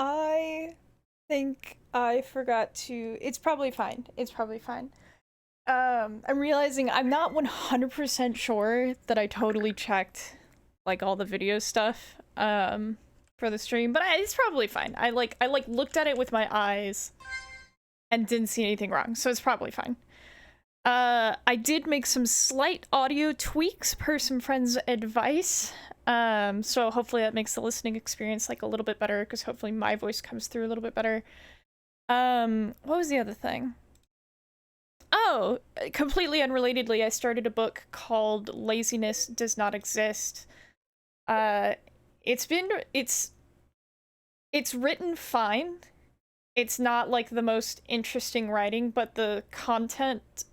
I think I forgot to. It's probably fine. It's probably fine. I'm realizing I'm not 100% sure that I totally checked like all the video stuff for the stream, but it's probably fine. I looked at it with my eyes and didn't see anything wrong, so it's probably fine. I did make some slight audio tweaks per some friends' advice. So hopefully that makes the listening experience like a little bit better, because hopefully my voice comes through a little bit better. What was the other thing? Oh, completely unrelatedly, I started a book called Laziness Does Not Exist. Uh, it's written fine. It's not like the most interesting writing, but the contents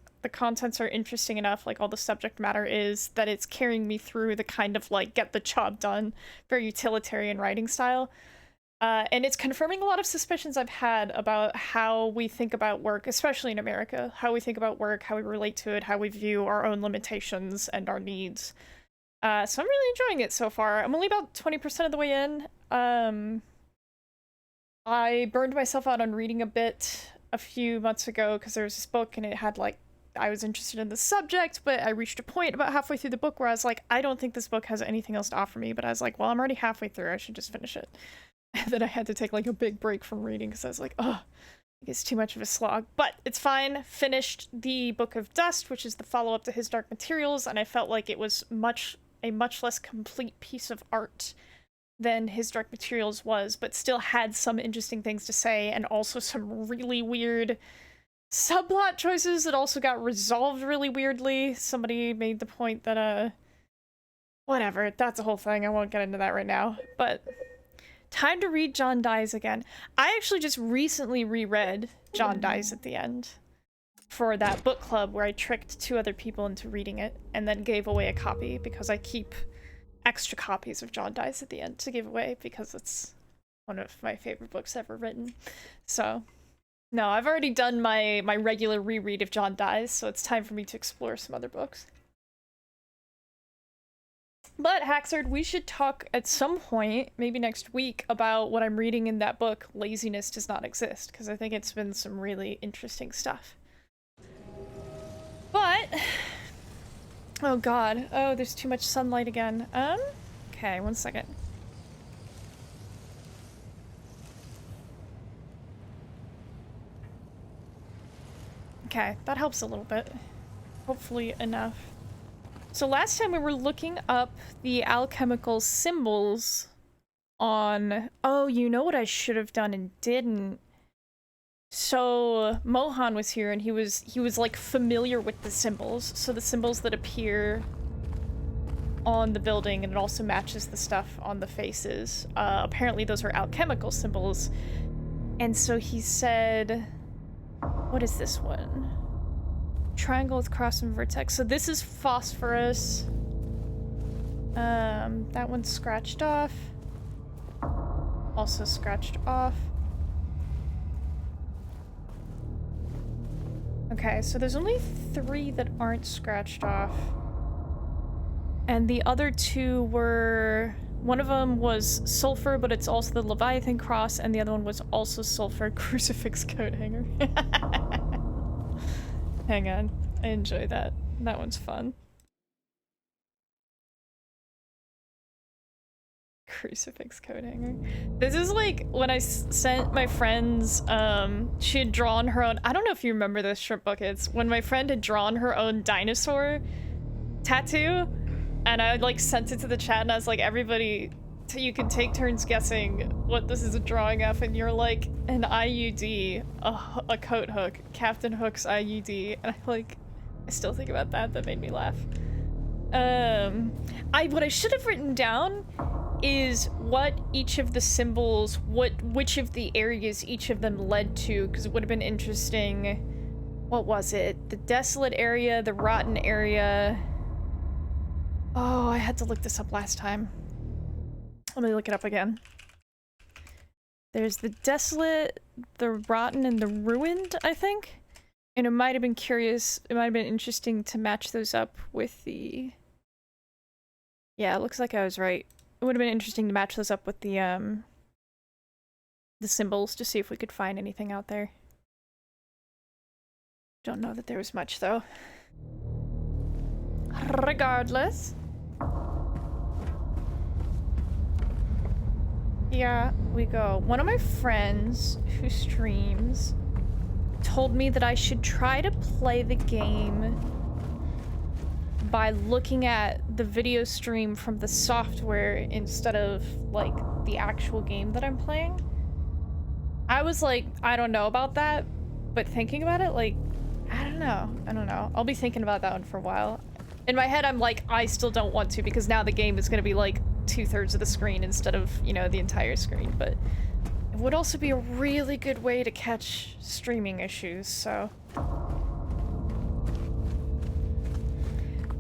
are interesting enough, like all the subject matter is, that it's carrying me through the kind of like get the job done, very utilitarian writing style. And it's confirming a lot of suspicions I've had about how we think about work, especially in America, how we think about work, how we relate to it, how we view our own limitations and our needs. So I'm really enjoying it so far. I'm only about 20% of the way in. I burned myself out on reading a bit a few months ago because there was this book and it had like, I was interested in the subject, but I reached a point about halfway through the book where I was like, I don't think this book has anything else to offer me, but I was like, well, I'm already halfway through, I should just finish it. And then I had to take like a big break from reading because I was like, oh, it's too much of a slog. But it's fine. Finished the Book of Dust, which is the follow-up to His Dark Materials, and I felt like it was a much less complete piece of art than His Dark Materials was, but still had some interesting things to say, and also some really weird subplot choices that also got resolved really weirdly. Somebody made the point that, whatever, that's a whole thing. I won't get into that right now, but time to read John Dies again. I actually just recently reread John Dies at the End for that book club where I tricked two other people into reading it and then gave away a copy because I keep extra copies of John Dies at the End to give away because it's one of my favorite books ever written. So, no, I've already done my regular reread of John Dies, so it's time for me to explore some other books. But, Haxard, we should talk at some point, maybe next week, about what I'm reading in that book, Laziness Does Not Exist, because I think it's been some really interesting stuff. But, oh god, oh, there's too much sunlight again. Okay, one second. Okay, that helps a little bit. Hopefully enough. So last time we were looking up the alchemical symbols on... Oh, you know what I should have done and didn't? So Mohan was here and he was like familiar with the symbols. So the symbols that appear on the building, and it also matches the stuff on the faces. Apparently those are alchemical symbols. And so he said... What is this one? Triangle with cross and vertex. So this is phosphorus. That one's scratched off. Also scratched off. Okay, so there's only 3 that aren't scratched off. And the other 2 were... One of them was sulfur, but it's also the Leviathan cross, and the other one was also sulfur crucifix coat hanger. Hang on. I enjoy that. That one's fun. Crucifix coat hanger. This is like when I sent my friends, she had drawn her own... I don't know if you remember this, Shrimp Buckets. When my friend had drawn her own dinosaur tattoo, and I like sent it to the chat and I was like, everybody, you can take turns guessing what this is a drawing of, and you're like, an IUD, a coat hook, Captain Hook's IUD, and I still think about that. That made me laugh. What I should have written down is what each of the symbols, which of the areas each of them led to, because it would have been interesting. What was it? The desolate area, the rotten area. Oh, I had to look this up last time. Let me look it up again. There's the desolate, the rotten, and the ruined, I think. And it might have been interesting to match those up with the... Yeah, it looks like I was right. It would have been interesting to match those up with the the symbols to see if we could find anything out there. Don't know that there was much, though. Regardless. Yeah, we go. One of my friends who streams told me that I should try to play the game by looking at the video stream from the software instead of, like, the actual game that I'm playing. I was like, I don't know about that, but thinking about it, like, I don't know. I'll be thinking about that one for a while. In my head, I'm like, I still don't want to, because now the game is gonna be, like, 2/3 of the screen instead of, you know, the entire screen, but it would also be a really good way to catch streaming issues, so...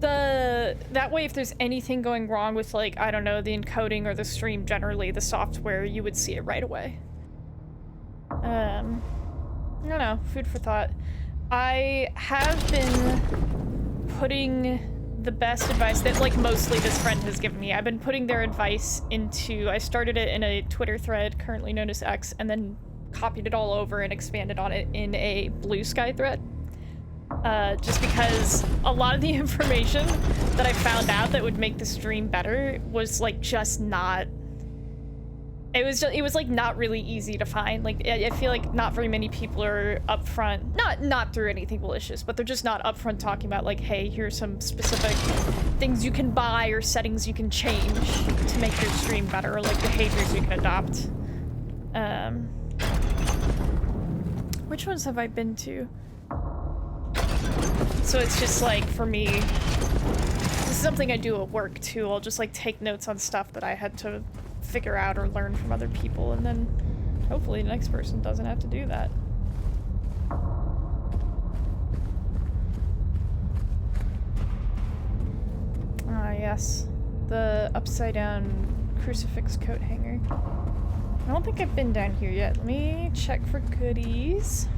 That way, if there's anything going wrong with, like, I don't know, the encoding or the stream generally, the software, you would see it right away. I don't know, food for thought. I have been putting the best advice that, like, mostly this friend has given me. I've been putting their advice into... I started it in a Twitter thread, currently known as X, and then copied it all over and expanded on it in a Blue Sky thread. Just because a lot of the information that I found out that would make the stream better was, like, just not... It was like not really easy to find. Like, I feel like not very many people are upfront, not through anything malicious, but they're just not upfront talking about, like, hey, here's some specific things you can buy or settings you can change to make your stream better, or like behaviors you can adopt. Which ones have I been to? So it's just like, for me, this is something I do at work too. I'll just like take notes on stuff that I had to figure out or learn from other people, and then hopefully the next person doesn't have to do that. Ah, yes. The upside down crucifix coat hanger. I don't think I've been down here yet. Let me check for goodies.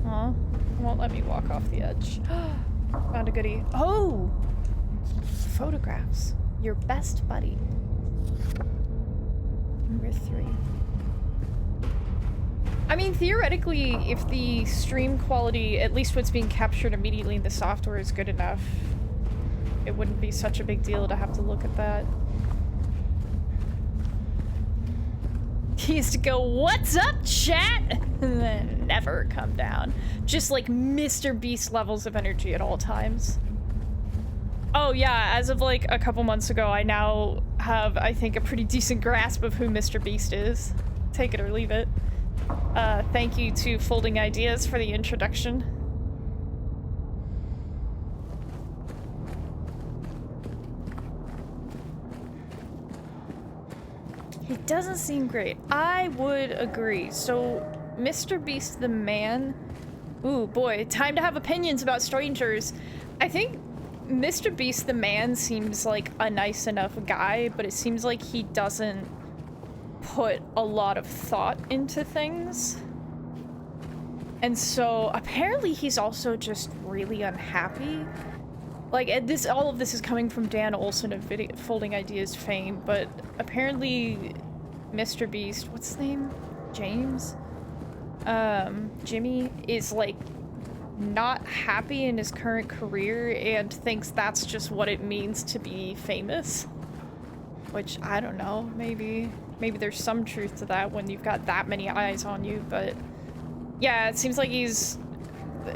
Aw, won't let me walk off the edge. Found a goodie. Oh! Photographs. Your best buddy. Number 3. I mean, theoretically, if the stream quality, at least what's being captured immediately in the software, is good enough, it wouldn't be such a big deal to have to look at that. He used to go, "What's up, chat?" and then never come down. Just like Mr. Beast levels of energy at all times. Oh yeah, as of like a couple months ago, I now have, I think, a pretty decent grasp of who Mr. Beast is. Take it or leave it. Thank you to Folding Ideas for the introduction. He doesn't seem great. I would agree. So, Mr. Beast the man... Ooh, boy, time to have opinions about strangers. I think Mr. Beast the man seems like a nice enough guy, but it seems like he doesn't put a lot of thought into things. And so, apparently he's also just really unhappy. Like, all of this is coming from Dan Olson of Folding Ideas fame, but apparently Mr. Beast, what's his name? James? Jimmy is, like, not happy in his current career and thinks that's just what it means to be famous. Which, I don't know, maybe there's some truth to that when you've got that many eyes on you, but yeah, it seems like he's,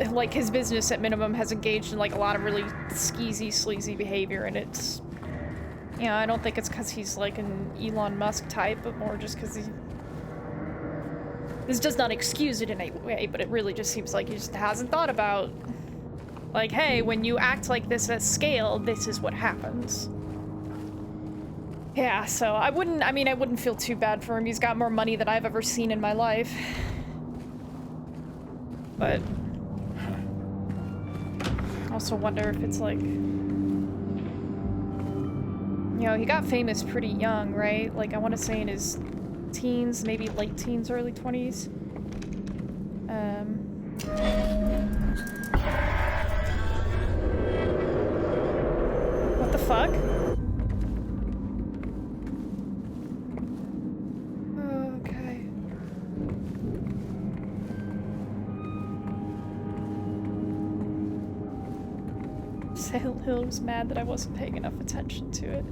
like, his business at minimum has engaged in, like, a lot of really skeezy, sleazy behavior, and it's, you know, I don't think it's because he's, like, an Elon Musk type, but more just because he... This does not excuse it in any way, but it really just seems like he just hasn't thought about, like, hey, when you act like this at scale, this is what happens. Yeah, so I wouldn't feel too bad for him. He's got more money than I've ever seen in my life. But... I also wonder if it's like... You know, he got famous pretty young, right? Like, I want to say in his teens, maybe late teens, early 20s. What the fuck? Okay. Hill was mad that I wasn't paying enough attention to it.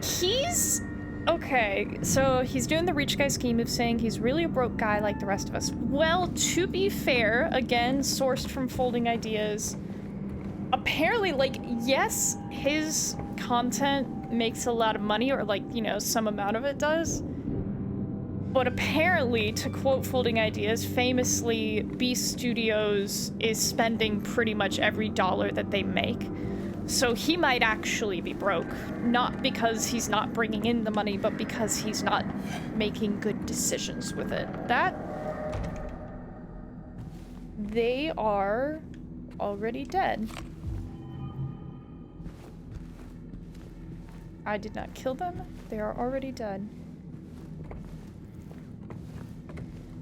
He's... okay, so he's doing the rich guy scheme of saying he's really a broke guy like the rest of us. Well, to be fair, again, sourced from Folding Ideas, apparently, like, yes, his content makes a lot of money, or like, you know, some amount of it does. But apparently, to quote Folding Ideas, famously, Beast Studios is spending pretty much every dollar that they make. So he might actually be broke, not because he's not bringing in the money, but because he's not making good decisions with it. They are already dead. I did not kill them. They are already dead.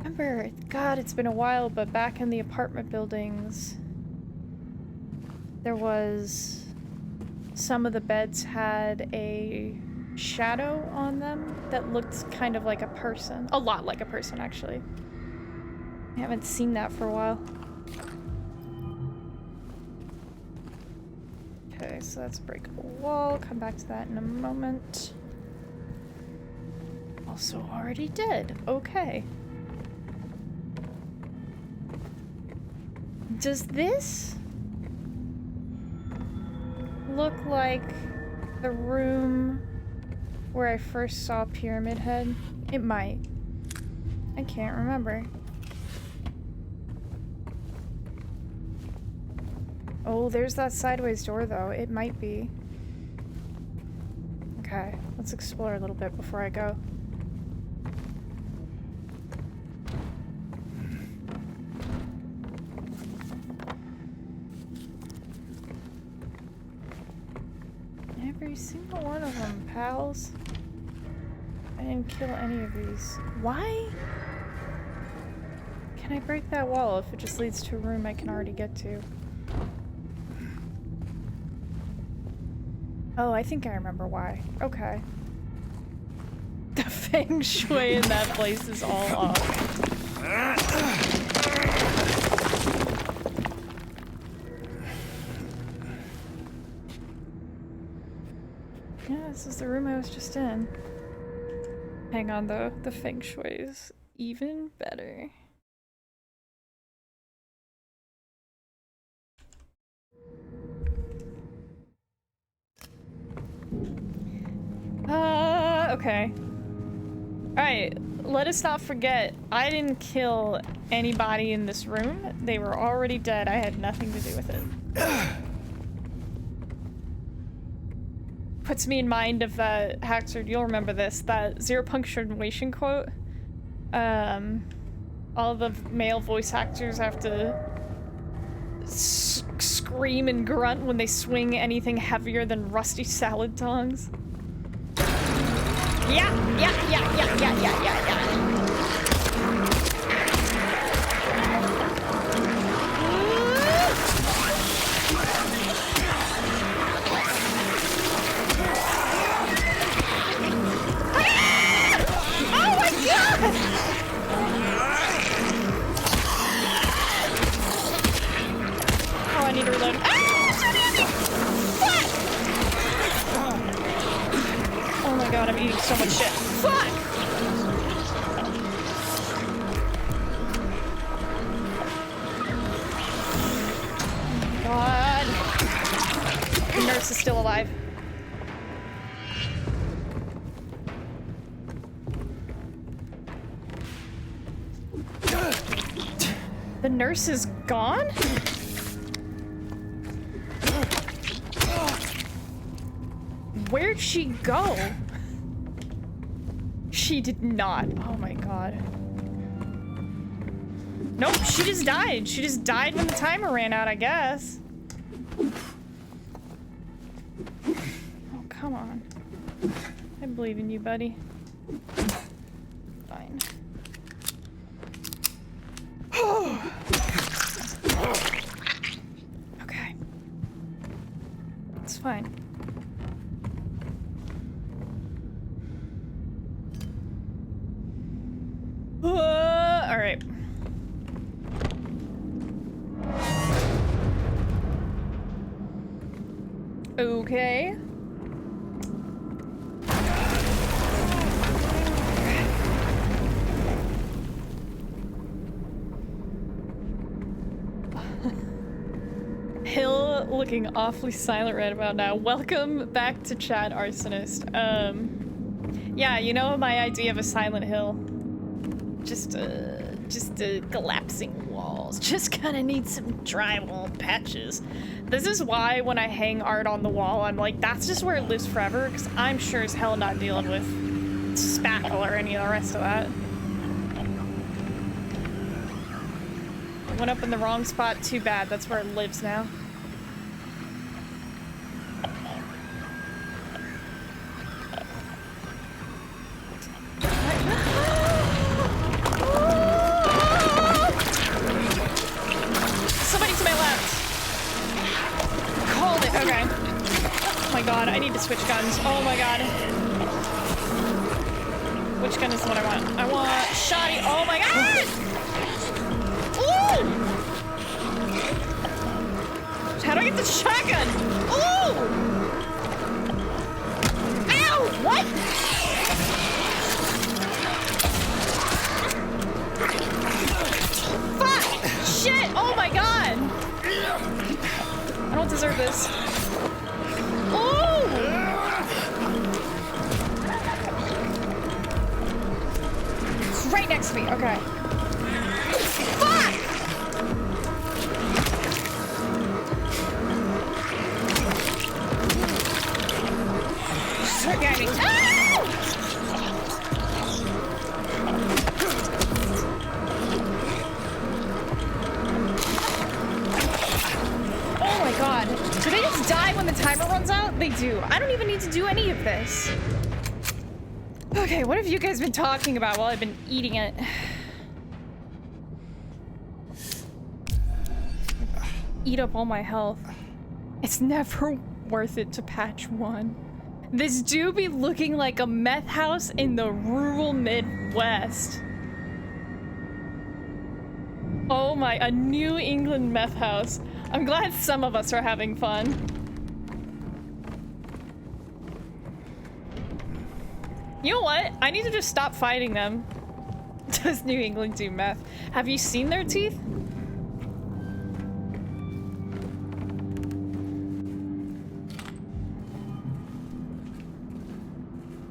Remember, God, it's been a while, but back in the apartment buildings, there was... some of the beds had a shadow on them that looked kind of like a person. A lot like a person, actually. I haven't seen that for a while. Okay, so that's a breakable wall. Come back to that in a moment. Also already dead. Okay. Does this look like the room where I first saw Pyramid Head? It might. I can't remember. Oh, there's that sideways door, though. It might be. Okay, let's explore a little bit before I go. Every single one of them, pals. I didn't kill any of these. Why? Can I break that wall if it just leads to a room I can already get to? Oh, I think I remember why. Okay. The feng shui in that place is all off. Yeah, this is the room I was just in. Hang on though, the feng shui is even better. Okay. Alright, let us not forget, I didn't kill anybody in this room. They were already dead. I had nothing to do with it. Puts me in mind of that, Haxord, you'll remember this, that Zero Punctuation quote. All the male voice actors have to scream and grunt when they swing anything heavier than rusty salad tongs. Yeah. Oh my god! Oh, I need to reload. Oh my god, I'm eating so much shit. Fuck! Oh my god. The nurse is still alive. The nurse is gone? Where'd she go? She did not. Oh my god. Nope, she just died. She just died when the timer ran out, I guess. Oh, come on. I believe in you, buddy. Fine. Okay. It's fine. Okay. Hill looking awfully silent right about now. Welcome back to chat, Arsonist. Yeah, you know my idea of a silent hill. Just collapsing walls. Just kind of need some drywall patches. This is why when I hang art on the wall, I'm like, that's just where it lives forever, because I'm sure as hell not dealing with spackle or any of the rest of that. I went up in the wrong spot, too bad. That's where it lives now. I need to switch guns. Oh my god. Which gun is the one I want? I want shotty. Oh my god! Ooh! How do I get the shotgun? Ooh! Ow! What? Fuck! Shit! Oh my god! I don't deserve this. Right next to me, okay. Fuck! Start gagging. Ow! Oh my god. Do they just die when the timer runs out? They do. I don't even need to do any of this. Okay, what have you guys been talking about while I've been eating it? Eat up all my health. It's never worth it to patch 1. This do be looking like a meth house in the rural Midwest. Oh my, a New England meth house. I'm glad some of us are having fun. You know what? I need to just stop fighting them. Does New England do meth? Have you seen their teeth?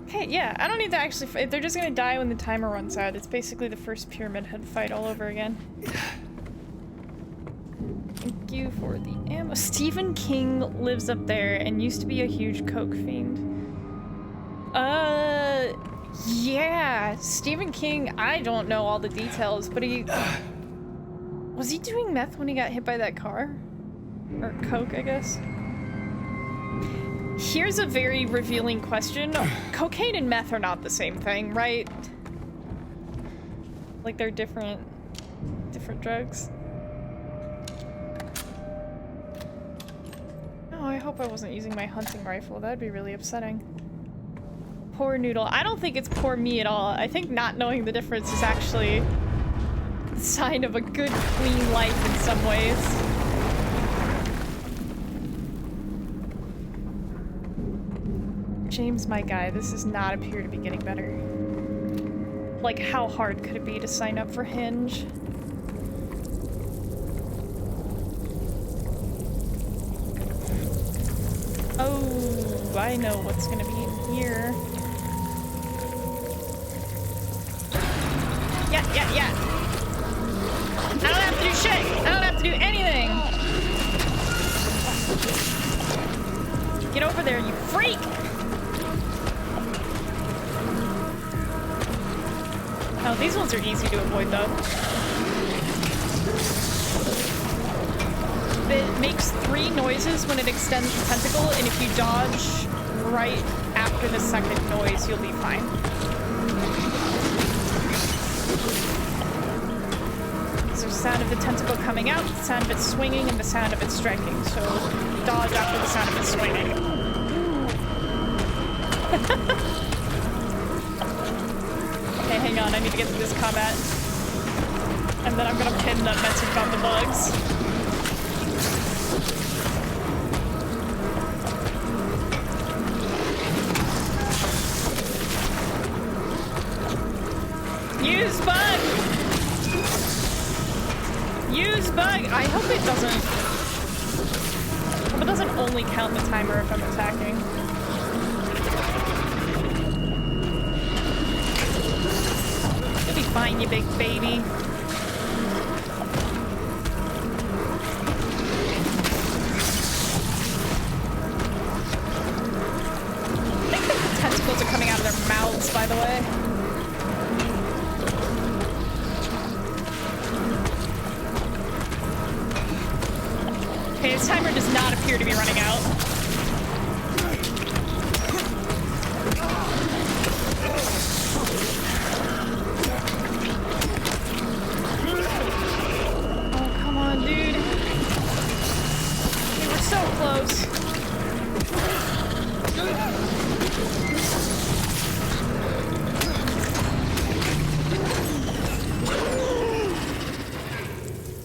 Okay, yeah, I don't need to actually fight. They're just gonna die when the timer runs out. It's basically the first Pyramid Head fight all over again. Thank you for the ammo. Stephen King lives up there and used to be a huge coke fiend. Yeah, Stephen King, I don't know all the details, but was he doing meth when he got hit by that car? Or coke, I guess? Here's a very revealing question. Cocaine and meth are not the same thing, right? Like they're different drugs. Oh, I hope I wasn't using my hunting rifle. That'd be really upsetting. Poor Noodle. I don't think it's poor me at all. I think not knowing the difference is actually a sign of a good, clean life in some ways. James, my guy, this does not appear to be getting better. Like, how hard could it be to sign up for Hinge? Oh, I know what's gonna be in here. Yeah. I don't have to do shit. I don't have to do anything. Get over there, you freak! Oh, these ones are easy to avoid, though. It makes 3 noises when it extends the tentacle, and if you dodge right after the second noise, you'll be fine. There's the sound of the tentacle coming out, the sound of it swinging, and the sound of it striking. So dodge after the sound of it swinging. Okay, hang on, I need to get through this combat. And then I'm gonna pin that message about the bugs. it doesn't only count the timer if I'm attacking. You'll be fine, you big baby. I think the tentacles are coming out of their mouths, by the way. Okay, his timer does not appear to be running out. Oh, come on, dude. We were so close.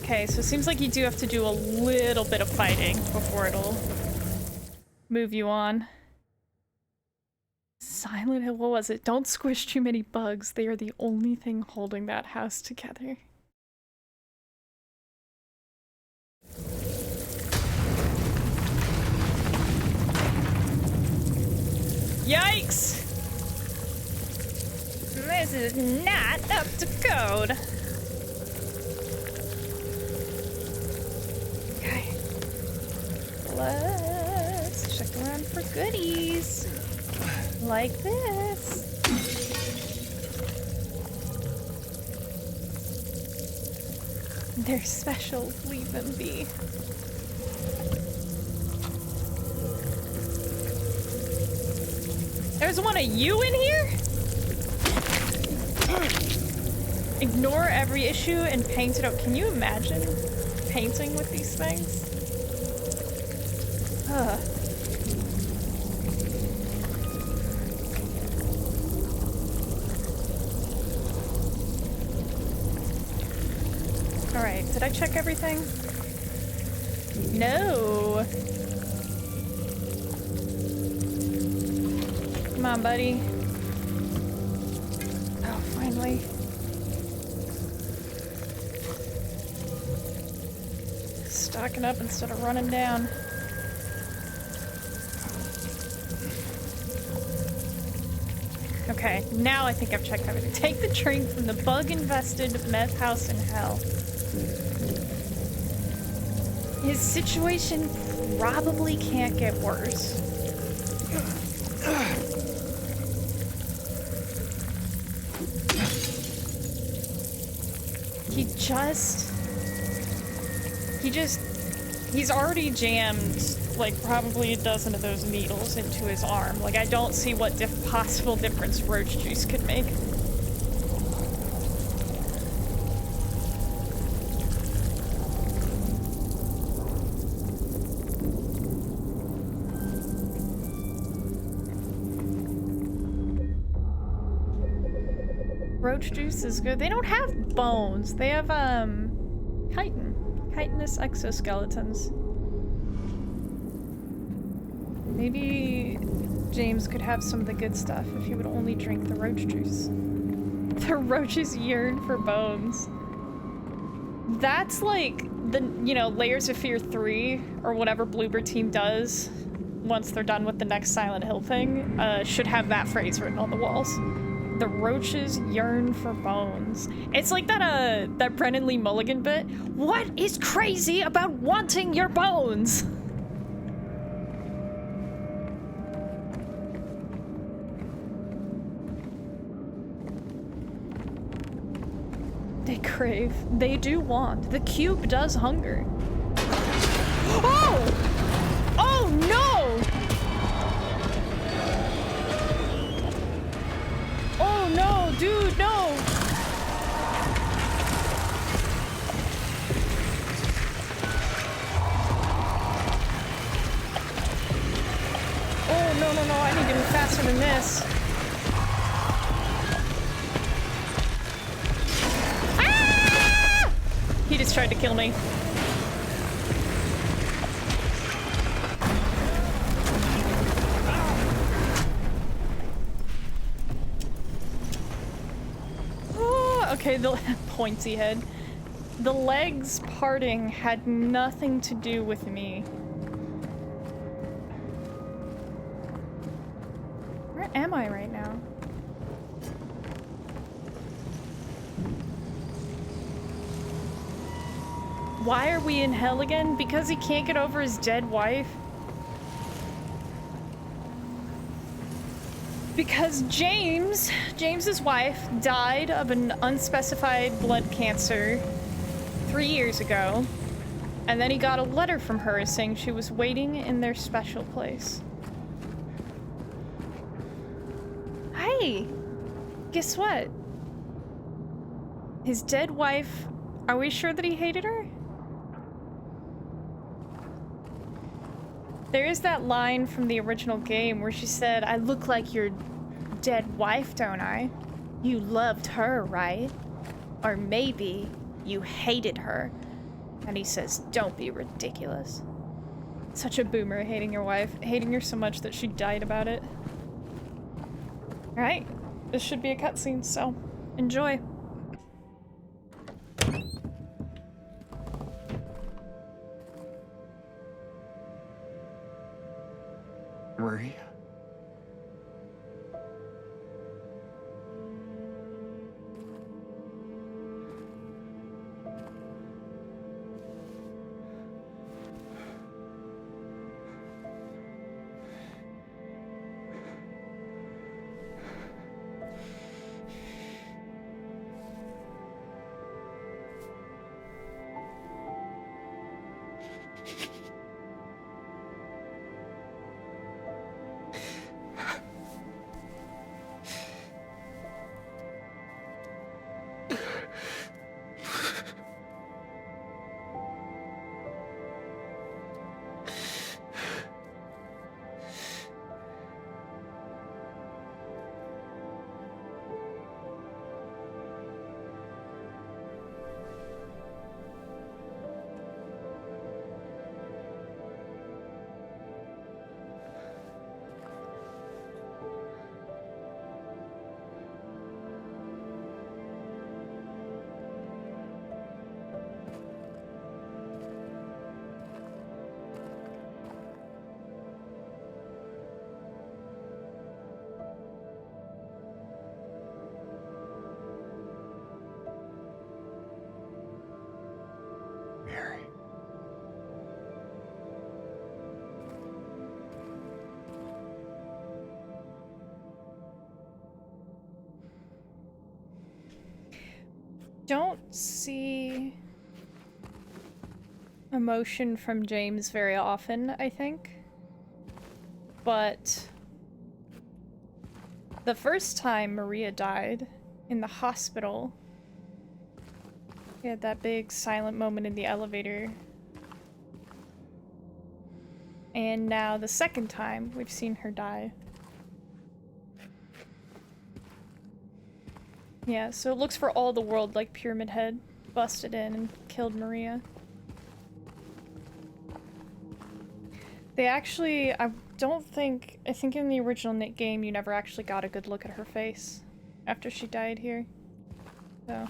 Okay, so it seems like you do have to do a little bit of fighting before it'll move you on. Silent Hill, what was it? Don't squish too many bugs. They are the only thing holding that house together. Yikes! This is not up to code. Okay. Let's check around for goodies. Like this. They're special, leave them be. There's one of you in here? Ignore every issue and paint it out. Can you imagine painting with these things? Ugh. Alright, did I check everything? No. Come on, buddy. Oh, finally. Stocking up instead of running down. Okay, now I think I've checked everything. Take the drink from the bug-infested meth house in hell. His situation probably can't get worse. He's already jammed like probably a dozen of those needles into his arm. Like I don't see what possible difference roach juice could make. Roach juice is good. They don't have bones. They have chitinous exoskeletons. Maybe James could have some of the good stuff if he would only drink the roach juice. The roaches yearn for bones. That's like the, you know, Layers of Fear 3 or whatever Bloober Team does once they're done with the next Silent Hill thing, should have that phrase written on the walls. The roaches yearn for bones. It's like that, that Brennan Lee Mulligan bit. What is crazy about wanting your bones? They crave. They do want. The cube does hunger. Oh! Oh no! Oh no, dude, no! Oh no, no, no, I need to move faster than this. Ah! He just tried to kill me. Okay, the pointy head. The legs parting had nothing to do with me. Where am I right now? Why are we in hell again? Because he can't get over his dead wife? Because James's wife died of an unspecified blood cancer 3 years ago, and then he got a letter from her saying she was waiting in their special place. Hey, guess what? His dead wife, are we sure that he hated her? There is that line from the original game where she said, "I look like your dead wife, don't I? You loved her, right? Or maybe you hated her." And he says, "Don't be ridiculous." Such a boomer, hating your wife. Hating her so much that she died about it. Alright, this should be a cutscene, so enjoy. Maria? Mary. Don't see emotion from James very often, I think. But the first time Maria died in the hospital, we had that big silent moment in the elevator. And now the second time we've seen her die. Yeah, so it looks for all the world like Pyramid Head busted in and killed Maria. They actually, I think in the original Nick game you never actually got a good look at her face after she died here. So.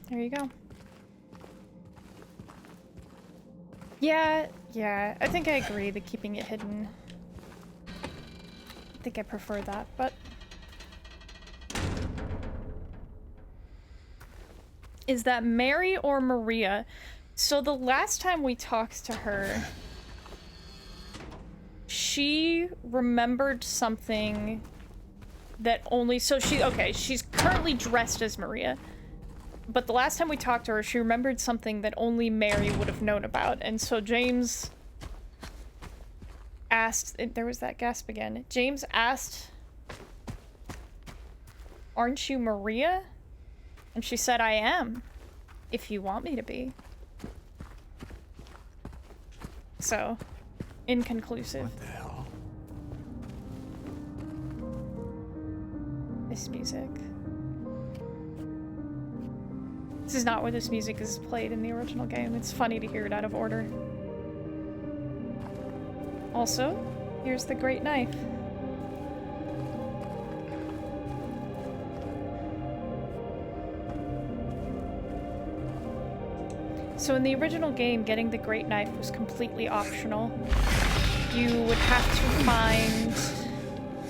There you go. Yeah, I think I agree that keeping it hidden. I think I prefer that, but... Is that Mary or Maria? So the last time we talked to her, she remembered something that only... So she's currently dressed as Maria. But the last time we talked to her, she remembered something that only Mary would have known about. And so James asked... There was that gasp again. James asked, "Aren't you Maria?" And she said, "I am, if you want me to be." So, inconclusive. What the hell? This music. This is not where this music is played in the original game. It's funny to hear it out of order. Also, here's the great knife. So in the original game, getting the Great Knife was completely optional. You would have to find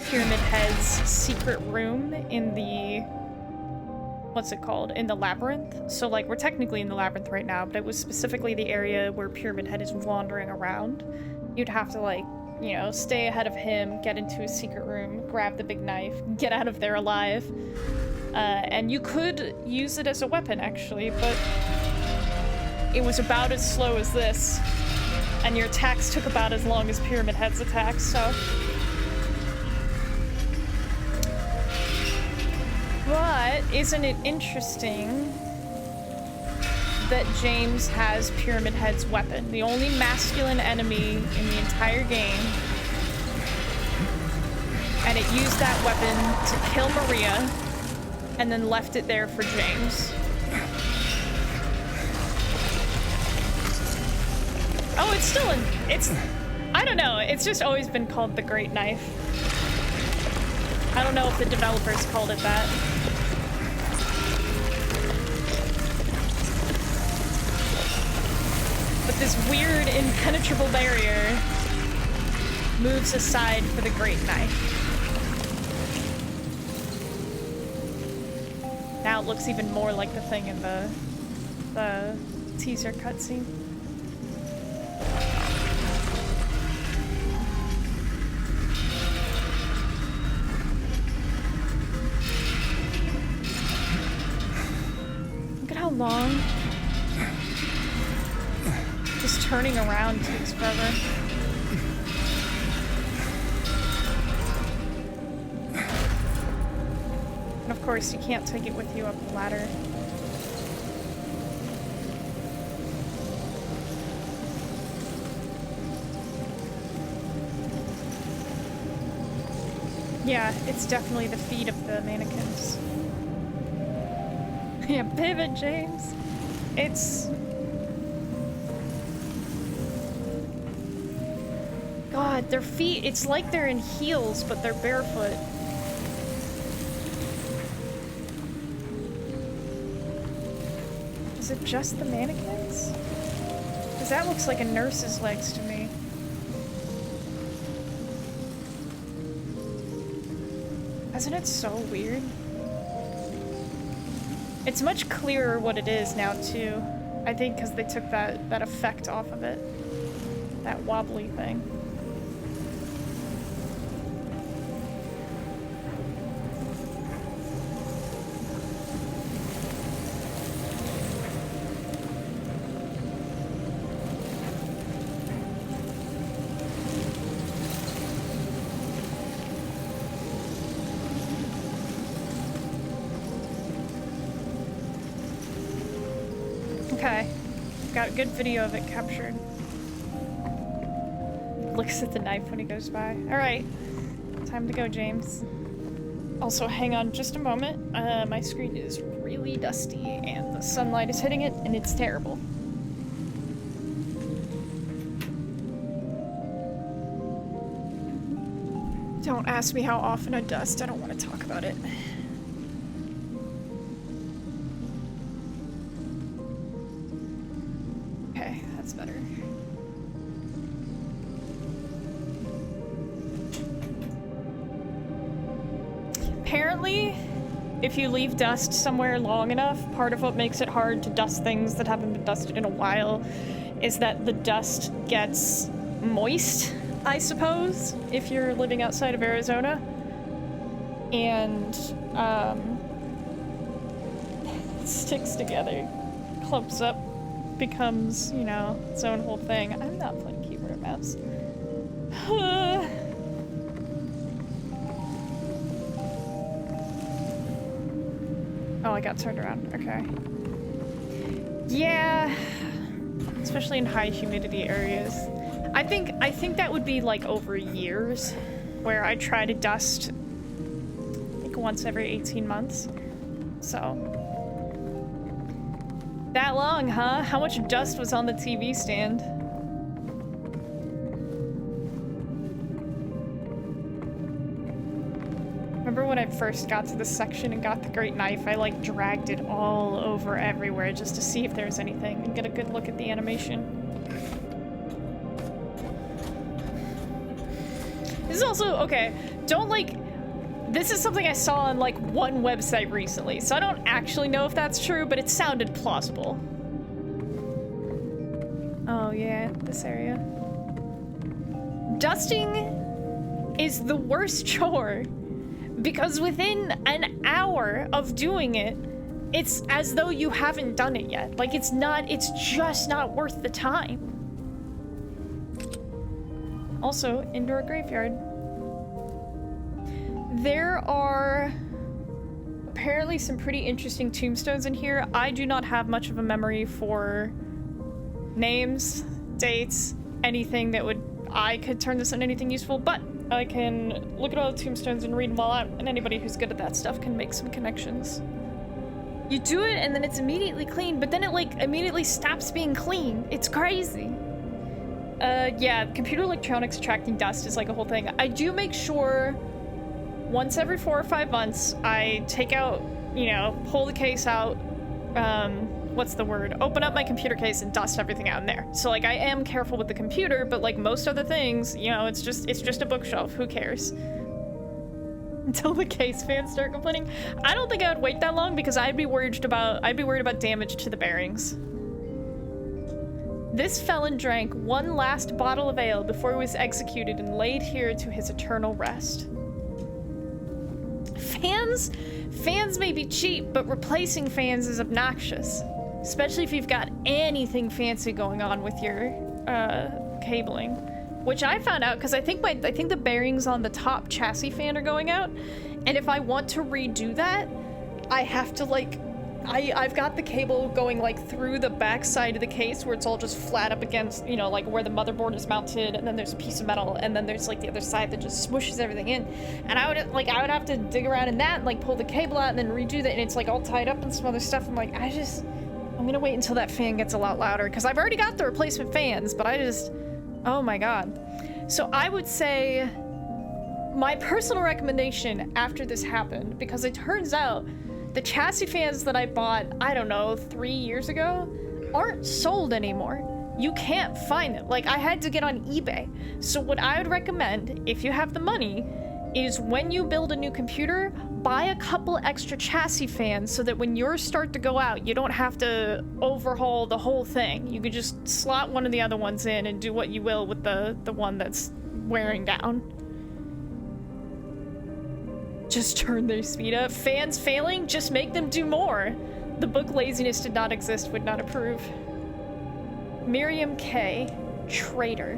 Pyramid Head's secret room in the... what's it called? In the labyrinth. So, like, we're technically in the labyrinth right now, but it was specifically the area where Pyramid Head is wandering around. You'd have to, like, you know, stay ahead of him, get into his secret room, grab the big knife, get out of there alive. And you could use it as a weapon, actually, but it was about as slow as this. And your attacks took about as long as Pyramid Head's attacks, so... But isn't it interesting that James has Pyramid Head's weapon, the only masculine enemy in the entire game, and it used that weapon to kill Maria and then left it there for James. Oh, it's still in... it's... I don't know, it's just always been called the Great Knife. I don't know if the developers called it that. But this weird, impenetrable barrier moves aside for the Great Knife. Now it looks even more like the thing in the teaser cutscene. Look at how long just turning around takes forever. And of course, you can't take it with you up the ladder. Yeah, it's definitely the feet of the mannequins. Yeah, pivot, James. It's... God, their feet, it's like they're in heels, but they're barefoot. Is it just the mannequins? Because that looks like a nurse's legs to me. Isn't it so weird? It's much clearer what it is now, too. I think because they took that effect off of it. That wobbly thing. Okay, got a good video of it captured. Looks at the knife when he goes by. Alright, time to go, James. Also, hang on just a moment. My screen is really dusty and the sunlight is hitting it and it's terrible. Don't ask me how often I dust, I don't want to talk about it. Okay, that's better. Apparently, if you leave dust somewhere long enough, part of what makes it hard to dust things that haven't been dusted in a while is that the dust gets moist, I suppose, if you're living outside of Arizona. And, it sticks together, clumps up, becomes, you know, its own whole thing. I'm not playing keyboard and mouse. Oh, I got turned around. Okay. Yeah. Especially in high humidity areas. I think that would be like over years, where I try to dust like once every 18 months. So. That long, huh? How much dust was on the TV stand? Remember remember when I first got to this section and got the great knife, I like dragged it all over everywhere just to see if there was anything and get a good look at the animation. This is also, okay, don't like, this is something I saw on like one website recently, so I don't actually know if that's true, but it sounded plausible. Oh yeah, this area. Dusting is the worst chore because within an hour of doing it, it's as though you haven't done it yet. Like it's just not worth the time. Also, indoor graveyard. There are apparently some pretty interesting tombstones in here. I do not have much of a memory for names, dates, anything that I could turn this into anything useful, but I can look at all the tombstones and read them all out, and anybody who's good at that stuff can make some connections. You do it and then it's immediately clean, but then it like immediately stops being clean. It's crazy. Yeah, computer electronics attracting dust is like a whole thing. I do make sure once every 4 or 5 months I take out, you know, pull the case out, what's the word? Open up my computer case and dust everything out in there. So like I am careful with the computer, but like most other things, you know, it's just a bookshelf. Who cares? Until the case fans start complaining. I don't think I would wait that long because I'd be worried about damage to the bearings. This felon drank one last bottle of ale before he was executed and laid here to his eternal rest. Fans may be cheap, but replacing fans is obnoxious. Especially if you've got anything fancy going on with your cabling. Which I found out because I think the bearings on the top chassis fan are going out. And if I want to redo that, I have to like I've got the cable going like through the back side of the case where it's all just flat up against, you know, like where the motherboard is mounted, and then there's a piece of metal, and then there's like the other side that just smooshes everything in. And I would have to dig around in that and like pull the cable out and then redo that, and it's like all tied up and some other stuff. I'm like, I'm gonna wait until that fan gets a lot louder because I've already got the replacement fans, but oh my god. So I would say my personal recommendation after this happened, because it turns out the chassis fans that I bought, I don't know, 3 years ago, aren't sold anymore. You can't find them. Like, I had to get on eBay. So what I would recommend, if you have the money, is when you build a new computer, buy a couple extra chassis fans so that when yours start to go out, you don't have to overhaul the whole thing. You could just slot one of the other ones in and do what you will with the one that's wearing down. Just turn their speed up. Fans failing, just make them do more. The book Laziness Did Not Exist would not approve. Miriam K. Traitor.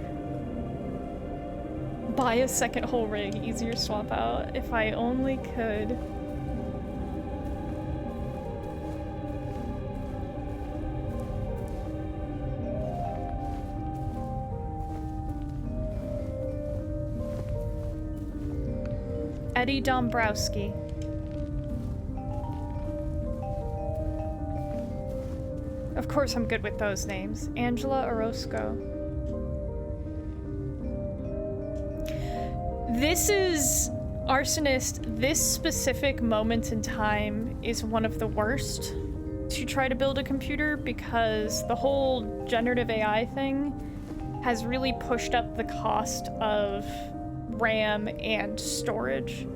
Buy a second hull rig, easier swap out. If I only could. Eddie Dombrowski. Of course I'm good with those names. Angela Orozco. This is Arsonist. This specific moment in time is one of the worst to try to build a computer because the whole generative AI thing has really pushed up the cost of RAM and storage.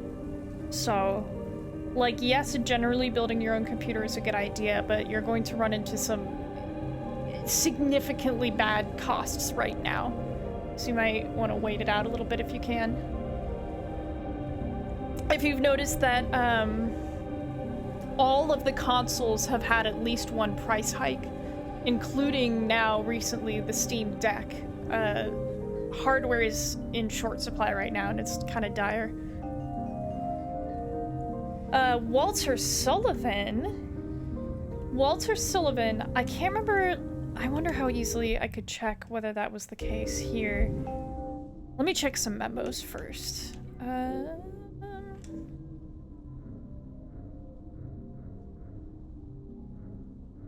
So, like, yes, generally building your own computer is a good idea, but you're going to run into some significantly bad costs right now. So you might want to wait it out a little bit if you can. If you've noticed that all of the consoles have had at least one price hike, including now recently the Steam Deck. Hardware is in short supply right now, and it's kind of dire. Walter Sullivan, I can't remember. I wonder how easily I could check whether that was the case here. Let me check some memos first.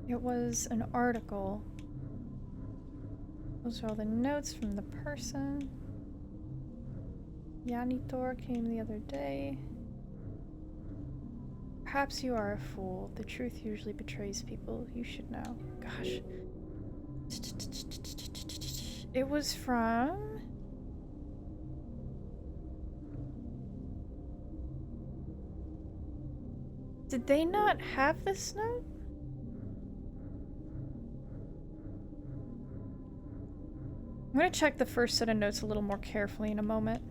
It was an article. Those are all the notes from the person. Janitor came the other day. Perhaps you are a fool. The truth usually betrays people. You should know. Gosh. It was from... Did they not have this note? I'm gonna check the first set of notes a little more carefully in a moment.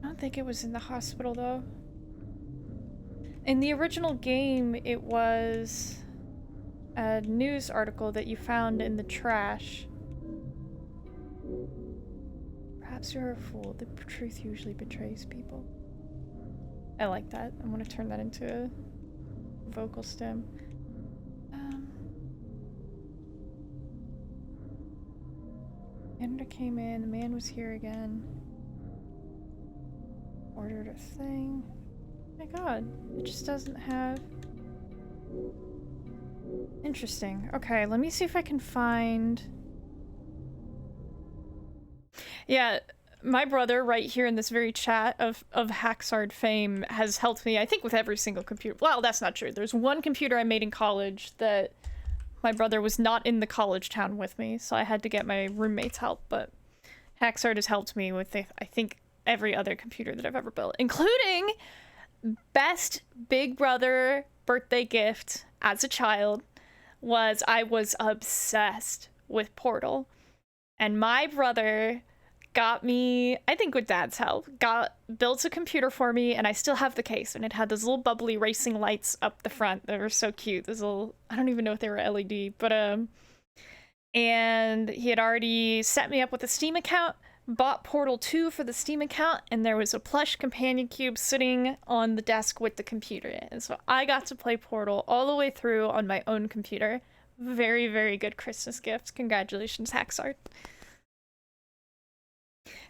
I don't think it was in the hospital, though. In the original game, it was a news article that you found in the trash. Perhaps you're a fool. The truth usually betrays people. I like that. I'm gonna turn that into a vocal stem. Editor came in, the man was here again. Ordered a thing. Oh my god, it just doesn't have... Interesting. Okay, let me see if I can find... Yeah, my brother right here in this very chat of Hacksard fame has helped me, I think, with every single computer. Well, that's not true. There's one computer I made in college that my brother was not in the college town with me, so I had to get my roommate's help, but Hacksard has helped me with, I think, every other computer that I've ever built, including best Big Brother birthday gift as a child was I was obsessed with Portal. And my brother got me, I think with Dad's help, built a computer for me, and I still have the case, and it had those little bubbly racing lights up the front that were so cute. Those little, I don't even know if they were LED, but and he had already set me up with a Steam account, bought Portal 2 for the Steam account, and there was a plush companion cube sitting on the desk with the computer. And so I got to play Portal all the way through on my own computer. Very, very good Christmas gift. Congratulations, Hacksard.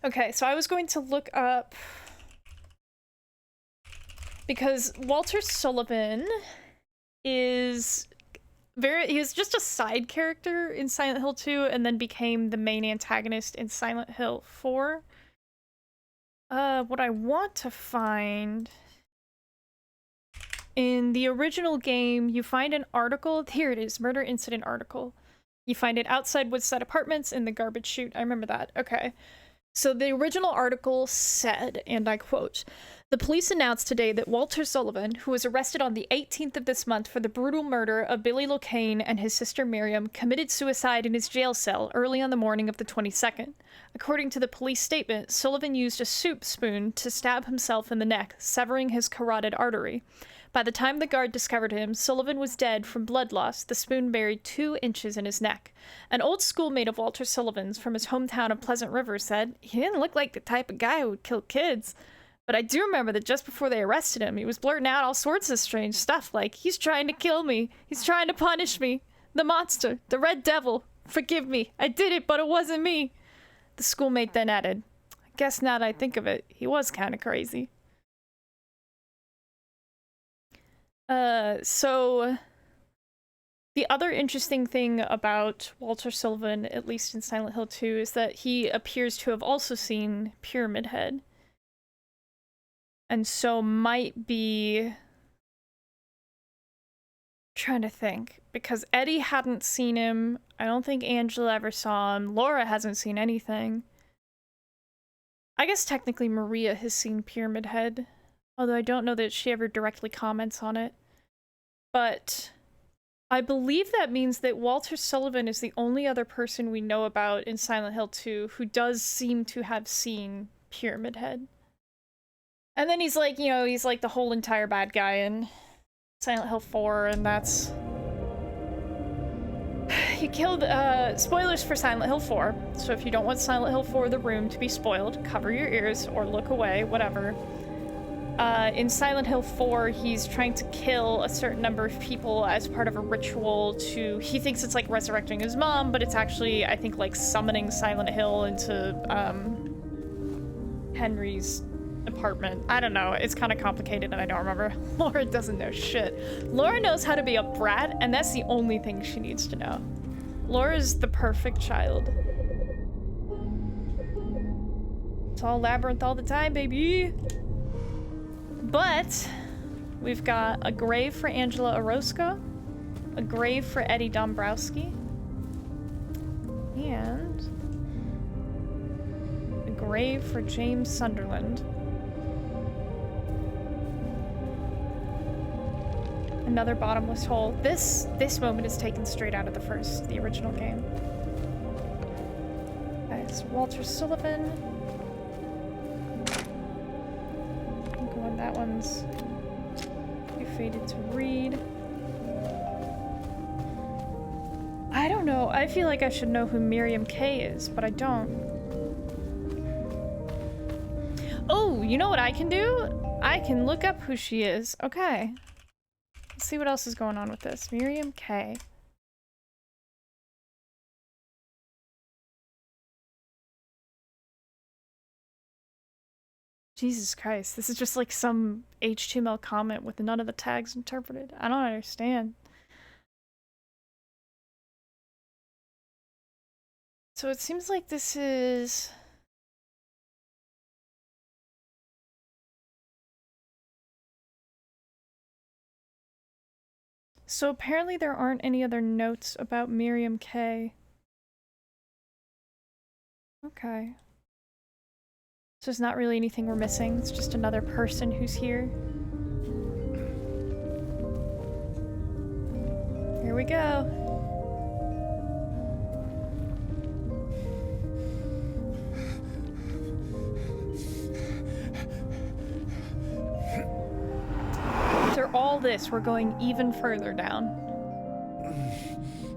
Okay, so I was going to look up... Because Walter Sullivan is... he was just a side character in Silent Hill 2 and then became the main antagonist in Silent Hill 4. What I want to find... In the original game, you find an article. Here it is, murder incident article. You find it outside Woodside Apartments in the garbage chute. I remember that. Okay. So the original article said, and I quote, "The police announced today that Walter Sullivan, who was arrested on the 18th of this month for the brutal murder of Billy Locane and his sister Miriam, committed suicide in his jail cell early on the morning of the 22nd. According to the police statement, Sullivan used a soup spoon to stab himself in the neck, severing his carotid artery. By the time the guard discovered him, Sullivan was dead from blood loss, the spoon buried 2 inches in his neck. An old schoolmate of Walter Sullivan's from his hometown of Pleasant River said, he didn't look like the type of guy who would kill kids. But I do remember that just before they arrested him, he was blurting out all sorts of strange stuff like, he's trying to kill me, he's trying to punish me, the monster, the red devil, forgive me, I did it, but it wasn't me." The schoolmate then added, "I guess now that I think of it, he was kind of crazy." So the other interesting thing about Walter Sullivan, at least in Silent Hill 2, is that he appears to have also seen Pyramid Head. And so might be... trying to think. Because Eddie hadn't seen him. I don't think Angela ever saw him. Laura hasn't seen anything. I guess technically Maria has seen Pyramid Head. Although I don't know that she ever directly comments on it. But I believe that means that Walter Sullivan is the only other person we know about in Silent Hill 2 who does seem to have seen Pyramid Head. And then he's like, you know, he's like the whole entire bad guy in Silent Hill 4, and that's... He killed, spoilers for Silent Hill 4, so if you don't want Silent Hill 4 The Room to be spoiled, cover your ears or look away, whatever. In Silent Hill 4, he's trying to kill a certain number of people as part of a ritual to... He thinks it's like resurrecting his mom, but it's actually, I think, like summoning Silent Hill into, Henry's apartment. I don't know. It's kind of complicated and I don't remember. Laura doesn't know shit. Laura knows how to be a brat, and that's the only thing she needs to know. Laura's the perfect child. It's all Labyrinth all the time, baby. But We've got a grave for Angela Orozco, a grave for Eddie Dombrowski, and a grave for James Sunderland. Another bottomless hole. This moment is taken straight out of the original game. Okay, so Walter Sullivan. That one's too faded to read. I don't know. I feel like I should know who Miriam K is, but I don't. Oh, you know what I can do? I can look up who she is. Okay. Let's see what else is going on with this. Miriam K. Jesus Christ, this is just like some HTML comment with none of the tags interpreted. I don't understand. So it seems like this is... So apparently there aren't any other notes about Miriam K. Okay. So there's not really anything we're missing. It's just another person who's here. Here we go. After all this, we're going even further down.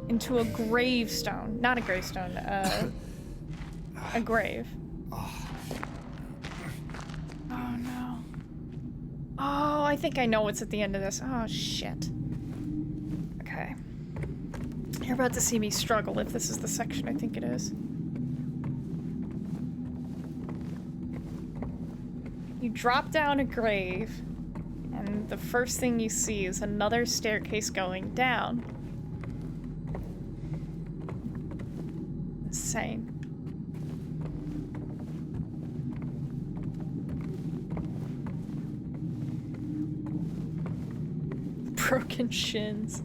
Into a gravestone. Not a gravestone, a grave. Oh no. Oh, I think I know what's at the end of this. Oh shit. Okay. You're about to see me struggle if this is the section I think it is. You drop down a grave, and the first thing you see is another staircase going down. Insane. Broken shins.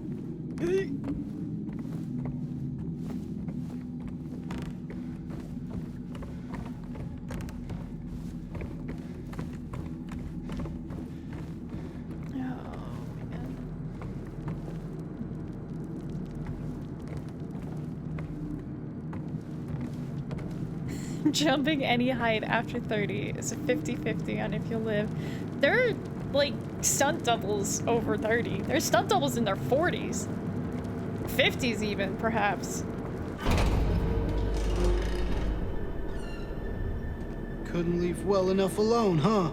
Jumping any height after 30 is a 50-50 on if you'll live. There are, like, stunt doubles over 30. There's stunt doubles in their 40s. 50s even, perhaps. Couldn't leave well enough alone, huh?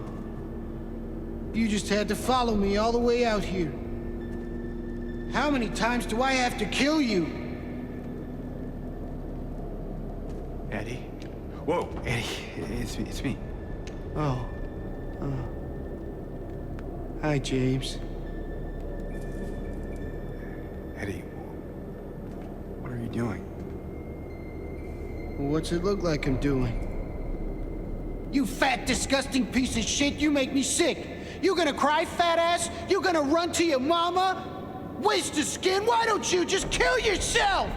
You just had to follow me all the way out here. How many times do I have to kill you? Eddie? Whoa, Eddie, it's me. Oh. Hi, James. Eddie, what are you doing? What's it look like I'm doing? You fat, disgusting piece of shit, you make me sick. You gonna cry, fat ass? You gonna run to your mama? Waste of skin, why don't you just kill yourself?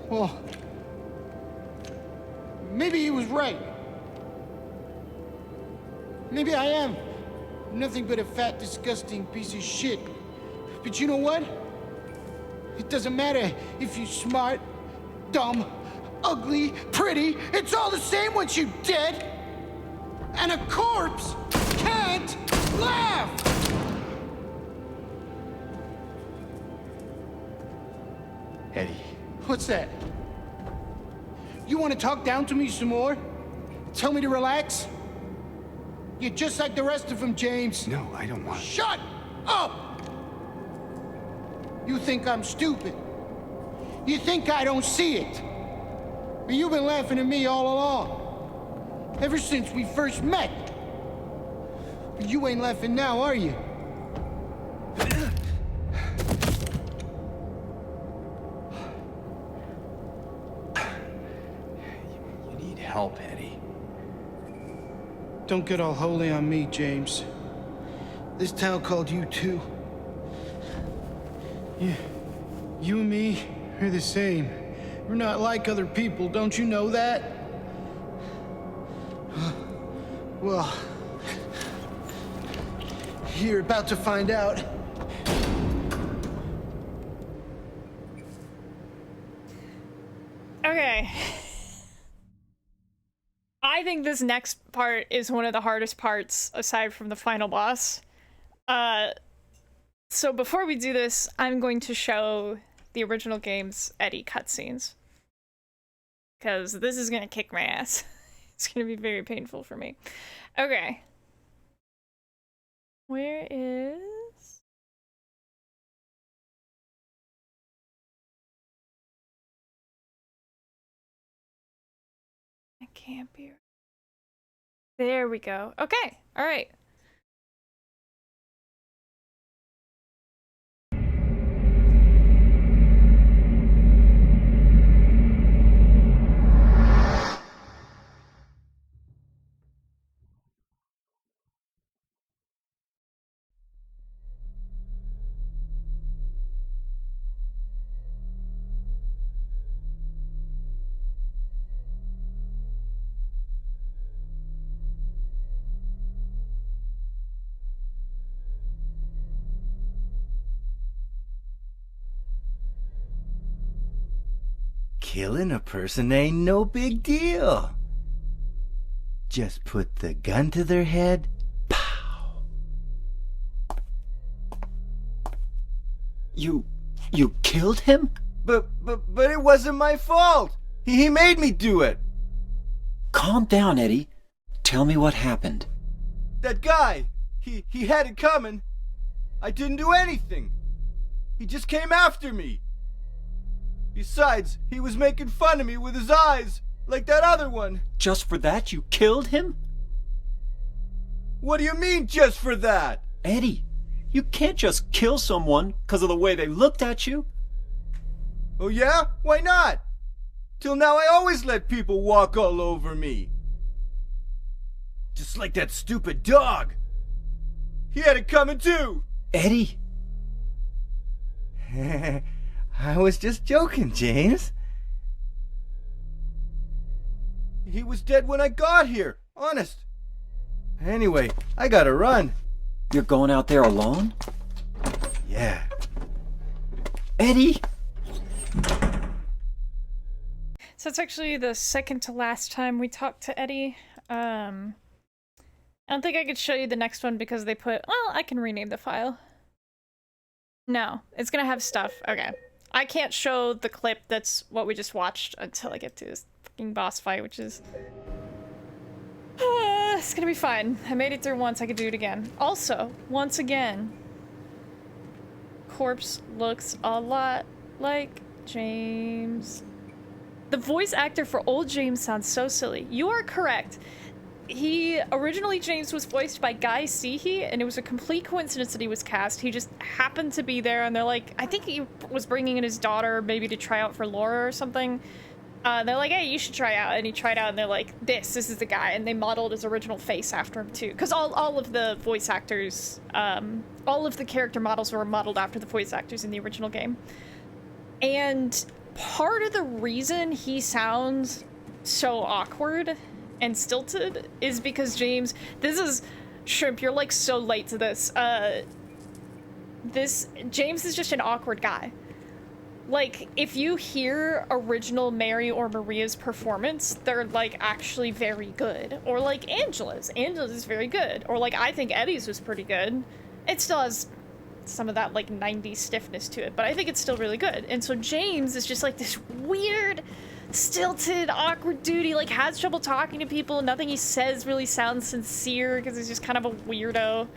Well, maybe he was right. Maybe I am nothing but a fat, disgusting piece of shit. But you know what? It doesn't matter if you're smart, dumb, ugly, pretty. It's all the same once you're dead. And a corpse can't laugh! Eddie. What's that? You want to talk down to me some more? Tell me to relax? You're just like the rest of them, James. No, I don't want... Shut up! You think I'm stupid. You think I don't see it. But you've been laughing at me all along. Ever since we first met. But you ain't laughing now, are you? You need help, Eddie. Don't get all holy on me, James. This town called you too. You and me are the same. We're not like other people, don't you know that? Well, you're about to find out. Okay. I think this next part is one of the hardest parts aside from the final boss. So before we do this, I'm going to show the original game's Eddie cutscenes. Because this is gonna kick my ass. It's gonna be very painful for me. Okay. Where is... I can't be... There we go. Okay, alright. Killing a person ain't no big deal. Just put the gun to their head. Pow. You killed him? But it wasn't my fault. He made me do it. Calm down, Eddie. Tell me what happened. That guy, he had it coming. I didn't do anything. He just came after me. Besides, he was making fun of me with his eyes, like that other one. Just for that, you killed him? What do you mean, just for that? Eddie, you can't just kill someone because of the way they looked at you. Oh yeah? Why not? Till now I always let people walk all over me. Just like that stupid dog. He had it coming too. Eddie. I was just joking, James. He was dead when I got here, honest. Anyway, I gotta run. You're going out there alone? Yeah. Eddie! So it's actually the second to last time we talked to Eddie. I don't think I could show you the next one because they put... Well, I can rename the file. No, it's gonna have stuff. Okay. I can't show the clip that's what we just watched until I get to this fucking boss fight, which is... it's gonna be fine. I made it through once, I could do it again. Also, once again, Corpse looks a lot like James. The voice actor for old James sounds so silly. You are correct. Originally James was voiced by Guy Seehee, and it was a complete coincidence that he was cast. He just happened to be there, and they're like, I think he was bringing in his daughter maybe to try out for Laura or something. They're like, hey, you should try out, and he tried out, and they're like, this is the guy, and they modeled his original face after him too, because all of the voice actors, all of the character models were modeled after the voice actors in the original game. And part of the reason he sounds so awkward and stilted is because James, this is Shrimp, you're like so late to this. James is just an awkward guy. Like, if you hear original Mary or Maria's performance, they're like actually very good. Or like Angela's is very good. Or like, I think Eddie's was pretty good. It still has some of that like 90s stiffness to it, but I think it's still really good. And so James is just like this weird, stilted, awkward dude. He like has trouble talking to people. Nothing he says really sounds sincere because he's just kind of a weirdo.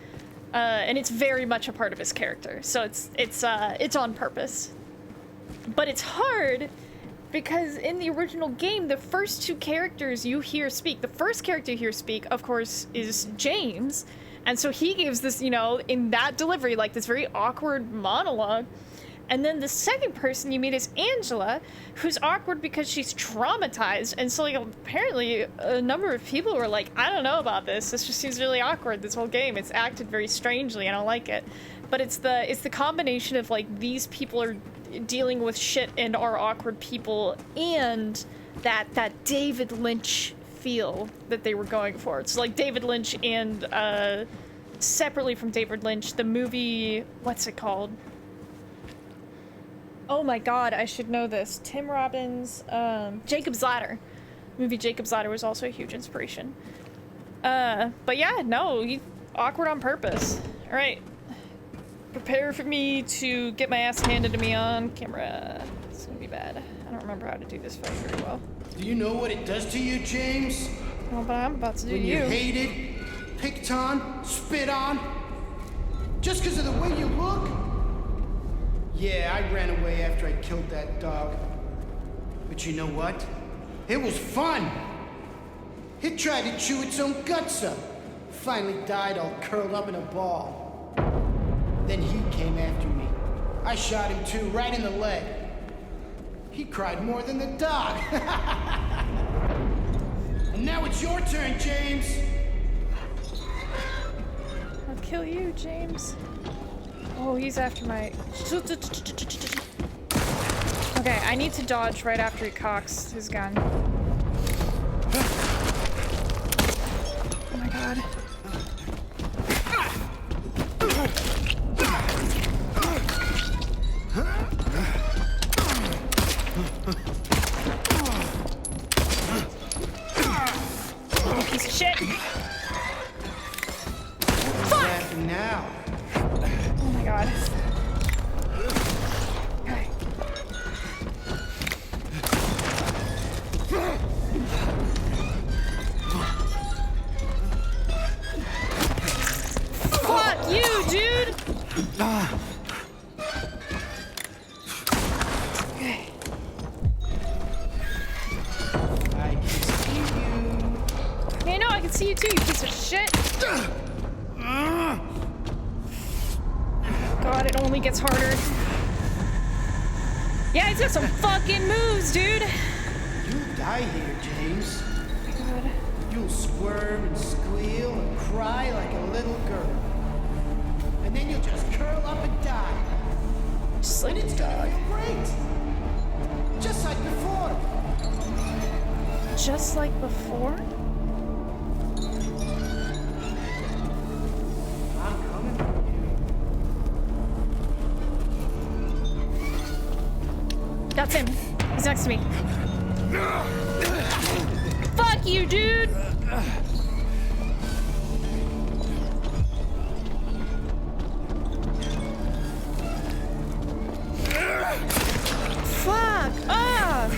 And it's very much a part of his character. So it's on purpose. But it's hard because in the original game, the first two characters you hear speak, the first character you hear speak, of course, is James. And so he gives this, you know, in that delivery, like this very awkward monologue. And then the second person you meet is Angela, who's awkward because she's traumatized. And so, like, apparently a number of people were like, I don't know about this. This just seems really awkward, this whole game. It's acted very strangely. I don't like it. But it's the combination of, like, these people are dealing with shit and are awkward people, and that David Lynch feel that they were going for. It's like David Lynch and, separately from David Lynch, the movie, what's it called? Oh my god, I should know this. Tim Robbins, Jacob's Ladder. The movie Jacob's Ladder was also a huge inspiration. But yeah, no, awkward on purpose. Alright. Prepare for me to get my ass handed to me on camera. It's gonna be bad. I don't remember how to do this fight very well. Do you know what it does to you, James? Oh, but I'm about to do When you. you're hated, picked on, spit on, just because of the way you look? Yeah, I ran away after I killed that dog. But you know what? It was fun! It tried to chew its own guts up. Finally died all curled up in a ball. Then he came after me. I shot him too, right in the leg. He cried more than the dog. And now it's your turn, James. I'll kill you, James. Oh, he's after my... Okay, I need to dodge right after he cocks his gun. Oh my god. Oh, piece of shit! Fuck! Now. Oh my god. Okay. Fuck you, dude! Okay. I can see you. Yeah, no, I can see you too, you piece of shit! God, it only gets harder. Yeah, he's got some fucking moves, dude! You'll die here, James. God. You'll squirm and squeal and cry like a little girl. And then you'll just curl up and die. Just like And it's a gonna dog. feel great. Just like before. Just like before? I'm coming for you. That's him. He's next to me. Fuck you, dude! Fuck off!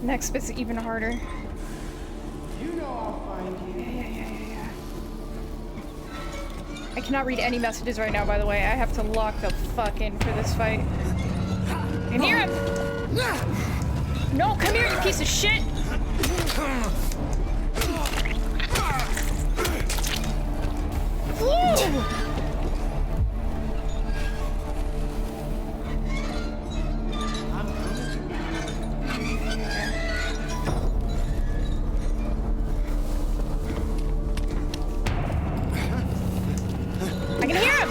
Next bit's even harder. You know I'll find you. Yeah. I cannot read any messages right now, by the way. I have to lock the fuck in for this fight. I can hear him! No, come here, you piece of shit! Woo! I can hear him!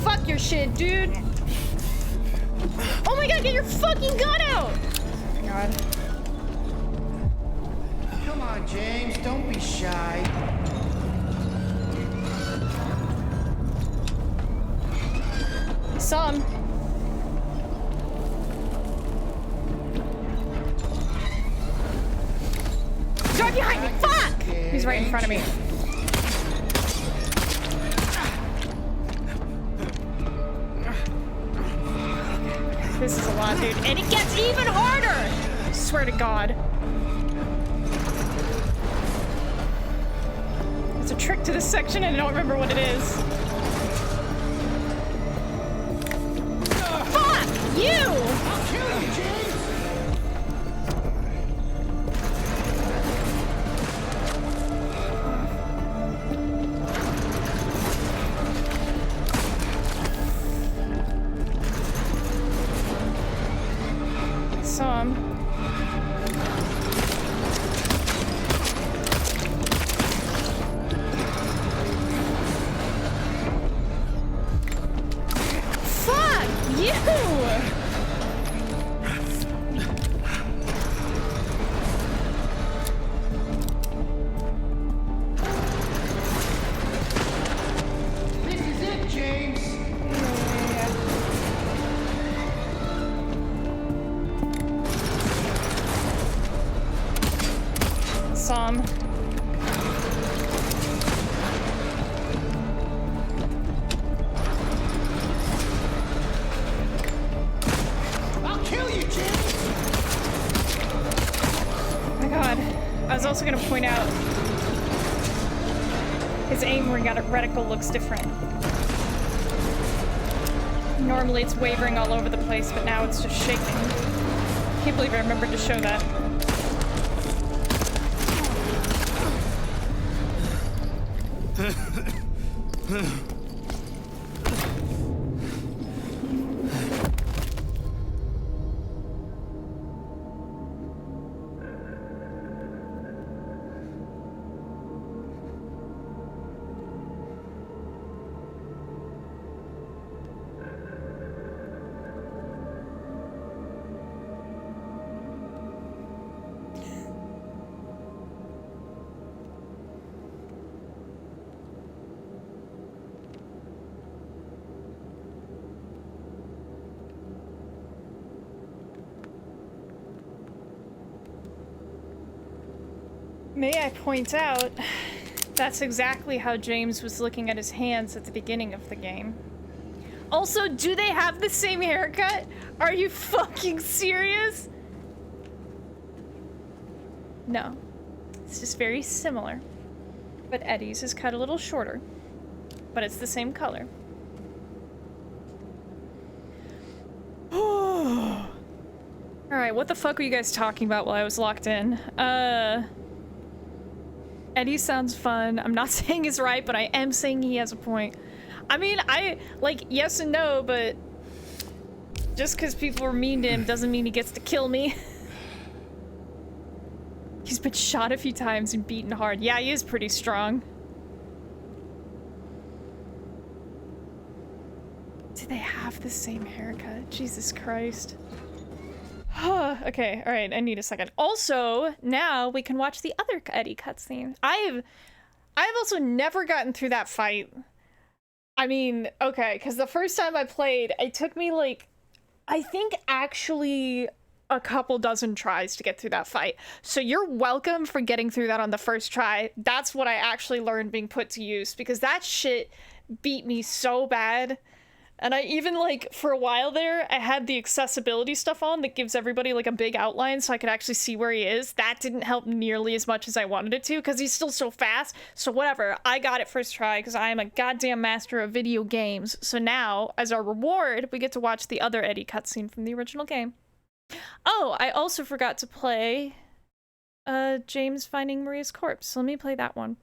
Fuck your shit, dude! Oh my god, get your fucking gun out! Oh my god. Come on, James. Don't be shy. Saw him. He's right behind me! Fuck! He's right in front of me. This is a lot, dude. And it gets even harder! I swear to God. There's a trick to this section and I don't remember what it is. You! I'll kill you, James! Some. Fuck you! This is it, James! Some. I'll kill you, James! Oh my god. I was also gonna point out his aim reticle looks different. Normally it's wavering all over the place, but now it's just shaking. Can't believe I remembered to show that. May I point out, that's exactly how James was looking at his hands at the beginning of the game. Also, do they have the same haircut? Are you fucking serious? No. It's just very similar. But Eddie's is cut a little shorter. But it's the same color. Alright, what the fuck were you guys talking about while I was locked in? Eddie sounds fun. I'm not saying he's right, but I am saying he has a point. I mean, yes and no, but just because people are mean to him doesn't mean he gets to kill me. He's been shot a few times and beaten hard. Yeah, he is pretty strong. Do they have the same haircut? Jesus Christ. Okay, alright, I need a second. Also, now we can watch the other Eddie cutscene. I've also never gotten through that fight. I mean, okay, because the first time I played, it took me like, I think actually a couple dozen tries to get through that fight. So you're welcome for getting through that on the first try. That's what I actually learned being put to use, because that shit beat me so bad. And I even, like, for a while there, I had the accessibility stuff on that gives everybody, like, a big outline so I could actually see where he is. That didn't help nearly as much as I wanted it to, because he's still so fast. So whatever, I got it first try, because I am a goddamn master of video games. So now, as our reward, we get to watch the other Eddie cutscene from the original game. Oh, I also forgot to play James finding Maria's corpse. So let me play that one.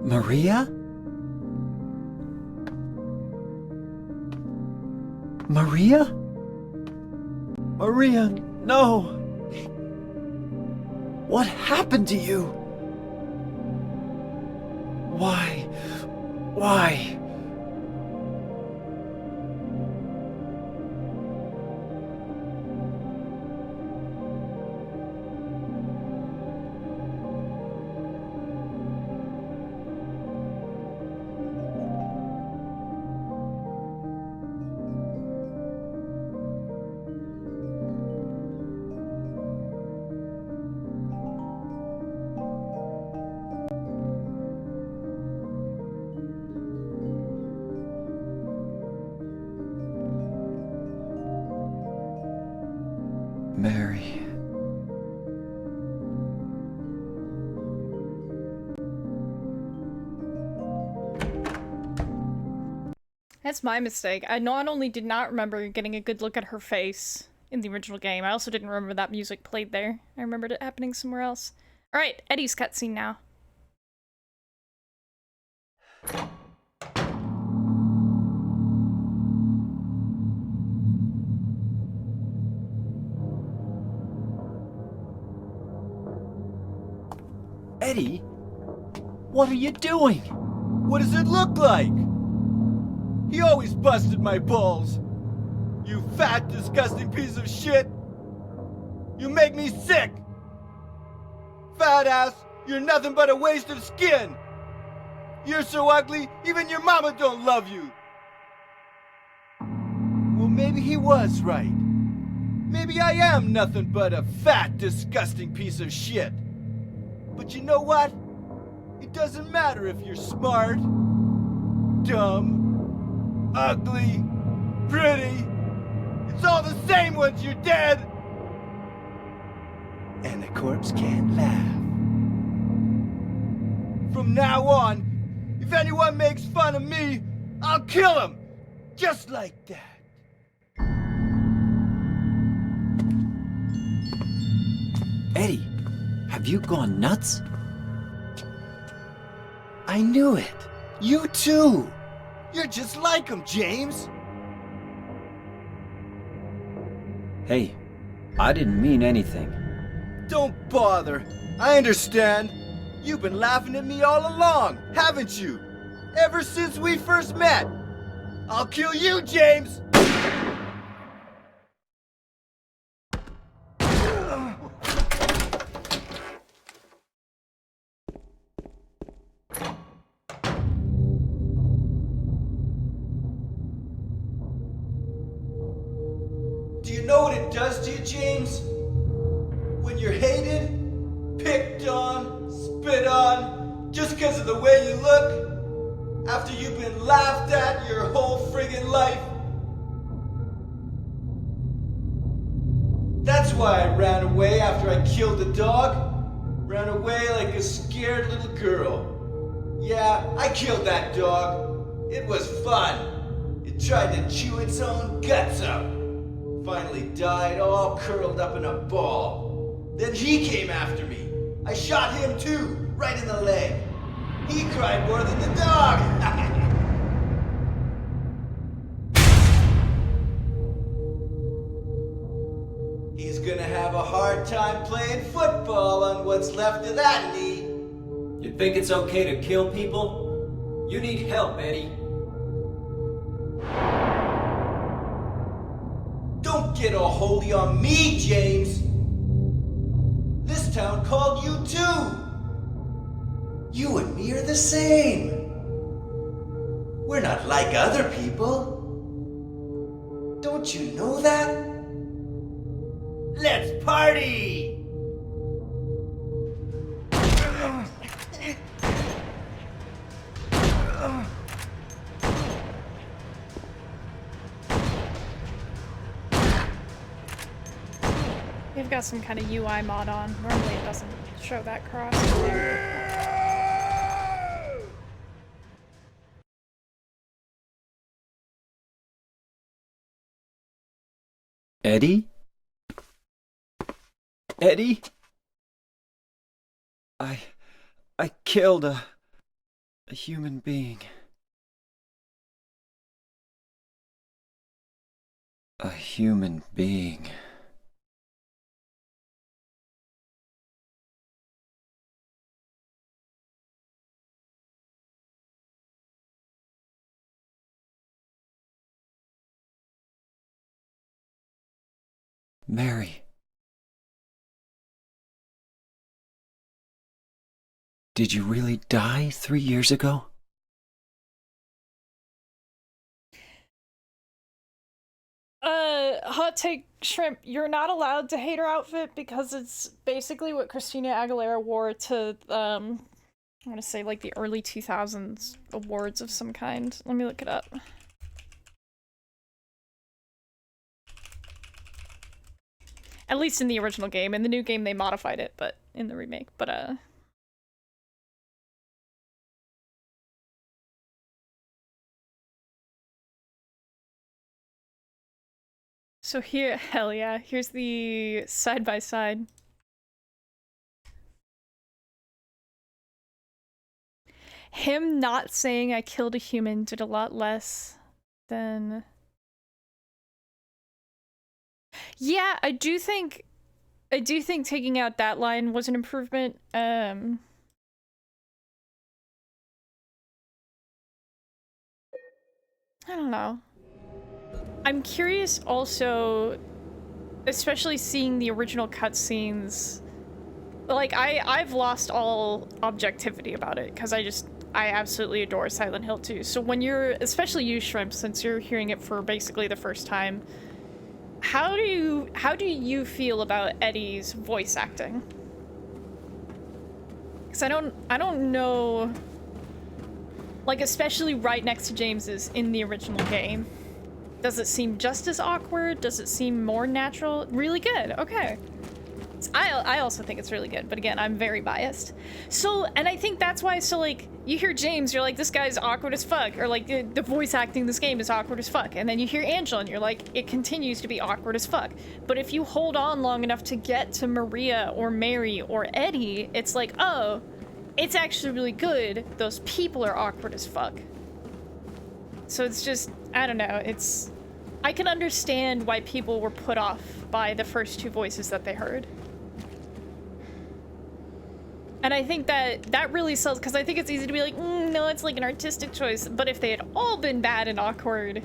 Maria? Maria? Maria, no! What happened to you? Why? Why? Mary. That's my mistake. I not only did not remember getting a good look at her face in the original game, I also didn't remember that music played there. I remembered it happening somewhere else. Alright, Eddie's cutscene now. Eddie? What are you doing? What does it look like? He always busted my balls. You fat, disgusting piece of shit. You make me sick. Fat ass, you're nothing but a waste of skin. You're so ugly, even your mama don't love you. Well, maybe he was right. Maybe I am nothing but a fat, disgusting piece of shit. But you know what? It doesn't matter if you're smart, dumb, ugly, pretty. It's all the same once you're dead. And the corpse can't laugh. From now on, if anyone makes fun of me, I'll kill him. Just like that. Eddie, have you gone nuts? I knew it. You too. You're just like him, James. Hey, I didn't mean anything. Don't bother. I understand. You've been laughing at me all along, haven't you? Ever since we first met. I'll kill you, James! Do you know what it does to you, James? When you're hated, picked on, spit on, just because of the way you look, after you've been laughed at your whole friggin' life. That's why I ran away after I killed the dog. Ran away like a scared little girl. Yeah, I killed that dog. It was fun. It tried to chew its own guts up. Finally died all curled up in a ball. Then he came after me. I shot him too, right in the leg. He cried more than the dog. He's gonna have a hard time playing football on what's left of that knee. You think it's okay to kill people? You need help, Eddie. Don't get all holy on me, James. This town called you too. You and me are the same. We're not like other people. Don't you know that? Let's party! They've got some kind of UI mod on. Normally it doesn't show that cross. Eddie? Eddie? I killed a human being. A human being. Mary. Did you really die 3 years ago? Hot take, Shrimp, you're not allowed to hate her outfit because it's basically what Christina Aguilera wore to, I want to say like the early 2000s awards of some kind. Let me look it up. At least in the original game. In the new game they modified it, but in the remake, but So here, hell yeah, here's the side by side. Him not saying I killed a human did a lot less than... Yeah, I do think taking out that line was an improvement. I don't know. I'm curious also, especially seeing the original cutscenes. Like, I've lost all objectivity about it, because I absolutely adore Silent Hill 2. So when you're, especially you, Shrimp, since you're hearing it for basically the first time, how do you feel about Eddie's voice acting? Because I don't know, like, especially right next to James's in the original game. Does it seem just as awkward? Does it seem more natural? Really good, okay. I also think it's really good, but again, I'm very biased. So, and I think that's why, so like, you hear James, you're like, this guy's awkward as fuck, or like, the voice acting in this game is awkward as fuck, and then you hear Angela, and you're like, it continues to be awkward as fuck. But if you hold on long enough to get to Maria, or Mary, or Eddie, it's like, oh, it's actually really good, those people are awkward as fuck. So it's just, I don't know, it's... I can understand why people were put off by the first two voices that they heard. And I think that really sells, because I think it's easy to be like, no, it's like an artistic choice. But if they had all been bad and awkward,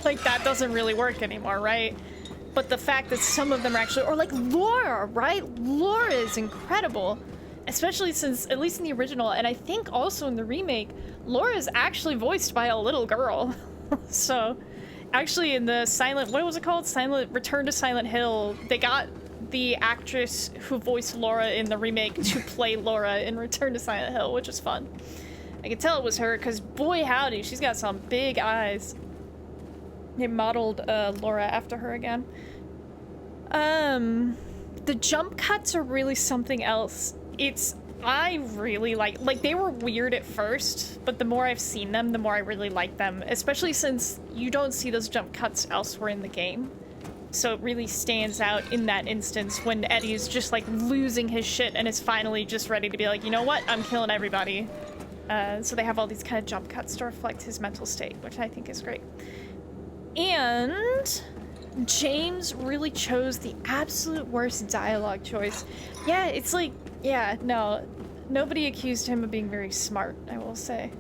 like, that doesn't really work anymore, right? But the fact that some of them are actually, or like Laura, right? Laura is incredible. Especially since, at least in the original, and I think also in the remake, Laura is actually voiced by a little girl. So, actually in the what was it called? Return to Silent Hill, they got the actress who voiced Laura in the remake to play Laura in Return to Silent Hill, which is fun. I could tell it was her, because boy howdy, she's got some big eyes. They modeled Laura after her again. The jump cuts are really something else. I really like they were weird at first, but the more I've seen them, the more I really like them, especially since you don't see those jump cuts elsewhere in the game. So it really stands out in that instance when Eddie is just like losing his shit and is finally just ready to be like, you know what, I'm killing everybody. So they have all these kind of jump cuts to reflect his mental state, which I think is great. And James really chose the absolute worst dialogue choice. Yeah, it's like, yeah, no, nobody accused him of being very smart, I will say.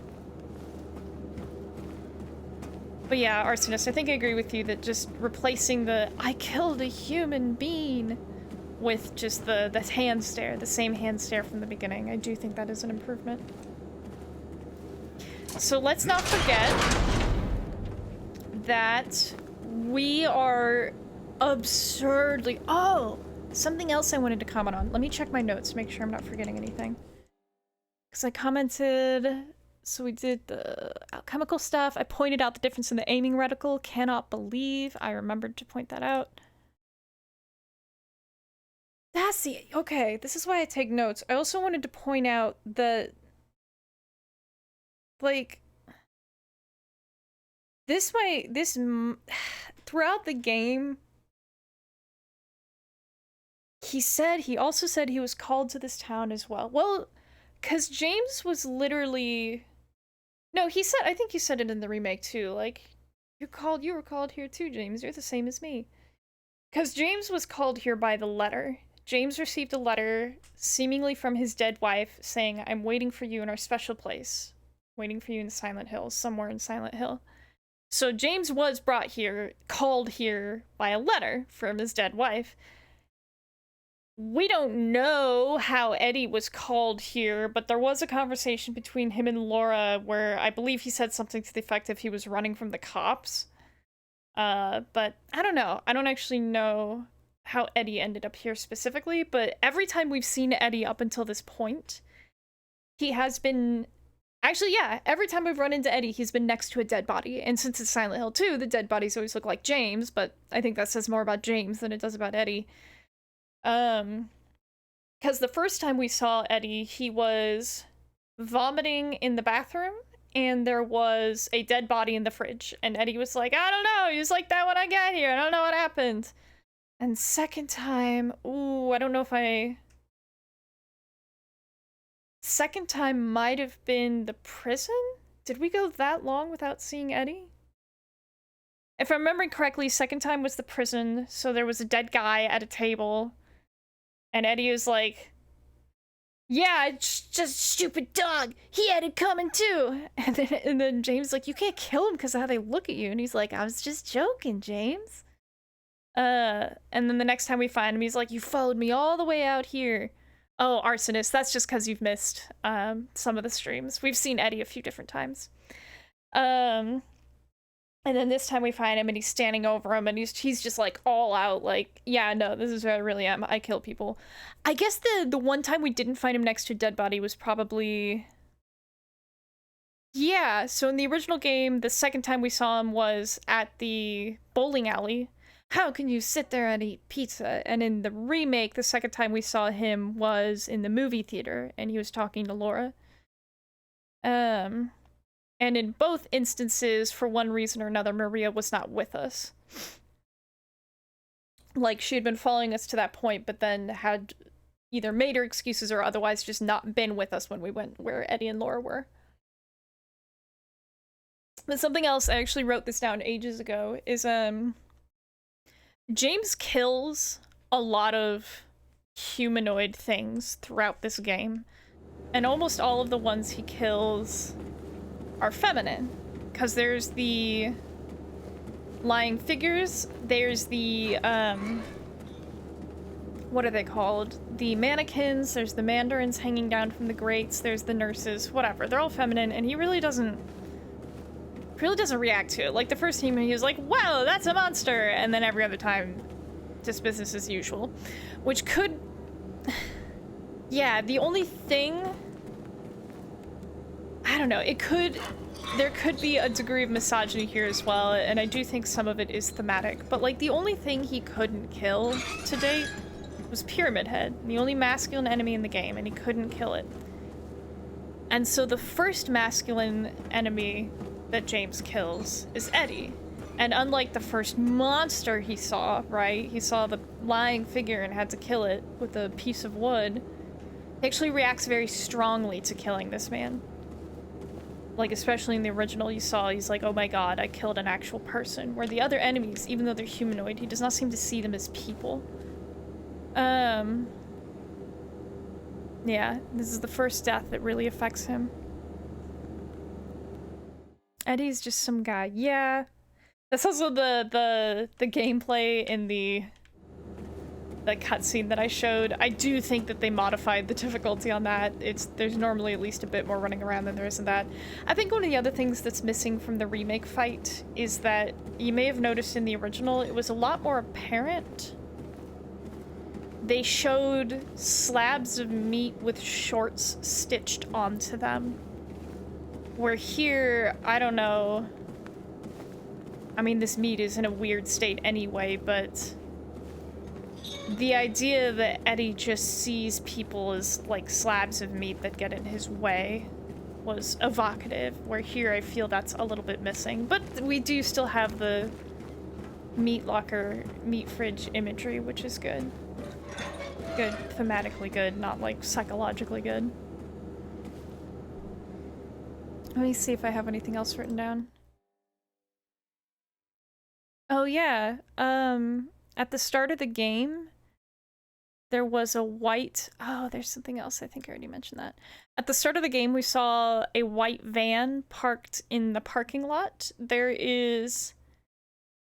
But yeah, Arsonist, I think I agree with you that just replacing the I killed a human being with just the hand stare, the same hand stare from the beginning, I do think that is an improvement. So let's not forget that we are absurdly... Oh! Something else I wanted to comment on. Let me check my notes to make sure I'm not forgetting anything. Because I commented... So we did the alchemical stuff. I pointed out the difference in the aiming reticle. Cannot believe I remembered to point that out. That's the... Okay, this is why I take notes. I also wanted to point out that... Like... Throughout the game... He also said he was called to this town as well. Well, because James was literally... No, I think he said it in the remake too, like, you were called here too, James, you're the same as me. Because James was called here by the letter. James received a letter, seemingly from his dead wife, saying, I'm waiting for you in our special place. Waiting for you in Silent Hill, somewhere in Silent Hill. So James was brought here, called here by a letter from his dead wife. We don't know how Eddie was called here, but there was a conversation between him and Laura where I believe he said something to the effect of he was running from the cops. But I don't know. I don't actually know how Eddie ended up here specifically, but every time we've seen Eddie up until this point, he has been... Actually, yeah, every time we've run into Eddie, he's been next to a dead body. And since it's Silent Hill 2, the dead bodies always look like James, but I think that says more about James than it does about Eddie. Because the first time we saw Eddie, he was vomiting in the bathroom, and there was a dead body in the fridge. And Eddie was like, I don't know, he was like that when I got here, I don't know what happened. And second time, ooh, I don't know if I... Second time might have been the prison? Did we go that long without seeing Eddie? If I'm remembering correctly, second time was the prison, so there was a dead guy at a table, and Eddie was like, yeah, it's just a stupid dog, he had it coming too! And then James like, you can't kill him because of how they look at you, and he's like, I was just joking, James. And then the next time we find him, he's like, you followed me all the way out here. Oh, Arsonist, that's just because you've missed some of the streams. We've seen Eddie a few different times. And then this time we find him and he's standing over him and he's just like all out like, yeah, no, this is who I really am. I kill people. I guess the one time we didn't find him next to a dead body was probably... Yeah, so in the original game, the second time we saw him was at the bowling alley. How can you sit there and eat pizza? And in the remake, the second time we saw him was in the movie theater, and he was talking to Laura. And in both instances, for one reason or another, Maria was not with us. Like, she had been following us to that point, but then had either made her excuses or otherwise just not been with us when we went where Eddie and Laura were. But something else, I actually wrote this down ages ago, is, James kills a lot of humanoid things throughout this game, and almost all of the ones he kills are feminine, because there's the lying figures, there's the, what are they called? The mannequins, there's the mandarins hanging down from the grates, there's the nurses, whatever, they're all feminine, and he really doesn't react to it. Like, the first time he was like, wow, that's a monster! And then every other time, just business as usual. Which could... Yeah, the only thing... I don't know, it could... There could be a degree of misogyny here as well, and I do think some of it is thematic. But, like, the only thing he couldn't kill to date was Pyramid Head, the only masculine enemy in the game, and he couldn't kill it. And so the first masculine enemy that James kills is Eddie. And unlike the first monster he saw, right? He saw the lying figure and had to kill it with a piece of wood. He actually reacts very strongly to killing this man. Like, especially in the original, you saw, he's like, oh my god, I killed an actual person. Where the other enemies, even though they're humanoid, he does not seem to see them as people. Yeah, this is the first death that really affects him. Eddie's just some guy. Yeah. That's also the gameplay in the cutscene that I showed. I do think that they modified the difficulty on that. There's normally at least a bit more running around than there is in that. I think one of the other things that's missing from the remake fight is that you may have noticed in the original, it was a lot more apparent. They showed slabs of meat with shorts stitched onto them. Where here, I don't know. I mean, this meat is in a weird state anyway, but the idea that Eddie just sees people as, like, slabs of meat that get in his way was evocative, where here I feel that's a little bit missing. But we do still have the meat locker, meat fridge imagery, which is good. Good, thematically good, not, like, psychologically good. Let me see if I have anything else written down. Oh yeah, at the start of the game, there was a white... Oh, there's something else, I think I already mentioned that. At the start of the game, we saw a white van parked in the parking lot. There is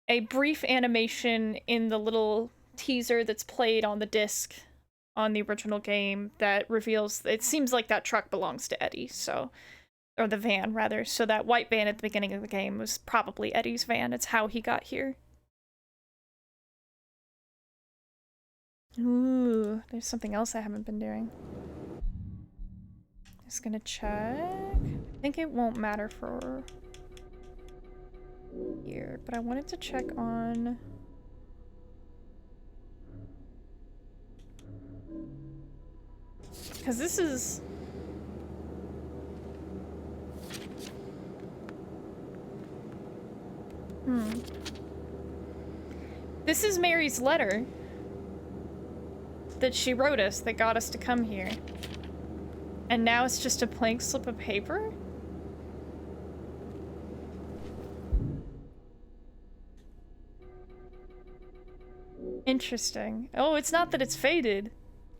a brief animation in the little teaser that's played on the disc on the original game that reveals... It seems like that truck belongs to Eddie, so... Or the van, rather. So that white van at the beginning of the game was probably Eddie's van. It's how he got here. Ooh, there's something else I haven't been doing. Just gonna check. I think it won't matter for here, but I wanted to check on... Because this is... This is Mary's letter that she wrote us that got us to come here. And now it's just a blank slip of paper? Interesting. Oh, it's not that it's faded.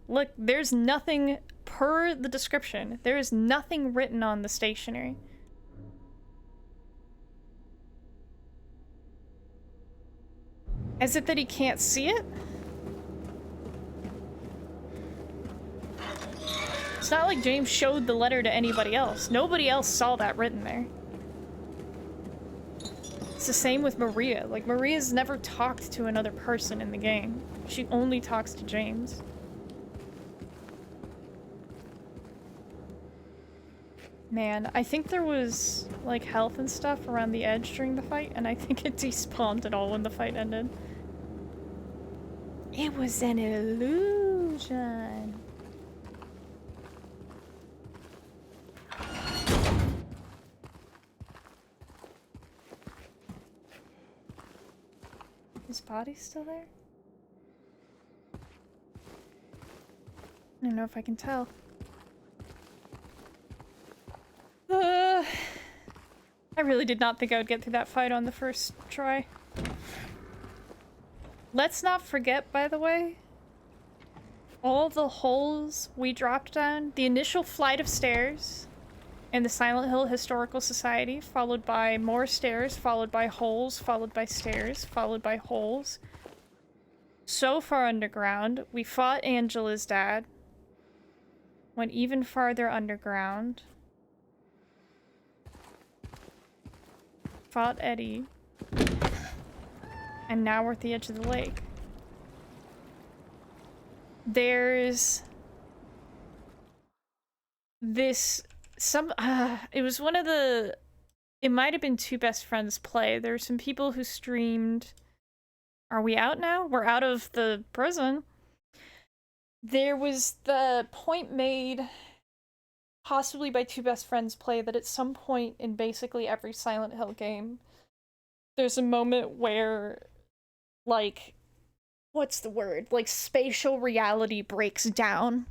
Look, there's nothing, per the description, there is nothing written on the stationery. Is it that he can't see it? It's not like James showed the letter to anybody else. Nobody else saw that written there. It's the same with Maria. Like, Maria's never talked to another person in the game. She only talks to James. Man, I think there was, like, health and stuff around the edge during the fight, and I think it despawned it all when the fight ended. It was an illusion. His body's still there? I don't know if I can tell. I really did not think I would get through that fight on the first try. Let's not forget, by the way, all the holes we dropped down. The initial flight of stairs in the Silent Hill Historical Society, followed by more stairs, followed by holes, followed by stairs, followed by holes. So far underground. We fought Angela's dad. Went even farther underground. Fought Eddie. And now we're at the edge of the lake. There's this it was one of the, it might have been Two Best Friends play. There were some people who streamed. Are we out now? We're out of the prison. There was the point made, possibly by Two Best Friends play, that at some point in basically every Silent Hill game, there's a moment where, like, what's the word? Like, spatial reality breaks down.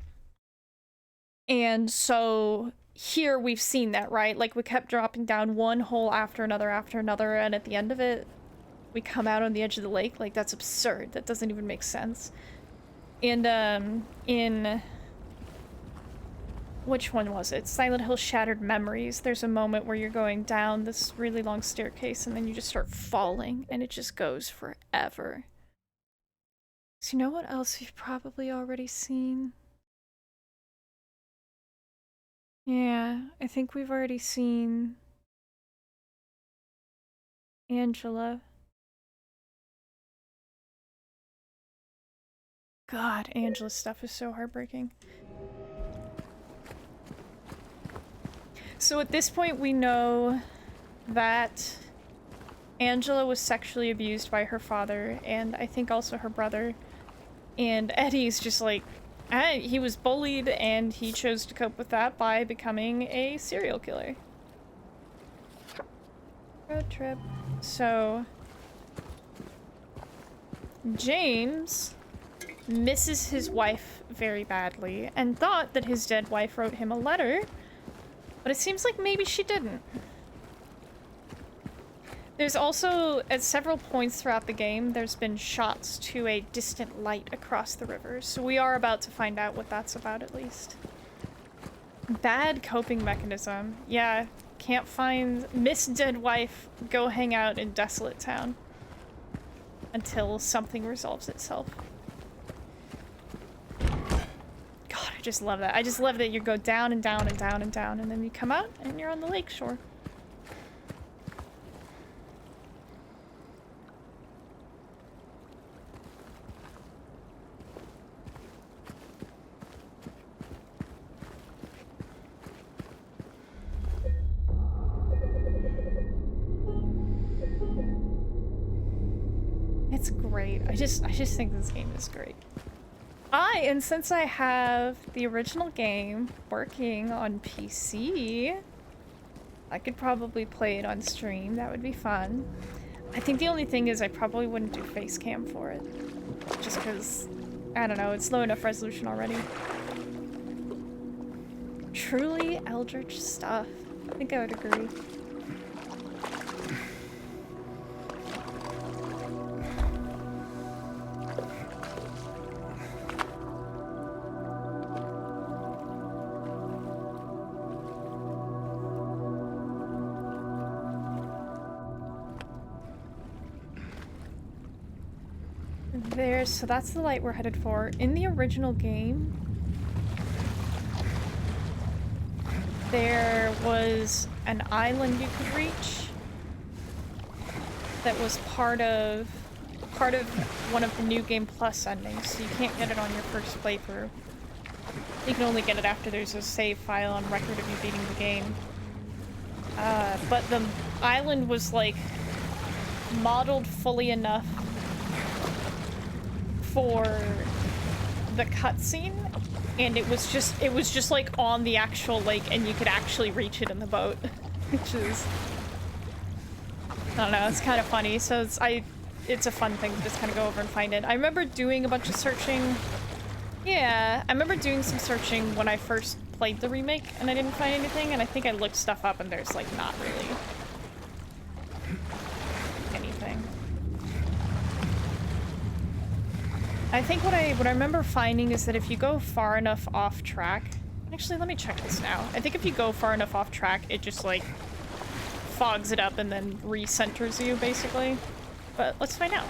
And so here we've seen that, right? Like, we kept dropping down one hole after another, and at the end of it, we come out on the edge of the lake. Like, that's absurd. That doesn't even make sense. And, in... which one was it? Silent Hill Shattered Memories. There's a moment where you're going down this really long staircase and then you just start falling and it just goes forever. So you know what else we've probably already seen? Yeah, I think we've already seen Angela. God, Angela's stuff is so heartbreaking. So at this point we know that Angela was sexually abused by her father, and I think also her brother. And Eddie's just like, he was bullied and he chose to cope with that by becoming a serial killer. Road trip. So James misses his wife very badly and thought that his dead wife wrote him a letter, but it seems like maybe she didn't. There's also, at several points throughout the game, there's been shots to a distant light across the river, so we are about to find out what that's about at least. Bad coping mechanism. Yeah, can't find Miss Dead Wife, go hang out in Desolate Town until something resolves itself. God, I just love that. I just love that you go down and down and down and down, and then you come out and you're on the lake shore. It's great. I just think this game is great. And since I have the original game working on PC, I could probably play it on stream. That would be fun. I think the only thing is I probably wouldn't do face cam for it. Just because, I don't know, it's low enough resolution already. Truly eldritch stuff. I think I would agree. There, so that's the light we're headed for. In the original game, there was an island you could reach that was part of one of the New Game Plus endings, so you can't get it on your first playthrough. You can only get it after there's a save file on record of you beating the game. But the island was like modeled fully enough for the cutscene, and it was just like on the actual lake, and you could actually reach it in the boat, which is, I don't know, it's kind of funny. So it's a fun thing to just kind of go over and find it. I remember doing a bunch of searching. Yeah, I remember doing some searching when I first played the remake, and I didn't find anything, and I think I looked stuff up, and there's like not really anything. I think what I remember finding is that if you go far enough off track... Actually, let me check this now. I think if you go far enough off track, it just, like, fogs it up and then recenters you, basically. But let's find out.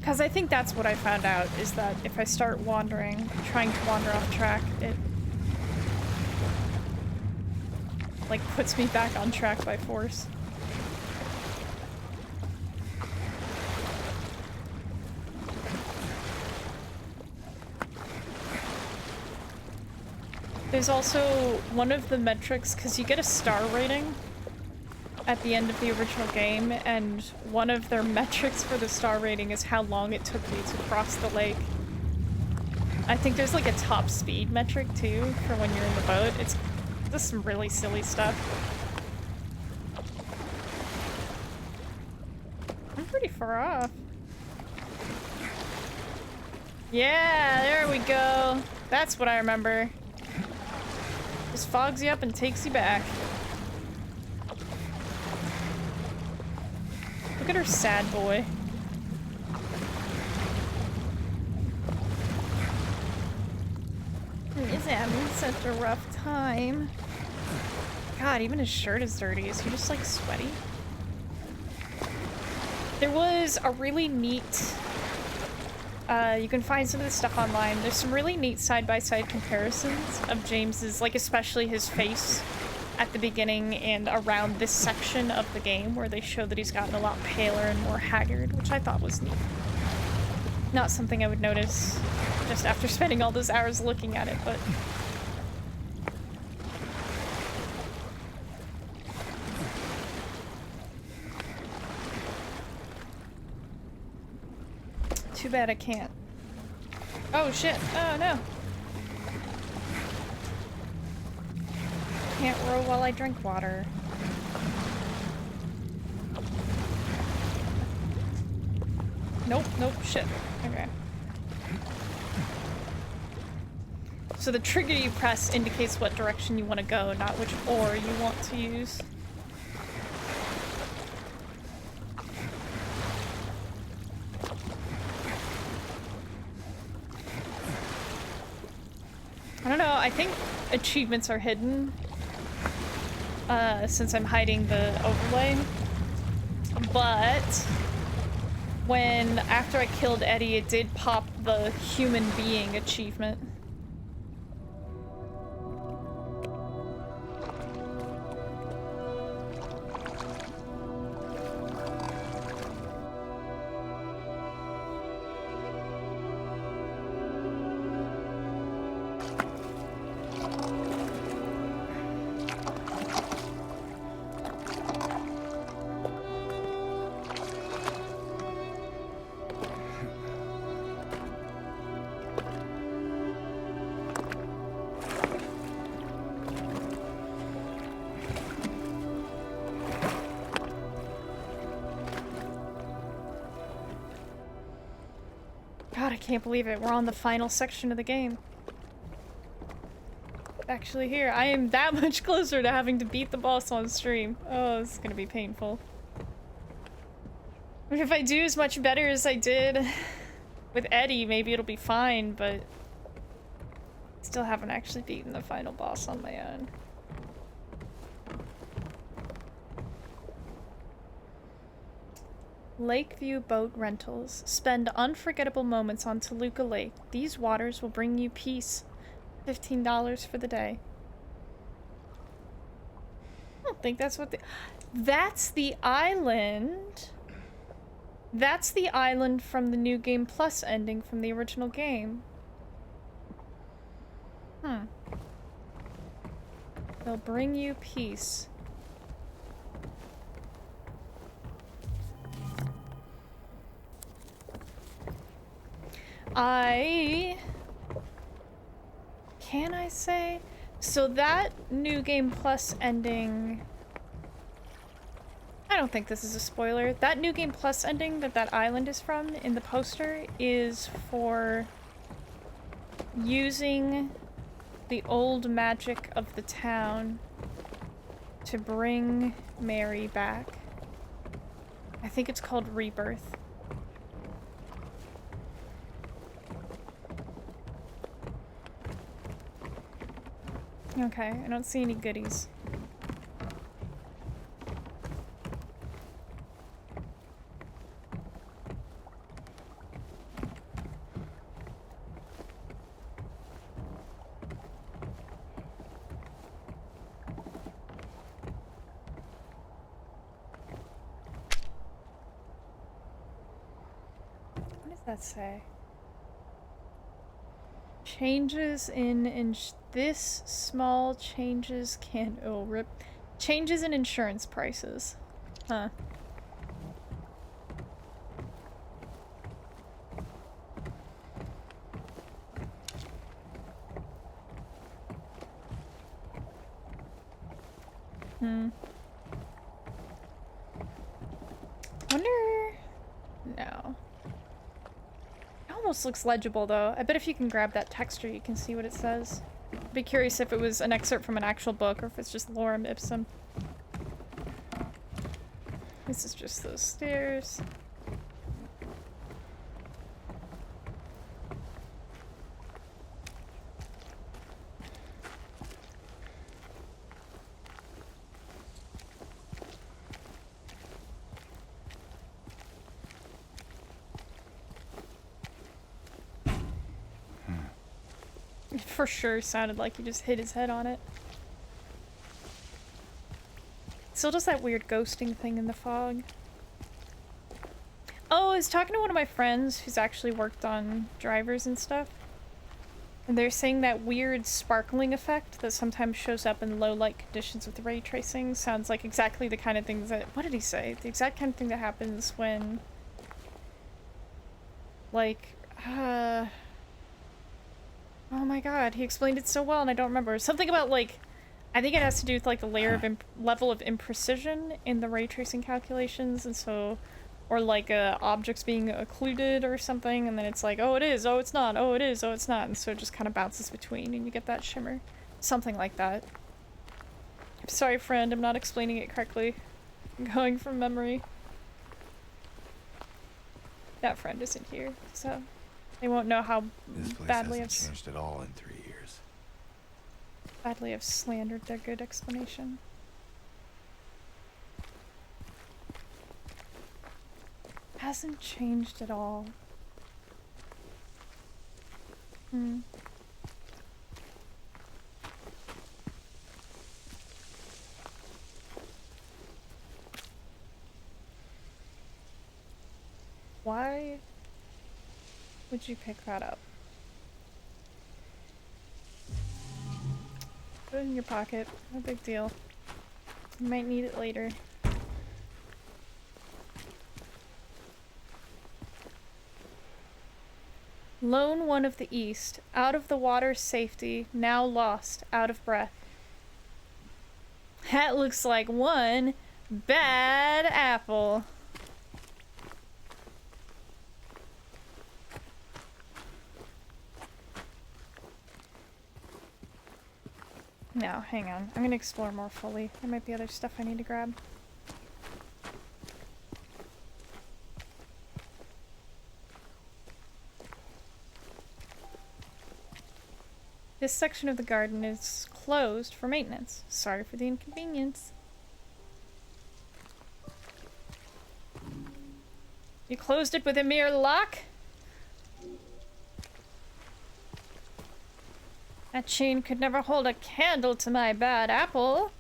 Because I think that's what I found out, is that if I start wandering, trying to wander off track, it like puts me back on track by force. There's also one of the metrics, because you get a star rating at the end of the original game, and one of their metrics for the star rating is how long it took you to cross the lake. I think there's like a top speed metric too for when you're in the boat. It's just some really silly stuff. I'm pretty far off. Yeah, there we go. That's what I remember. Just fogs you up and takes you back. Look at her sad boy. He's having such a rough time. God, even his shirt is dirty. Is he just like sweaty? There was a really neat... you can find some of this stuff online. There's some really neat side-by-side comparisons of James's, like especially his face at the beginning and around this section of the game where they show that he's gotten a lot paler and more haggard, which I thought was neat. Not something I would notice just after spending all those hours looking at it, but... Too bad I can't. Oh shit, oh no. Can't row while I drink water. Nope, nope, shit. Okay. So the trigger you press indicates what direction you want to go, not which oar you want to use. I don't know, I think achievements are hidden since I'm hiding the overlay, but after I killed Eddie, it did pop the human being achievement. I can't believe it. We're on the final section of the game. Actually here. I am that much closer to having to beat the boss on stream. Oh, this is gonna be painful. If I do as much better as I did with Eddie, maybe it'll be fine, but still haven't actually beaten the final boss on my own. Lakeview Boat Rentals. Spend unforgettable moments on Toluca Lake. These waters will bring you peace. $15 for the day. I don't think that's what the... That's the island. That's the island from the New Game Plus ending from the original game. They'll bring you peace. Can I say? So that New Game Plus ending... I don't think this is a spoiler. That New Game Plus ending that that island is from in the poster is for using the old magic of the town to bring Mary back. I think it's called Rebirth. Okay, I don't see any goodies. What does that say? Changes in this small changes can rip changes in insurance prices. Huh. Wonder. No. Almost looks legible though. I bet if you can grab that texture you can see what it says. I'd be curious if it was an excerpt from an actual book or if it's just lorem ipsum. This is just those stairs. For sure sounded like he just hit his head on it. Still does that weird ghosting thing in the fog. Oh, I was talking to one of my friends who's actually worked on drivers and stuff. And they're saying that weird sparkling effect that sometimes shows up in low light conditions with ray tracing sounds like exactly the kind of thing that... What did he say? The exact kind of thing that happens when... Like, oh my god, he explained it so well and I don't remember. Something about, like, I think it has to do with, like, the layer of level of imprecision in the ray tracing calculations, and so... Or, like, objects being occluded or something, and then it's like, oh, it is, oh, it's not, oh, it is, oh, it's not, and so it just kind of bounces between, and you get that shimmer. Something like that. I'm sorry, friend, I'm not explaining it correctly. I'm going from memory. That friend isn't here, so... They won't know how This place badly hasn't changed at all in 3 years. badly I've slandered their good explanation. Hasn't changed at all. Why would you pick that up? Put it in your pocket. No big deal. You might need it later. Lone One of the East, out of the water's safety, now lost, out of breath. That looks like one bad apple. No, hang on. I'm gonna explore more fully. There might be other stuff I need to grab. This section of the garden is closed for maintenance. Sorry for the inconvenience. You closed it with a mere lock? That chain could never hold a candle to my bad apple.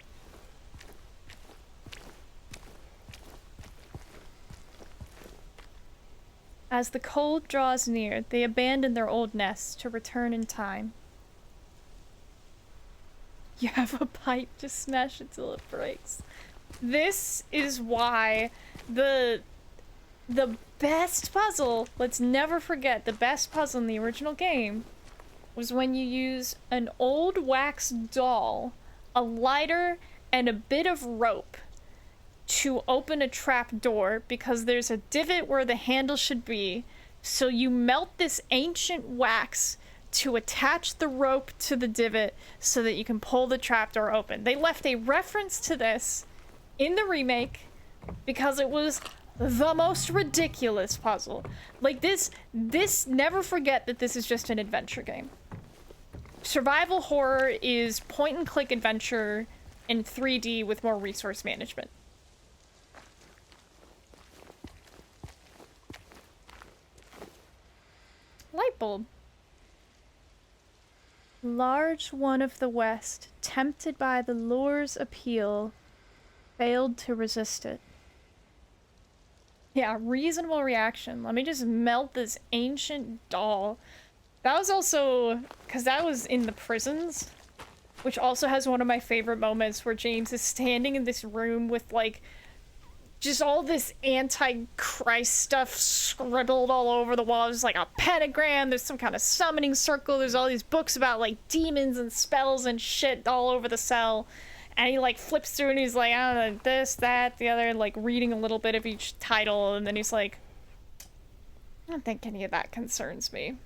As the cold draws near, they abandon their old nests to return in time. You have a pipe, just smash it till it breaks. This is why the best puzzle, let's never forget, the best puzzle in the original game was when you use an old wax doll, a lighter, and a bit of rope to open a trap door because there's a divot where the handle should be. So you melt this ancient wax to attach the rope to the divot so that you can pull the trapdoor open. They left a reference to this in the remake because it was the most ridiculous puzzle. Like this, never forget that this is just an adventure game. Survival horror is point and click adventure in 3D with more resource management. Light bulb. Large one of the West, tempted by the lure's appeal, failed to resist it. Yeah, reasonable reaction. Let me just melt this ancient doll. That was also, because that was in the prisons, which also has one of my favorite moments where James is standing in this room with, like, just all this anti-Christ stuff scribbled all over the wall. There's like a pentagram, there's some kind of summoning circle, there's all these books about, like, demons and spells and shit all over the cell. And he, like, flips through and he's like, I don't know, this, that, the other, like, reading a little bit of each title, and then he's like, I don't think any of that concerns me.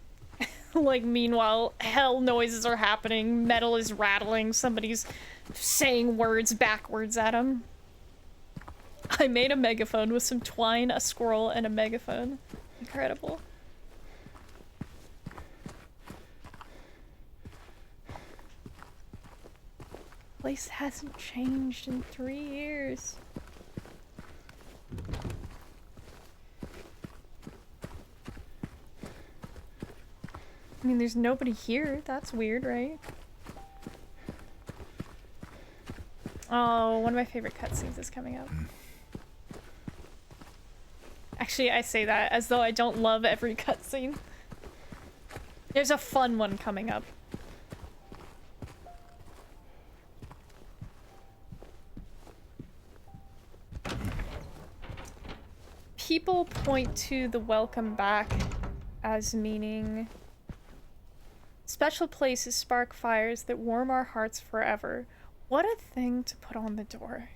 Like, meanwhile, hell noises are happening, metal is rattling, somebody's saying words backwards at him. I made a megaphone with some twine, a squirrel, and a megaphone. Incredible. Place hasn't changed in 3 years. I mean, there's nobody here. That's weird, right? Oh, one of my favorite cutscenes is coming up. Actually, I say that as though I don't love every cutscene. There's a fun one coming up. People point to the welcome back as meaning special places spark fires that warm our hearts forever. What a thing to put on the door.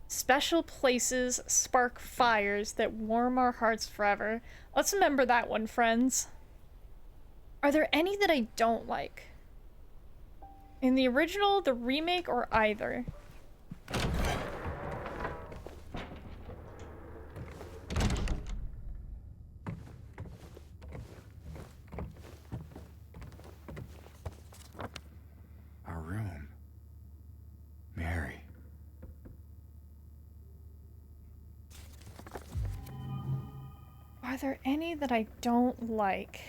Special places spark fires that warm our hearts forever. Let's remember that one, friends. Are there any that I don't like? In the original, the remake, or either? Our room. Mary. Are there any that I don't like?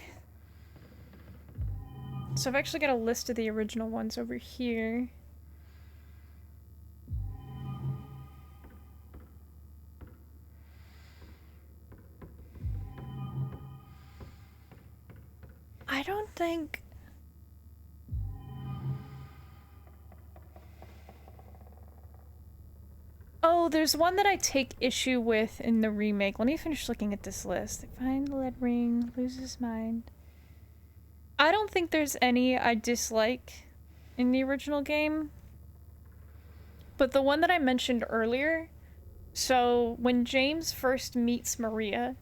So I've actually got a list of the original ones over here. I don't think... Oh, there's one that I take issue with in the remake. Let me finish looking at this list. Find the lead ring, lose his mind. I don't think there's any I dislike in the original game. But the one that I mentioned earlier, so when James first meets Maria,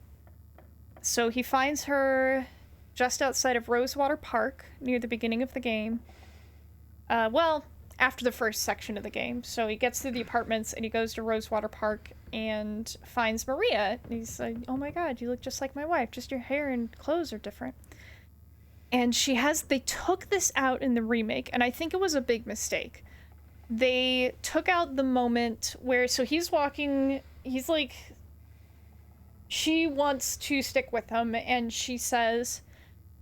so he finds her just outside of Rosewater Park near the beginning of the game. well, after the first section of the game. So he gets through the apartments and he goes to Rosewater Park and finds Maria. And he's like, oh my god, you look just like my wife, just your hair and clothes are different. And they took this out in the remake, and I think it was a big mistake. They took out the moment where, so he's walking, he's like, she wants to stick with him, and she says,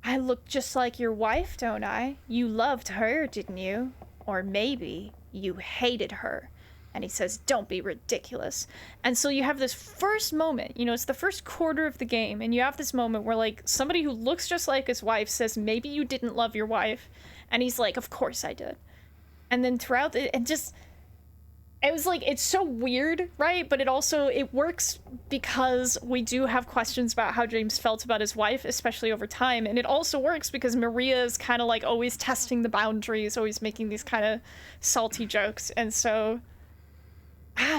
I look just like your wife, don't I? You loved her, didn't you? Or maybe you hated her. And he says, don't be ridiculous. And so you have this first moment, you know, it's the first quarter of the game, and you have this moment where, like, somebody who looks just like his wife says, maybe you didn't love your wife. And he's like, of course I did. And then throughout it, it was like, it's so weird, right? But it works because we do have questions about how James felt about his wife, especially over time. And it also works because Maria is kind of like always testing the boundaries, always making these kind of salty jokes. And so,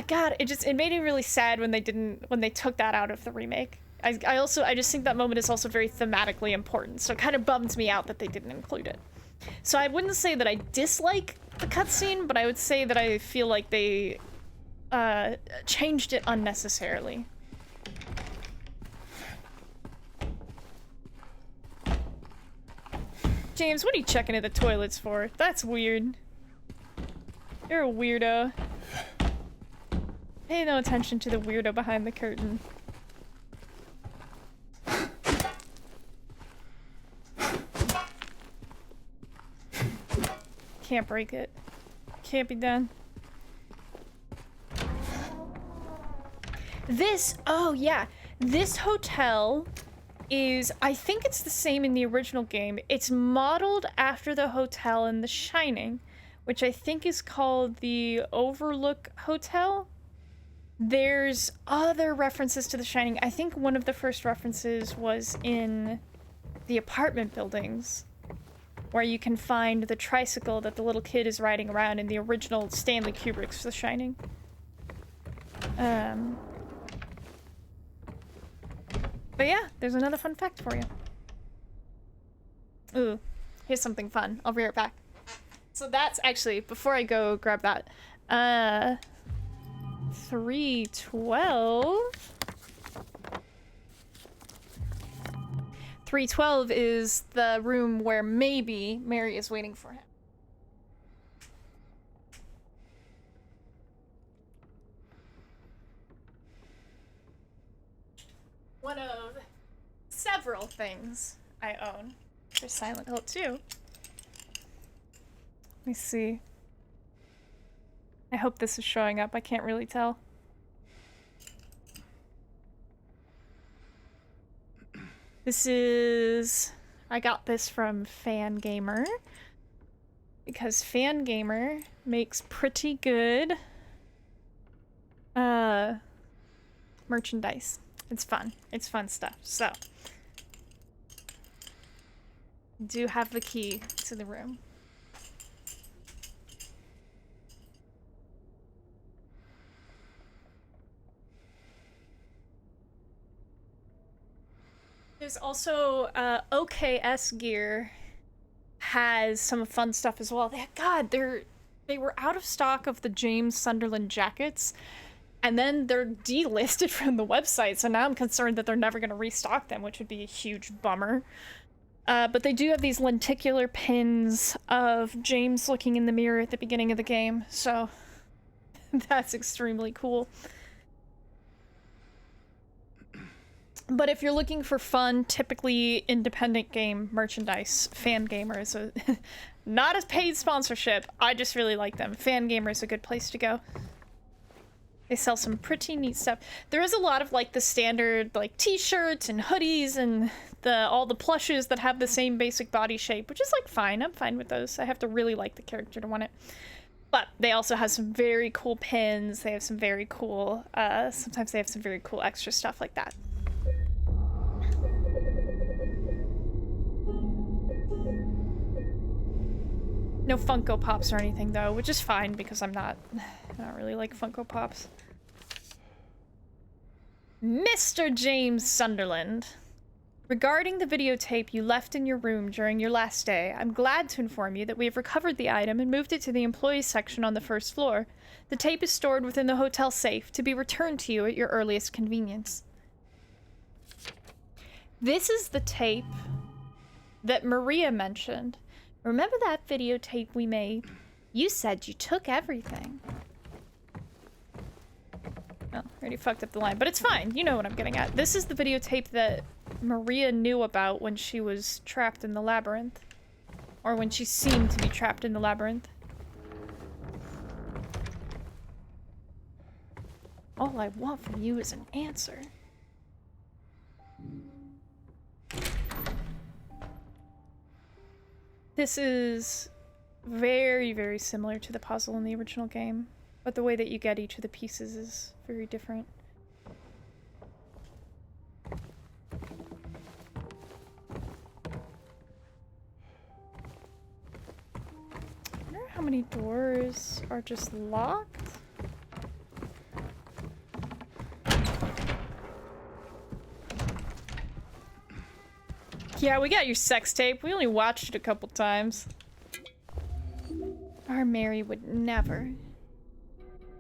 God, it made me really sad when they took that out of the remake. I just think that moment is also very thematically important. So it kind of bummed me out that they didn't include it. So I wouldn't say that I dislike the cutscene, but I would say that I feel like they changed it unnecessarily. James, what are you checking at the toilets for? That's weird. You're a weirdo. Pay no attention to the weirdo behind the curtain. Can't break it. Can't be done. Oh yeah, this hotel is, I think it's the same in the original game. It's modeled after the hotel in The Shining, which I think is called the Overlook Hotel. There's other references to The Shining. I think one of the first references was in the apartment buildings, where you can find the tricycle that the little kid is riding around in the original Stanley Kubrick's The Shining. But yeah, there's another fun fact for you. Ooh, here's something fun. I'll be right back. So that's actually, before I go grab that, 312... 312 is the room where maybe Mary is waiting for him. One of several things I own. There's Silent Hill 2. Let me see. I hope this is showing up. I can't really tell. This is... I got this from Fangamer, because Fangamer makes pretty good merchandise. It's fun. It's fun stuff. So, do have the key to the room. There's also OKS Gear has some fun stuff as well. They were out of stock of the James Sunderland jackets, and then they're delisted from the website, so now I'm concerned that they're never going to restock them, which would be a huge bummer. But they do have these lenticular pins of James looking in the mirror at the beginning of the game, so that's extremely cool. But if you're looking for fun, typically independent game merchandise, Fangamer is not a paid sponsorship. I just really like them. Fangamer is a good place to go. They sell some pretty neat stuff. There is a lot of like the standard like t-shirts and hoodies and all the plushes that have the same basic body shape, which is like fine. I'm fine with those. I have to really like the character to want it. But they also have some very cool pins. They have some very cool, sometimes they have some very cool extra stuff like that. No Funko Pops or anything though, which is fine because I don't really like Funko Pops. Mr. James Sunderland. Regarding the videotape you left in your room during your last day, I'm glad to inform you that we have recovered the item and moved it to the employees section on the first floor. The tape is stored within the hotel safe to be returned to you at your earliest convenience. This is the tape that Maria mentioned. Remember that videotape we made? You said you took everything. Oh, I already fucked up the line, but it's fine. You know what I'm getting at. This is the videotape that Maria knew about when she was trapped in the labyrinth. Or when she seemed to be trapped in the labyrinth. All I want from you is an answer. This is very, very similar to the puzzle in the original game, but the way that you get each of the pieces is very different. I wonder how many doors are just locked? Yeah, we got your sex tape. We only watched it a couple times. Our Mary would never.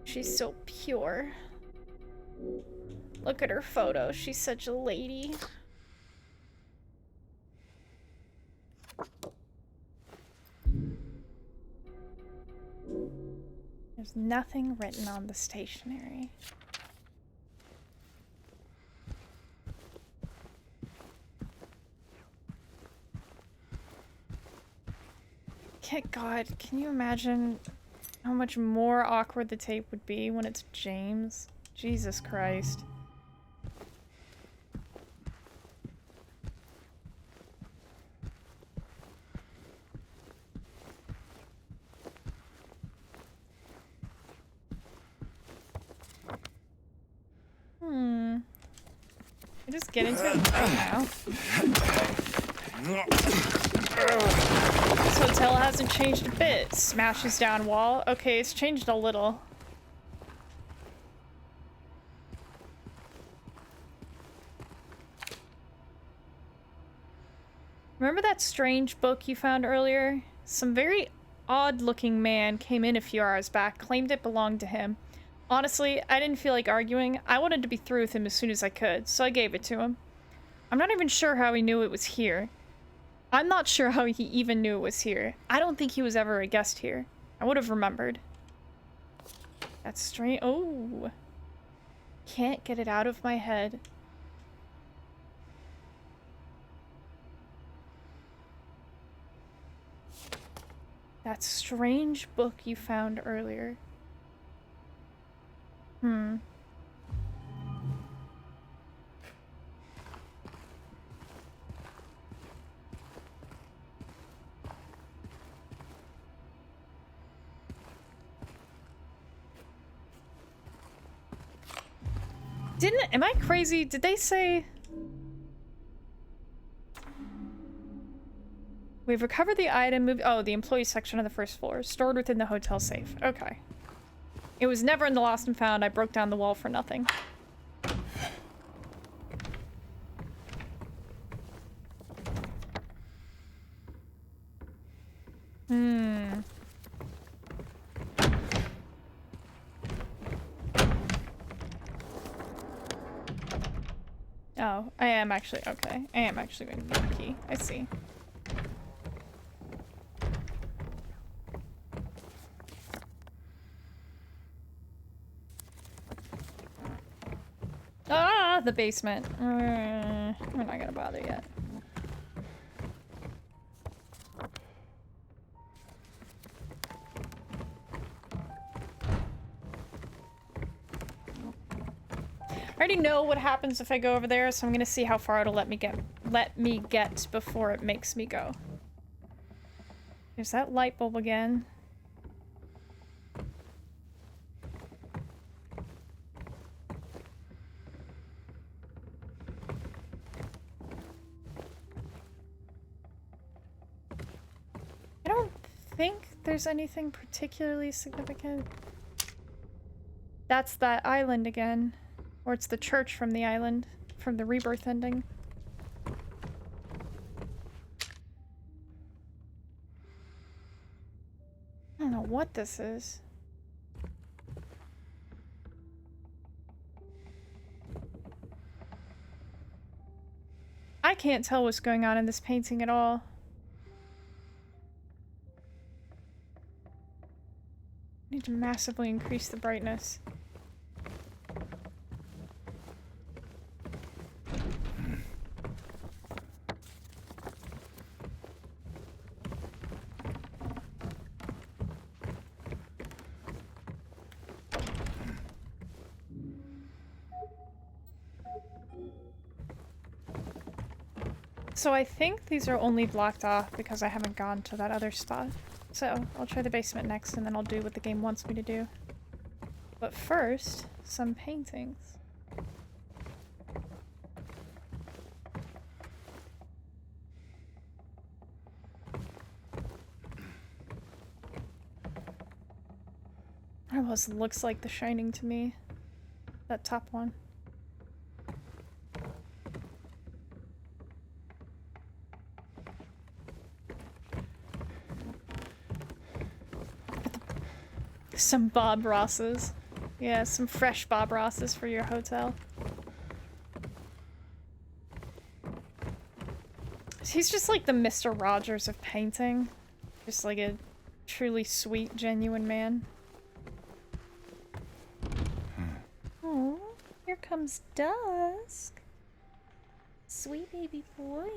She's so pure. Look at her photo. She's such a lady. There's nothing written on the stationery. God, can you imagine how much more awkward the tape would be when it's James? Jesus Christ. I just get into it right now. This hotel hasn't changed a bit. Smashes down wall. Okay, it's changed a little. Remember that strange book you found earlier? Some very odd-looking man came in a few hours back, claimed it belonged to him. Honestly, I didn't feel like arguing. I wanted to be through with him as soon as I could, so I gave it to him. I'm not even sure how he knew it was here. I'm not sure how he even knew it was here. I don't think he was ever a guest here. I would have remembered. That's strange. Oh. Can't get it out of my head. That strange book you found earlier. Am I crazy? Did they say... We've recovered the item, moved... Oh, the employee section on the first floor. Stored within the hotel safe. Okay. It was never in the lost and found. I broke down the wall for nothing. Oh, I am actually... Okay. I am actually going to need a key. I see. Ah, the basement. We're not gonna bother yet. I already know what happens if I go over there, so I'm gonna see how far it'll let me get before it makes me go. There's that light bulb again. I don't think there's anything particularly significant. That's that island again. Or it's the church from the island, from the Rebirth ending. what this is. I can't tell what's going on in this painting at all. I need to massively increase the brightness. So I think these are only blocked off because I haven't gone to that other spot. So I'll try the basement next and then I'll do what the game wants me to do. But first, some paintings. That almost looks like The Shining to me. That top one. Some Bob Rosses. Yeah, some fresh Bob Rosses for your hotel. He's just like the Mr. Rogers of painting. Just like a truly sweet, genuine man. Oh, here comes Dusk. Sweet baby boy.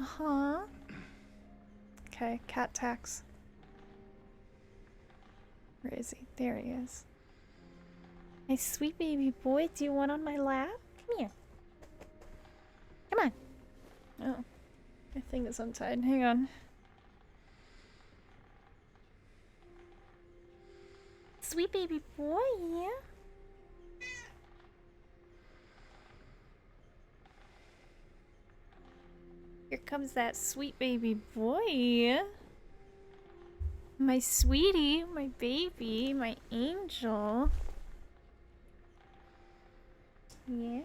Uh-huh. Okay, cat tax. Where is he? There he is. My sweet baby boy, do you want on my lap? Come here. Come on. Oh, my thing is untied. Hang on. Sweet baby boy, yeah? Here comes that sweet baby boy. My sweetie, my baby, my angel. Yeah.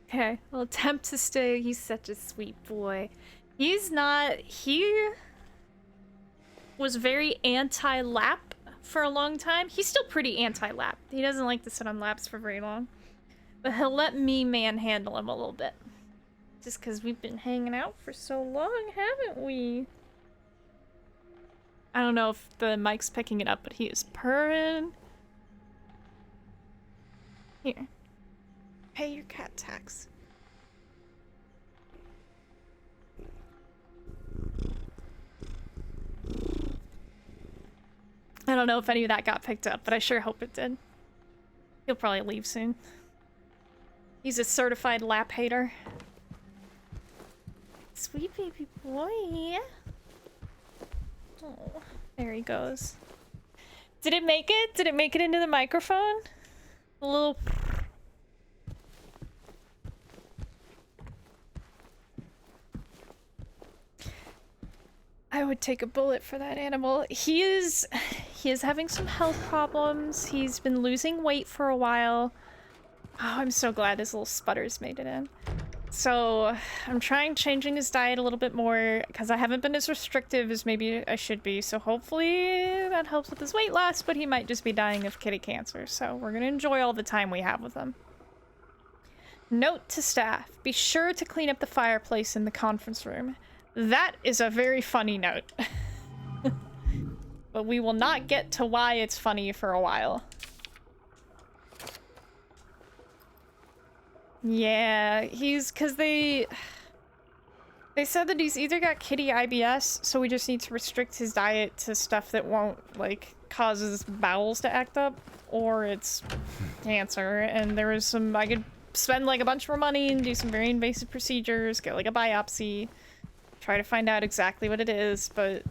Okay, I'll attempt to stay. He's such a sweet boy. He's not... He was very anti-lap for a long time. He's still pretty anti-lap. He doesn't like to sit on laps for very long. But he'll let me manhandle him a little bit. Just because we've been hanging out for so long, haven't we? I don't know if the mic's picking it up, but he is purring. Here. Pay your cat tax. I don't know if any of that got picked up, but I sure hope it did. He'll probably leave soon. He's a certified lap hater. Sweet baby boy. Oh, there he goes. Did it make it? Did it make it into the microphone? A little... I would take a bullet for that animal. He is having some health problems. He's been losing weight for a while. Oh, I'm so glad his little sputters made it in. So I'm changing his diet a little bit more because I haven't been as restrictive as maybe I should be. So hopefully that helps with his weight loss, but he might just be dying of kitty cancer. So we're going to enjoy all the time we have with him. Note to staff, be sure to clean up the fireplace in the conference room. That is a very funny note. But we will not get to why it's funny for a while. Yeah, because they said that he's either got kitty IBS, so we just need to restrict his diet to stuff that won't, like, cause his bowels to act up, or it's cancer, and there was some, I could spend, like, a bunch more money and do some very invasive procedures, get, like, a biopsy, try to find out exactly what it is, but...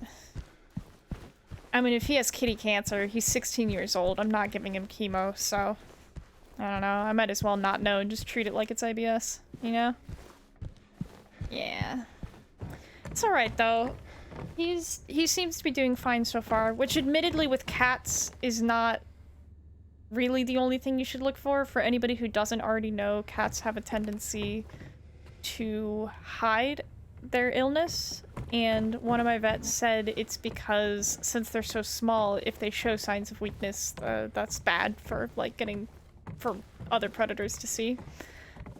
I mean, if he has kitty cancer, he's 16 years old, I'm not giving him chemo, so... I don't know, I might as well not know and just treat it like it's IBS, you know? Yeah. It's alright, though. He seems to be doing fine so far, which admittedly with cats is not really the only thing you should look for. For anybody who doesn't already know, cats have a tendency to hide their illness, and one of my vets said it's because since they're so small, if they show signs of weakness, that's bad for for other predators to see.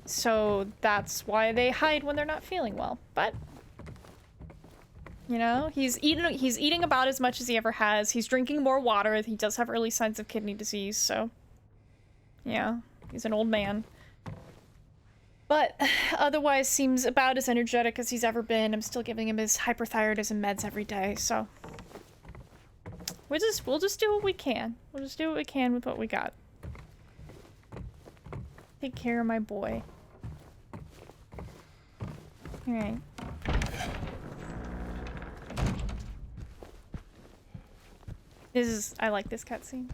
So that's why they hide when they're not feeling well. But you know, he's eating about as much as he ever has. He's drinking more water. He does have early signs of kidney disease, so yeah, he's an old man. But otherwise seems about as energetic as he's ever been. I'm still giving him his hyperthyroidism meds every day, so we'll just do what we can. We'll just do what we can with what we got. Take care of my boy. Alright. I like this cutscene.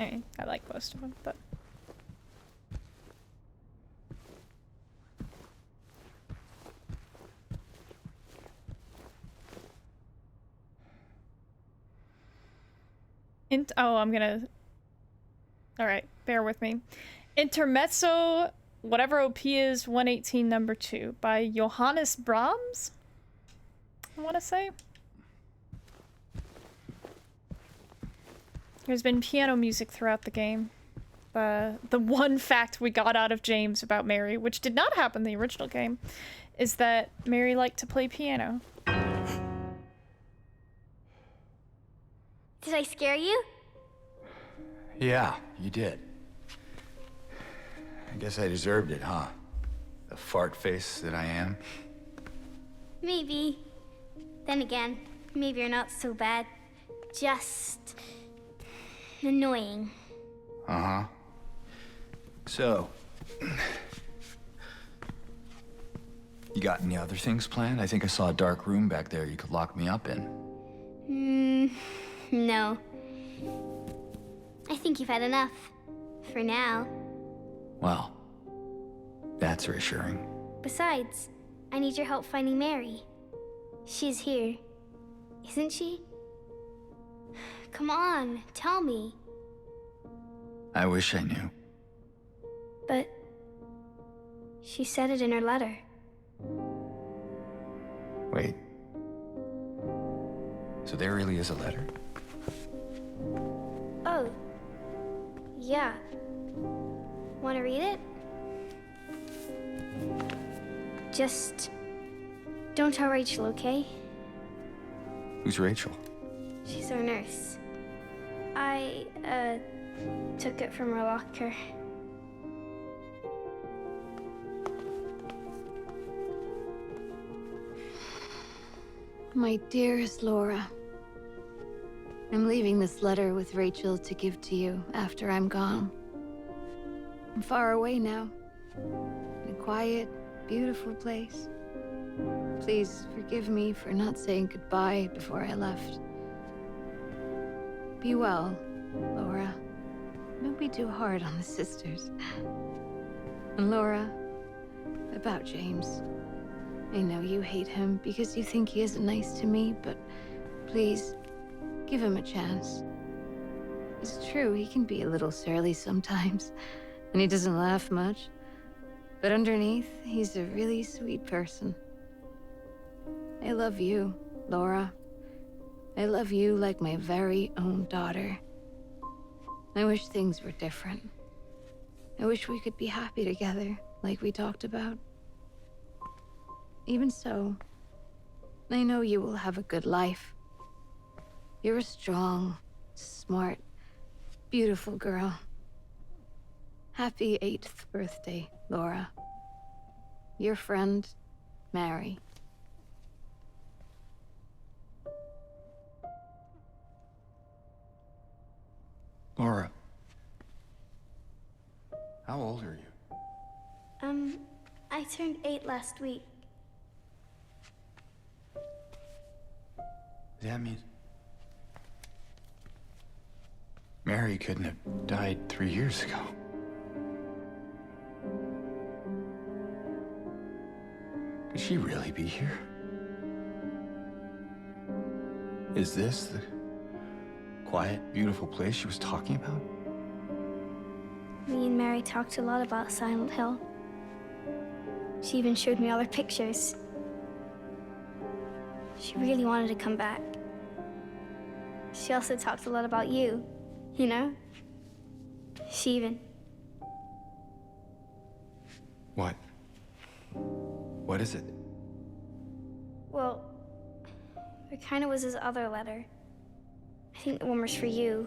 I mean, I like most of them, but Alright, bear with me. Intermezzo, whatever OP is, 118 number 2 by Johannes Brahms, I want to say. There's been piano music throughout the game. The one fact we got out of James about Mary, which did not happen in the original game, is that Mary liked to play piano. Did I scare you? Yeah, you did. I guess I deserved it, huh? The fart face that I am. Maybe. Then again, maybe you're not so bad. Just annoying. Uh-huh. So, you got any other things planned? I think I saw a dark room back there you could lock me up in. No. I think you've had enough. For now. Well, that's reassuring. Besides, I need your help finding Mary. She's here. Isn't she? Come on, tell me. I wish I knew. But she said it in her letter. Wait. So there really is a letter? Oh. Yeah. Want to read it? Just don't tell Rachel, okay? Who's Rachel? She's our nurse. I, took it from her locker. My dearest Laura, I'm leaving this letter with Rachel to give to you after I'm gone. I'm far away now, in a quiet, beautiful place. Please forgive me for not saying goodbye before I left. Be well, Laura. Don't be too hard on the sisters. And Laura, about James. I know you hate him because you think he isn't nice to me, but please, give him a chance. It's true, he can be a little surly sometimes, and he doesn't laugh much. But underneath, he's a really sweet person. I love you, Laura. I love you like my very own daughter. I wish things were different. I wish we could be happy together, like we talked about. Even so, I know you will have a good life. You're a strong, smart, beautiful girl. Happy 8th birthday, Laura. Your friend, Mary. Laura. How old are you? I turned 8 last week. That means Mary couldn't have died 3 years ago. Could she really be here? Is this the quiet, beautiful place she was talking about? Me and Mary talked a lot about Silent Hill. She even showed me all her pictures. She really wanted to come back. She also talked a lot about you, you know? She even... What? What is it? Well, there kind of was this other letter. I think the one was for you.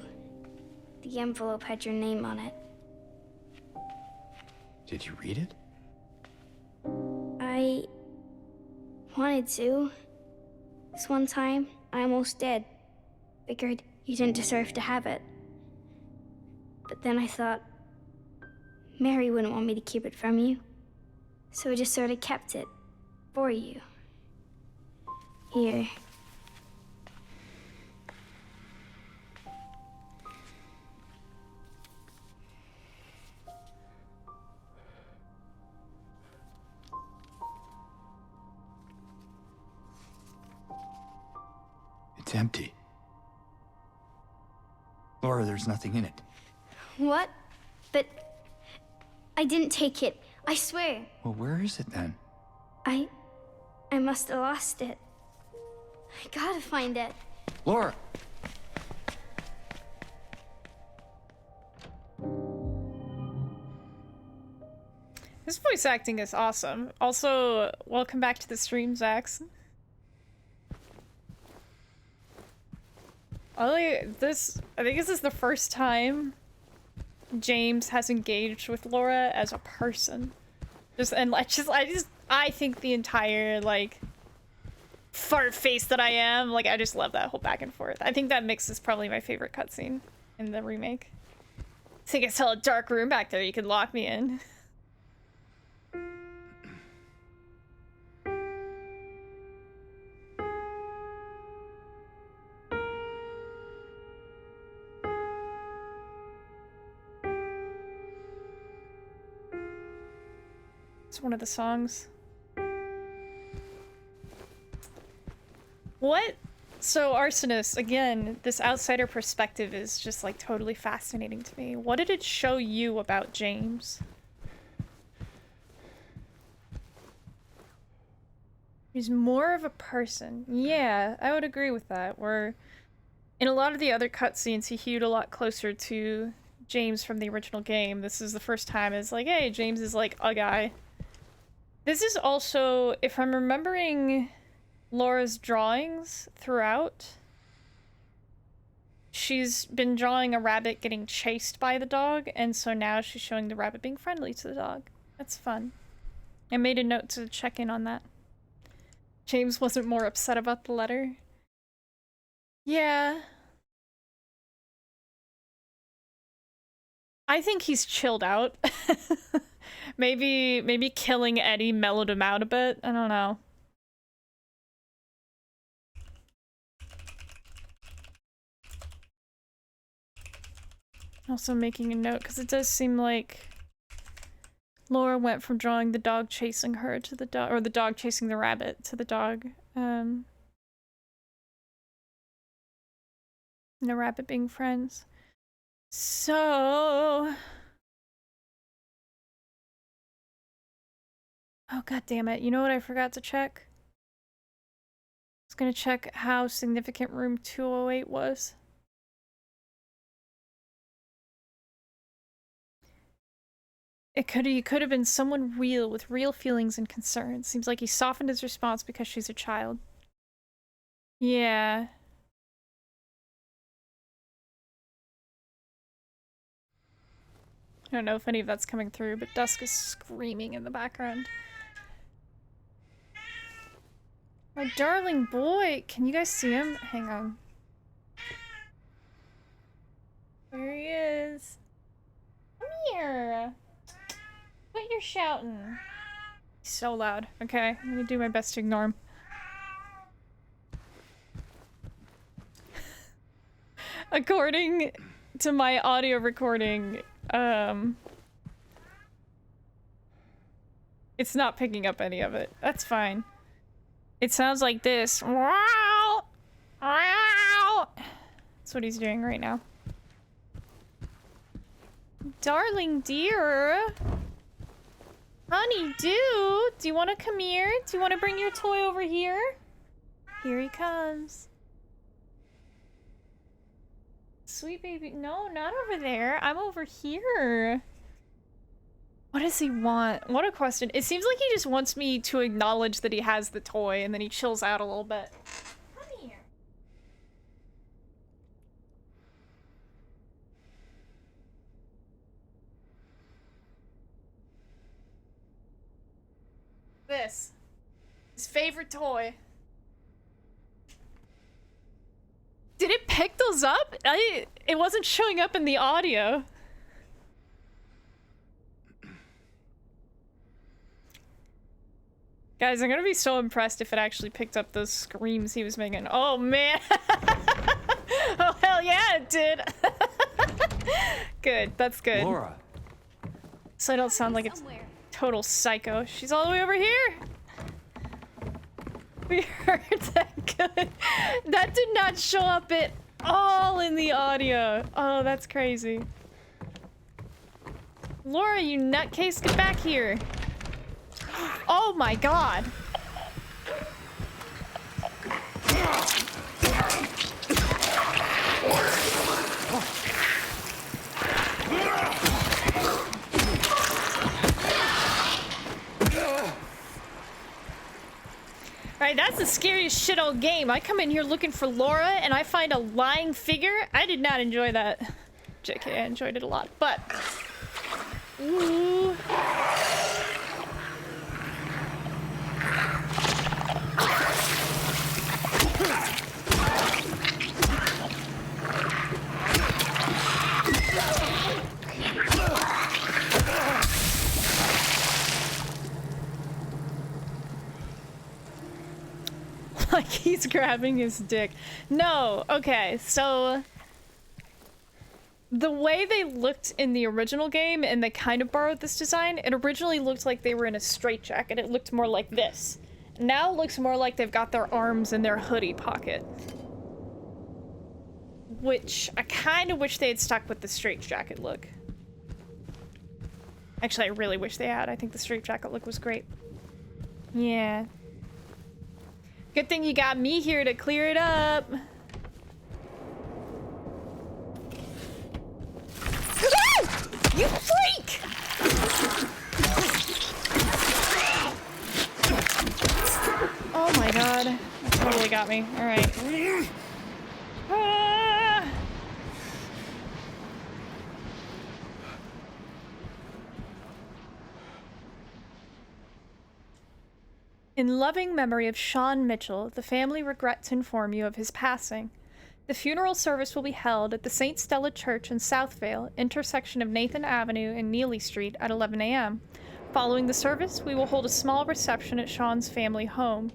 The envelope had your name on it. Did you read it? I wanted to. This one time, I almost did. Figured you didn't deserve to have it. But then I thought, Mary wouldn't want me to keep it from you. So I just sort of kept it for you. Here. It's empty. Laura, there's nothing in it. What? But I didn't take it. I swear. Well, where is it then? I must have lost it. I gotta find it. Laura! This voice acting is awesome. Also, welcome back to the stream, Zax. I think this is the first time James has engaged with Laura as a person. I think the entire, like, fart face that I am, like, I just love that whole back and forth. I think that mix is probably my favorite cutscene in the remake. I think I saw a dark room back there, you could lock me in. It's one of the songs. What? So, Arsonist, again, this outsider perspective is just, like, totally fascinating to me. What did it show you about James? He's more of a person. Yeah, I would agree with that. Where in a lot of the other cutscenes, he hewed a lot closer to James from the original game. This is the first time it's like, hey, James is, like, a guy. This is also, if I'm remembering Laura's drawings throughout, she's been drawing a rabbit getting chased by the dog, and so now she's showing the rabbit being friendly to the dog. That's fun. I made a note to check in on that. James wasn't more upset about the letter. Yeah. I think he's chilled out. Maybe killing Eddie mellowed him out a bit. I don't know. Also making a note, because it does seem like Laura went from drawing the dog chasing her to the dog, or the dog chasing the rabbit to the dog. And the rabbit being friends. So... Oh, god damn it. You know what I forgot to check? I was gonna check how significant room 208 was. He could have been someone real with real feelings and concerns. Seems like he softened his response because she's a child. Yeah. I don't know if any of that's coming through, but Dusk is screaming in the background. My darling boy! Can you guys see him? Hang on. There he is. Come here! What you're shouting? He's so loud. Okay, I'm gonna do my best to ignore him. According to my audio recording, it's not picking up any of it. That's fine. It sounds like this. That's what he's doing right now. Darling dear. Honey, do you want to come here? Do you want to bring your toy over here? Here he comes. Sweet baby. No, not over there. I'm over here. What does he want? What a question. It seems like he just wants me to acknowledge that he has the toy and then he chills out a little bit. Come here. This. His favorite toy. Did it pick those up? It wasn't showing up in the audio. Guys, I'm gonna be so impressed if it actually picked up those screams he was making. Oh man! Oh hell yeah, it did! Good, that's good. Laura. So I don't sound like a total psycho. She's all the way over here! We heard that good. That did not show up at all in the audio. Oh, that's crazy. Laura, you nutcase, get back here. Oh my god. Alright, that's the scariest shit old game. I come in here looking for Laura and I find a lying figure. I did not enjoy that. JK, I enjoyed it a lot, but... Ooh. Like he's grabbing his dick. No, okay, so the way they looked in the original game, and they kind of borrowed this design, it originally looked like they were in a straitjacket. It looked more like this. Now it looks more like they've got their arms in their hoodie pocket. Which, I kind of wish they had stuck with the straitjacket look. Actually, I really wish they had. I think the straitjacket look was great. Yeah. Good thing you got me here to clear it up. You freak! Oh my god. That totally got me. Alright. Ah! In loving memory of Sean Mitchell, the family regret to inform you of his passing. The funeral service will be held at the St. Stella Church in Southvale, intersection of Nathan Avenue and Neely Street at 11 a.m. Following the service, we will hold a small reception at Sean's family home.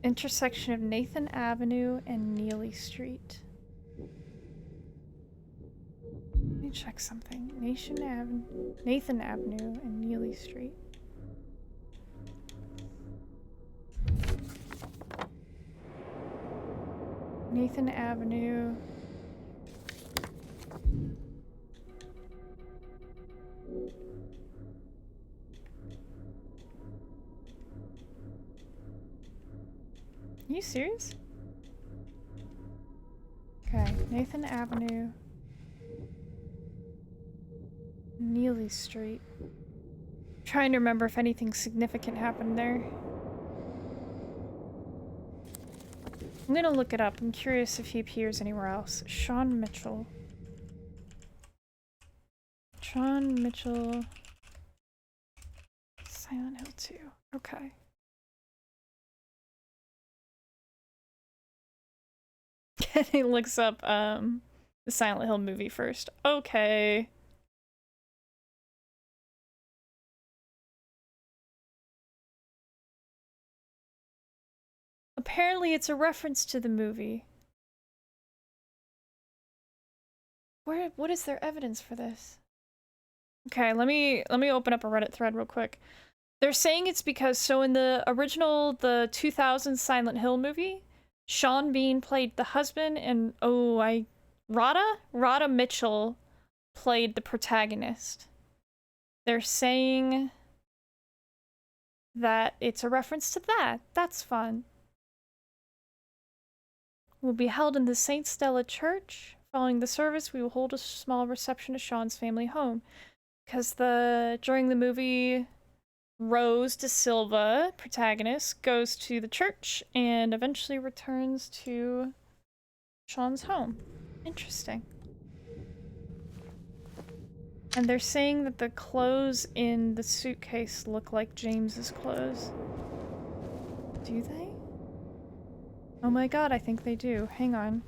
Intersection of Nathan Avenue and Neely Street. Let me check something. Nathan Avenue and Neely Street. Nathan Avenue. Are you serious? Okay, Nathan Avenue. Neely Street. Trying to remember if anything significant happened there. I'm gonna look it up. I'm curious if he appears anywhere else. Sean Mitchell. Sean Mitchell. Silent Hill 2. Okay. He looks up the Silent Hill movie first. Okay. Apparently it's a reference to the movie. What is their evidence for this? Okay, let me open up a Reddit thread real quick. They're saying it's because, so in the original, the 2000 Silent Hill movie, Sean Bean played the husband, and Rada Mitchell played the protagonist. They're saying that it's a reference to that. That's fun. Will be held in the St. Stella Church. Following the service, we will hold a small reception at Sean's family home. Because during the movie, Rose De Silva, protagonist, goes to the church and eventually returns to Sean's home. Interesting. And they're saying that the clothes in the suitcase look like James's clothes. Do they? Oh my god, I think they do. Hang on.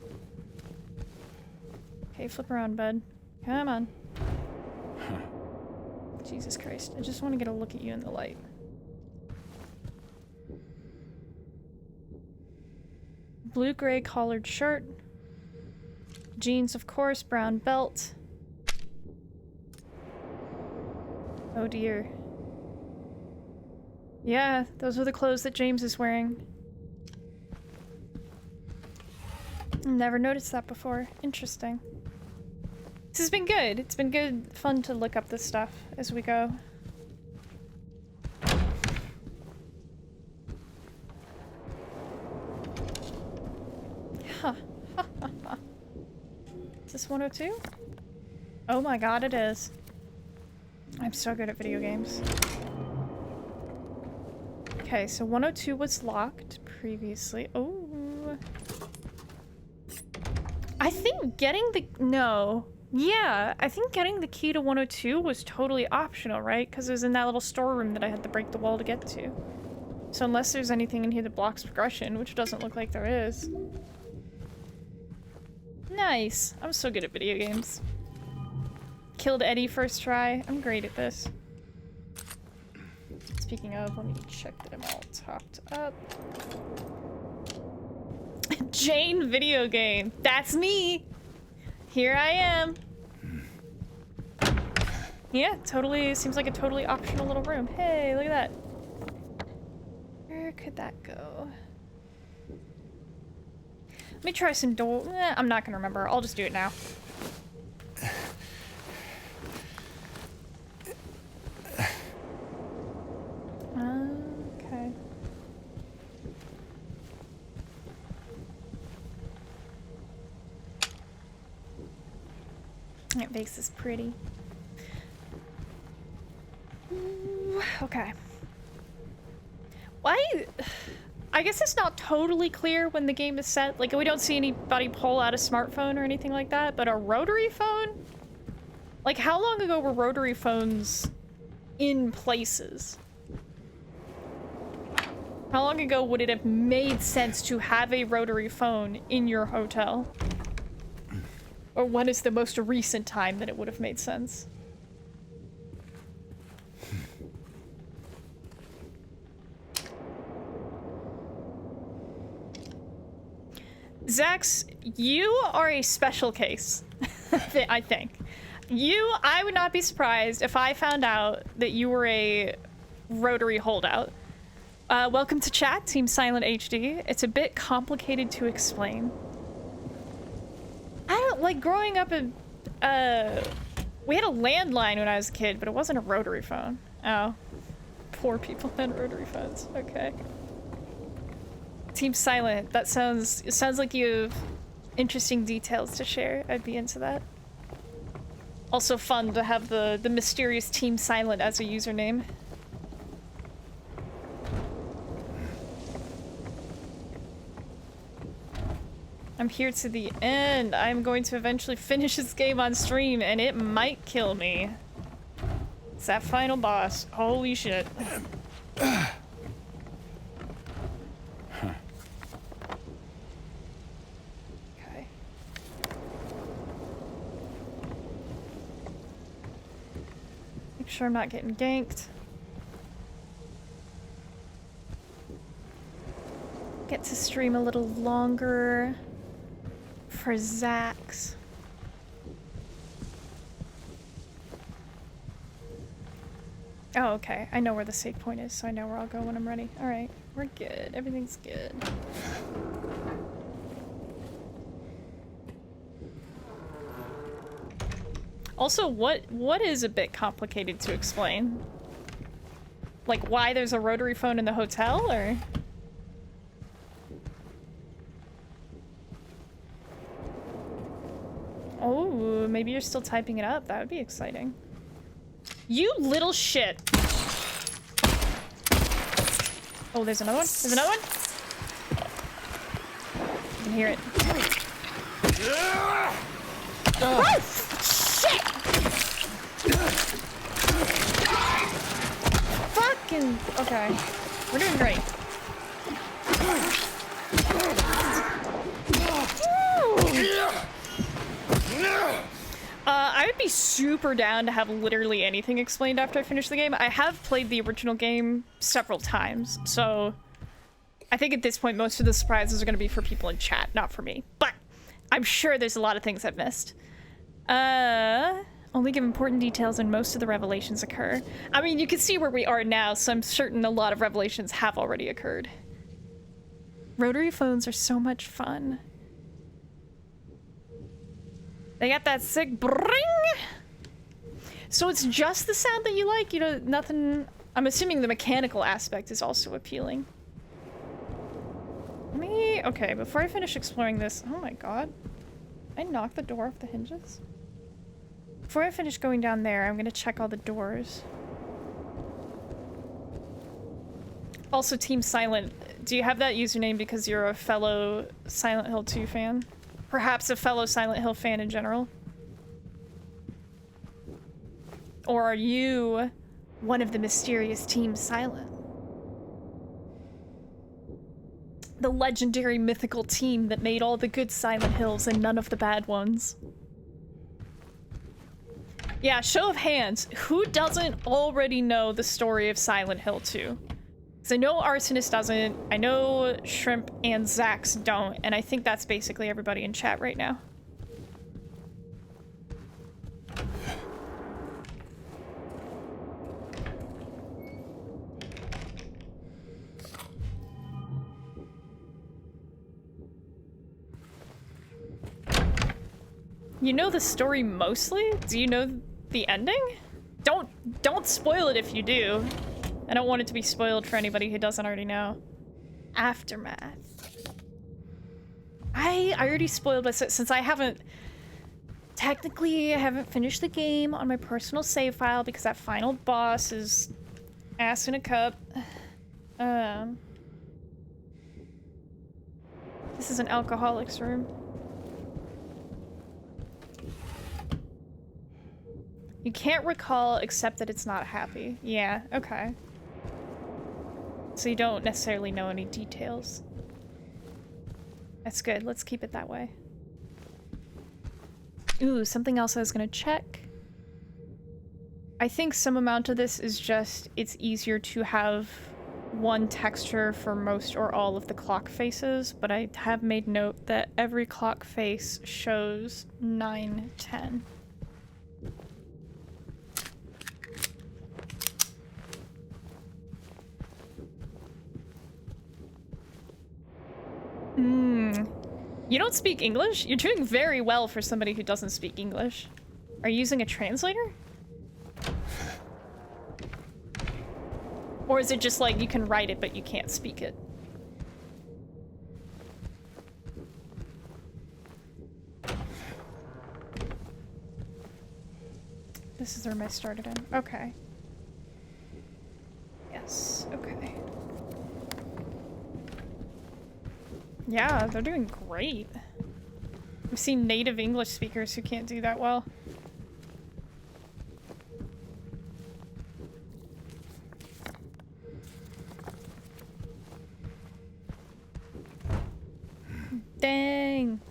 Okay, flip around, bud. Come on. Jesus Christ. I just want to get a look at you in the light. Blue-gray collared shirt. Jeans, of course. Brown belt. Oh dear. Yeah, those are the clothes that James is wearing. Never noticed that before. Interesting. This has been good. It's been good fun to look up this stuff as we go. Huh. Is this 102? Oh my god, it is. I'm so good at video games. Okay, so 102 was locked previously. Oh. I think getting the... No. Yeah, I think getting the key to 102 was totally optional, right? Because it was in that little storeroom that I had to break the wall to get to. So unless there's anything in here that blocks progression, which doesn't look like there is. Nice. I'm so good at video games. Killed Eddie first try. I'm great at this. Speaking of, let me check that I'm all topped up. Jane video game. That's me. Here I am. Yeah, totally. Seems like a totally optional little room. Hey, look at that. Where could that go? Let me try some door. I'm not gonna remember. I'll just do it now. Okay. That vase is pretty. Ooh, okay. Why? I guess it's not totally clear when the game is set. Like, we don't see anybody pull out a smartphone or anything like that, but a rotary phone? Like, how long ago were rotary phones in places? How long ago would it have made sense to have a rotary phone in your hotel? Or when is the most recent time that it would have made sense? Zax, you are a special case, I think. I would not be surprised if I found out that you were a rotary holdout. Welcome to chat, Team Silent HD. It's a bit complicated to explain. I don't like growing up in, we had a landline when I was a kid, but it wasn't a rotary phone. Oh. Poor people had rotary phones. Okay. Team Silent, it sounds like you have interesting details to share. I'd be into that. Also fun to have the mysterious Team Silent as a username. I'm here to the end. I'm going to eventually finish this game on stream, and it might kill me. It's that final boss. Holy shit. Okay. Make sure I'm not getting ganked. Get to stream a little longer for Zax. Oh, okay. I know where the save point is, so I know where I'll go when I'm ready. Alright, we're good. Everything's good. Also, what is a bit complicated to explain? Like why there's a rotary phone in the hotel, or? Oh, maybe you're still typing it up. That would be exciting. You little shit. Oh, there's another one? There's another one? I can hear it. Oh, shit! Fucking... Okay. We're doing great. I would be super down to have literally anything explained after I finish the game. I have played the original game several times, so I think at this point most of the surprises are going to be for people in chat, not for me. But I'm sure there's a lot of things I've missed. Only give important details and most of the revelations occur. I mean, you can see where we are now, so I'm certain a lot of revelations have already occurred. Rotary phones are so much fun. They got that sick bring. So it's just the sound that you like? You know, nothing... I'm assuming the mechanical aspect is also appealing. Let me... Okay, before I finish exploring this... Oh my god. Did I knock the door off the hinges? Before I finish going down there, I'm gonna check all the doors. Also, Team Silent. Do you have that username because you're a fellow Silent Hill 2 fan? Perhaps a fellow Silent Hill fan in general? Or are you one of the mysterious Team Silent? The legendary mythical team that made all the good Silent Hills and none of the bad ones. Yeah, show of hands. Who doesn't already know the story of Silent Hill 2? Because I know Arsonist doesn't, I know Shrimp and Zax don't, and I think that's basically everybody in chat right now. You know the story mostly? Do you know the ending? Don't spoil it if you do. I don't want it to be spoiled for anybody who doesn't already know. Aftermath. I already spoiled myself since I haven't... Technically, I haven't finished the game on my personal save file because that final boss is ass in a cup. This is an alcoholic's room. You can't recall except that it's not happy. Yeah, okay. So you don't necessarily know any details. That's good. Let's keep it that way. Ooh, something else I was gonna check. I think some amount of this is just it's easier to have one texture for most or all of the clock faces, but I have made note that every clock face shows 910. You don't speak English? You're doing very well for somebody who doesn't speak English. Are you using a translator? Or is it just like you can write it but you can't speak it? This is the room I started in. Okay. Yes, okay. Yeah, they're doing great. I've seen native English speakers who can't do that well. Dang.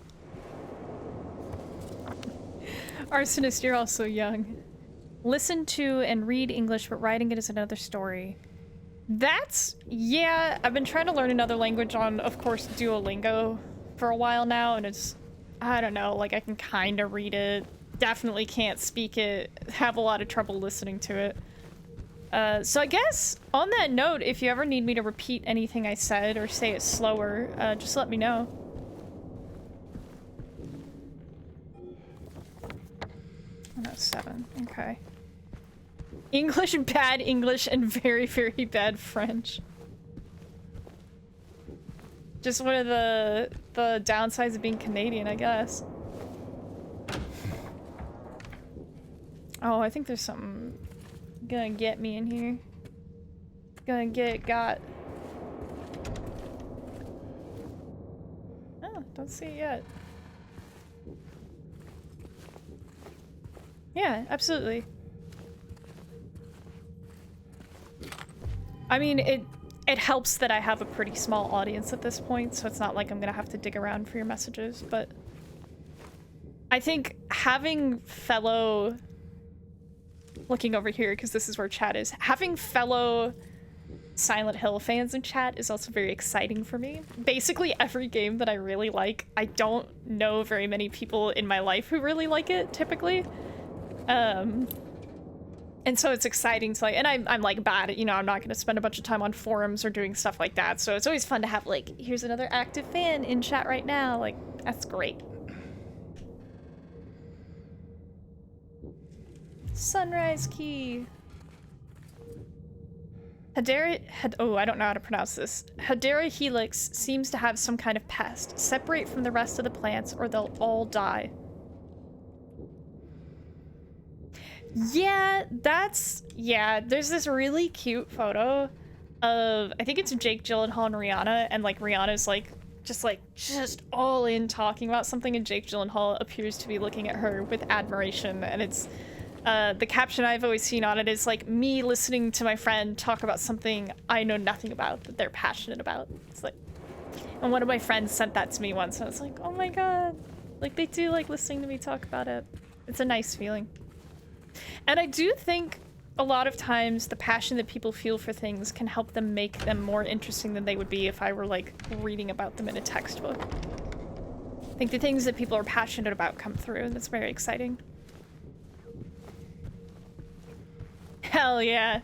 Arsonist, you're also young. Listen to and read English, but writing it is another story. That's... yeah, I've been trying to learn another language on, of course, Duolingo for a while now, and it's... I don't know, like, I can kind of read it. Definitely can't speak it. Have a lot of trouble listening to it. So I guess, on that note, if you ever need me to repeat anything I said or say it slower, just let me know. No, 7. Okay. English, bad English, and very, very bad French. Just one of the downsides of being Canadian, I guess. Oh, I think there's something gonna get me in here. Gonna get got. Oh, don't see it yet. Yeah, absolutely. I mean, it helps that I have a pretty small audience at this point, so it's not like I'm gonna have to dig around for your messages, but I think having fellow, looking over here because this is where chat is, having fellow Silent Hill fans in chat is also very exciting for me. Basically every game that I really like, I don't know very many people in my life who really like it, typically. And so it's exciting to like, and I'm like bad at, you know, I'm not gonna spend a bunch of time on forums or doing stuff like that, so it's always fun to have like, here's another active fan in chat right now, like, that's great. Sunrise key. Oh, I don't know how to pronounce this. Hedera helix seems to have some kind of pest. Separate from the rest of the plants or they'll all die. Yeah, there's this really cute photo of, I think it's Jake Gyllenhaal and Rihanna, and like Rihanna's like just all in talking about something, and Jake Gyllenhaal appears to be looking at her with admiration, and it's the caption I've always seen on it is like me listening to my friend talk about something I know nothing about that they're passionate about. It's like, and one of my friends sent that to me once, and I was like, oh my god, like they do like listening to me talk about it. It's a nice feeling. And I do think a lot of times the passion that people feel for things can help them make them more interesting than they would be if I were like reading about them in a textbook. I think the things that people are passionate about come through, and that's very exciting. Hell yeah.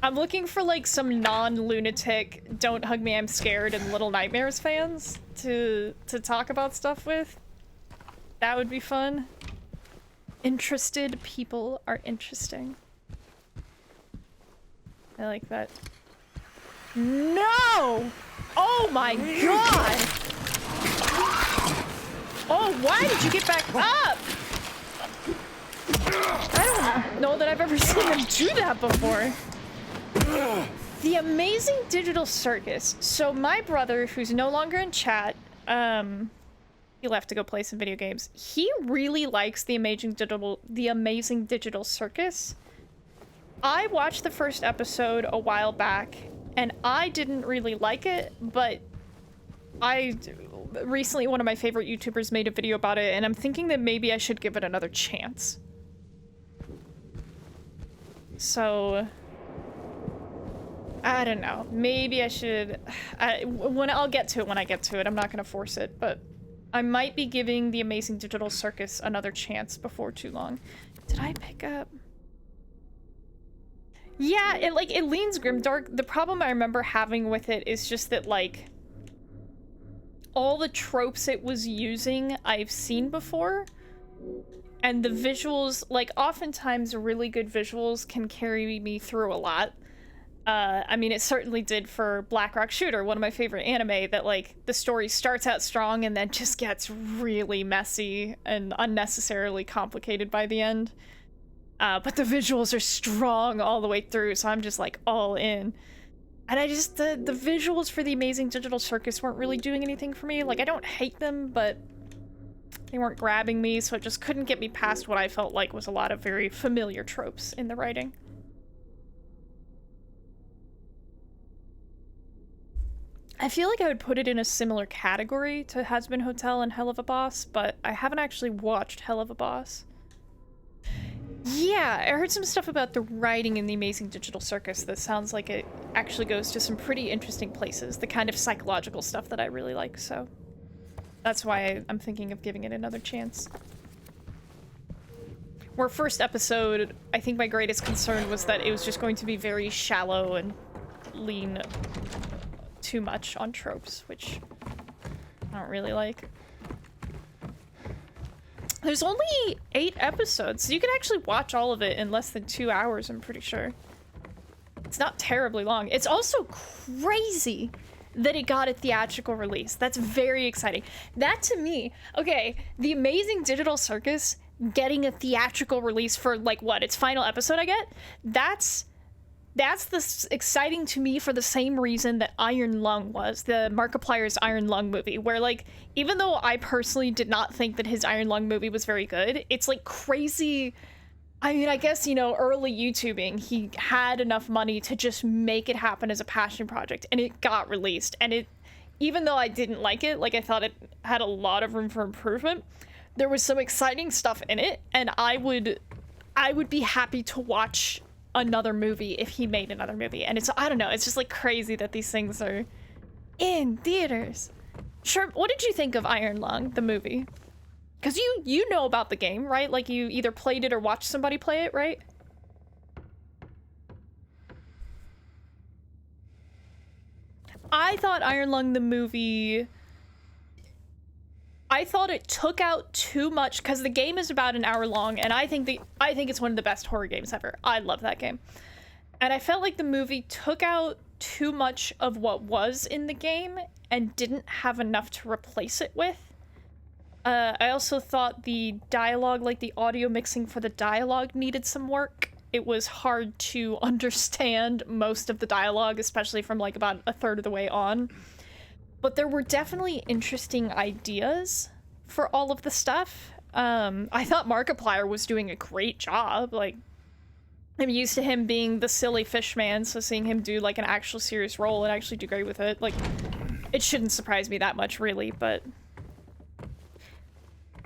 I'm looking for like some non-lunatic Don't Hug Me, I'm Scared and Little Nightmares fans to talk about stuff with. That would be fun. Interested people are interesting. I like that. No! Oh my god! Oh, why did you get back up? I don't know that I've ever seen them do that before. The Amazing Digital Circus. So my brother, who's no longer in chat, he left to go play some video games. He really likes the Amazing Digital Circus. I watched the first episode a while back, and I didn't really like it, but recently one of my favorite YouTubers made a video about it, and I'm thinking that maybe I should give it another chance. So I don't know. Maybe I should. I'll get to it when I get to it. I'm not gonna force it, but I might be giving the Amazing Digital Circus another chance before too long. Did I pick up? Yeah, it leans grimdark. The problem I remember having with it is just that like all the tropes it was using I've seen before, and the visuals, like oftentimes really good visuals can carry me through a lot. I mean, it certainly did for Black Rock Shooter, one of my favorite anime, that like the story starts out strong and then just gets really messy and unnecessarily complicated by the end. But the visuals are strong all the way through, so I'm just like all in. And I just, the visuals for the Amazing Digital Circus weren't really doing anything for me. Like, I don't hate them, but they weren't grabbing me, so it just couldn't get me past what I felt like was a lot of very familiar tropes in the writing. I feel like I would put it in a similar category to Hazbin Hotel and Hell of a Boss, but I haven't actually watched Hell of a Boss. Yeah, I heard some stuff about the writing in the Amazing Digital Circus that sounds like it actually goes to some pretty interesting places, the kind of psychological stuff that I really like, so that's why I'm thinking of giving it another chance. Where first episode, I think my greatest concern was that it was just going to be very shallow and lean too much on tropes, which I don't really like. There's only 8 episodes, so you can actually watch all of it in less than 2 hours, I'm pretty sure. It's not terribly long. It's also crazy that it got a theatrical release. That's very exciting. That to me, okay, The Amazing Digital Circus getting a theatrical release for like what, its final episode I get? That's exciting to me for the same reason that Iron Lung was, the Markiplier's Iron Lung movie, where like, even though I personally did not think that his Iron Lung movie was very good, it's like crazy. I mean, I guess, you know, early YouTubing, he had enough money to just make it happen as a passion project, and it got released. And it, even though I didn't like it, like I thought it had a lot of room for improvement, there was some exciting stuff in it, and I would be happy to watch another movie if he made another movie. And it's, I don't know, it's just like crazy that these things are in theaters. Sure, what did you think of Iron Lung, the movie? Because you know about the game, right? Like, you either played it or watched somebody play it, right? I thought Iron Lung, the movie... I thought it took out too much, because the game is about an hour long, and I think it's one of the best horror games ever. I love that game. And I felt like the movie took out too much of what was in the game, and didn't have enough to replace it with. I also thought the dialogue, like the audio mixing for the dialogue, needed some work. It was hard to understand most of the dialogue, especially from like about a third of the way on. But there were definitely interesting ideas for all of the stuff. I thought Markiplier was doing a great job. Like, I'm used to him being the silly fish man, so seeing him do like an actual serious role and actually do great with it, like, it shouldn't surprise me that much, really, but...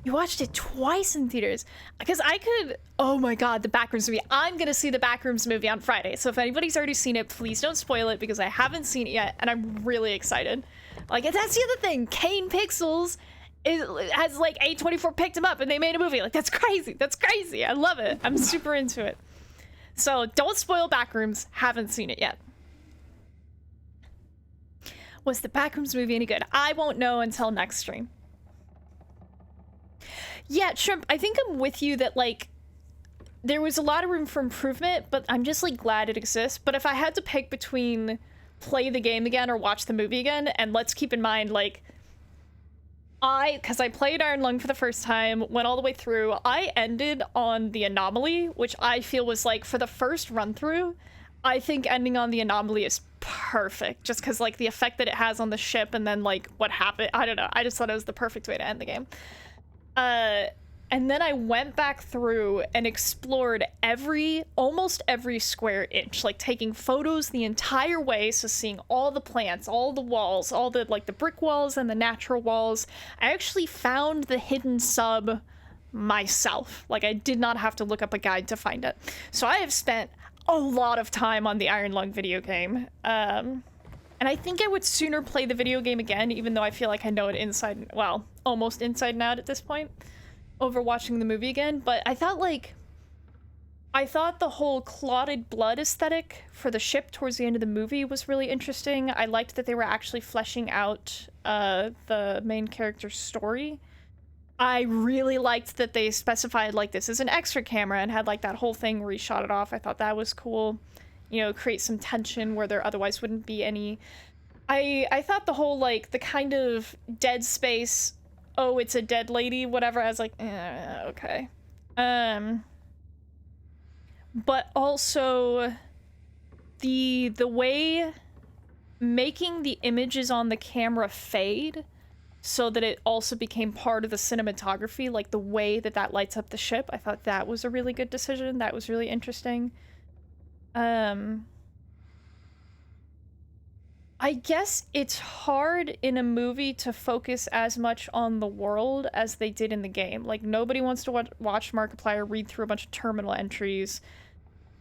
You watched it twice in theaters, because I could, oh my god, the Backrooms movie. I'm gonna see the Backrooms movie on Friday, so if anybody's already seen it, please don't spoil it, because I haven't seen it yet, and I'm really excited. Like, that's the other thing, Kane Pixels has like A24 picked him up and they made a movie. Like, that's crazy, I love it, I'm super into it. So don't spoil Backrooms, haven't seen it yet. Was the Backrooms movie any good? I won't know until next stream. Yeah, Shrimp, I think I'm with you that, like, there was a lot of room for improvement, but I'm just, like, glad it exists. But if I had to pick between play the game again or watch the movie again, and let's keep in mind, like, because I played Iron Lung for the first time, went all the way through, I ended on the Anomaly, which I feel was, like, for the first run-through, I think ending on the Anomaly is perfect, just because, like, the effect that it has on the ship and then, like, what happened, I don't know, I just thought it was the perfect way to end the game. And then I went back through and explored almost every square inch, like taking photos the entire way, so seeing all the plants, all the walls, all the, like, the brick walls and the natural walls. I actually found the hidden sub myself. Like, I did not have to look up a guide to find it. So I have spent a lot of time on the Iron Lung video game. And I think I would sooner play the video game again, even though I feel like I know it inside, well, almost inside and out at this point, over watching the movie again. But I thought the whole clotted blood aesthetic for the ship towards the end of the movie was really interesting. I liked that they were actually fleshing out the main character's story. I really liked that they specified, like, this is an extra camera and had, like, that whole thing where he shot it off. I thought that was cool. You know, create some tension where there otherwise wouldn't be any. I thought the whole, like, the kind of Dead Space, oh, it's a dead lady, whatever, I was like, okay. But also, the way making the images on the camera fade so that it also became part of the cinematography, like the way that lights up the ship, I thought that was a really good decision. That was really interesting. I guess it's hard in a movie to focus as much on the world as they did in the game. Like, nobody wants to watch Markiplier read through a bunch of terminal entries,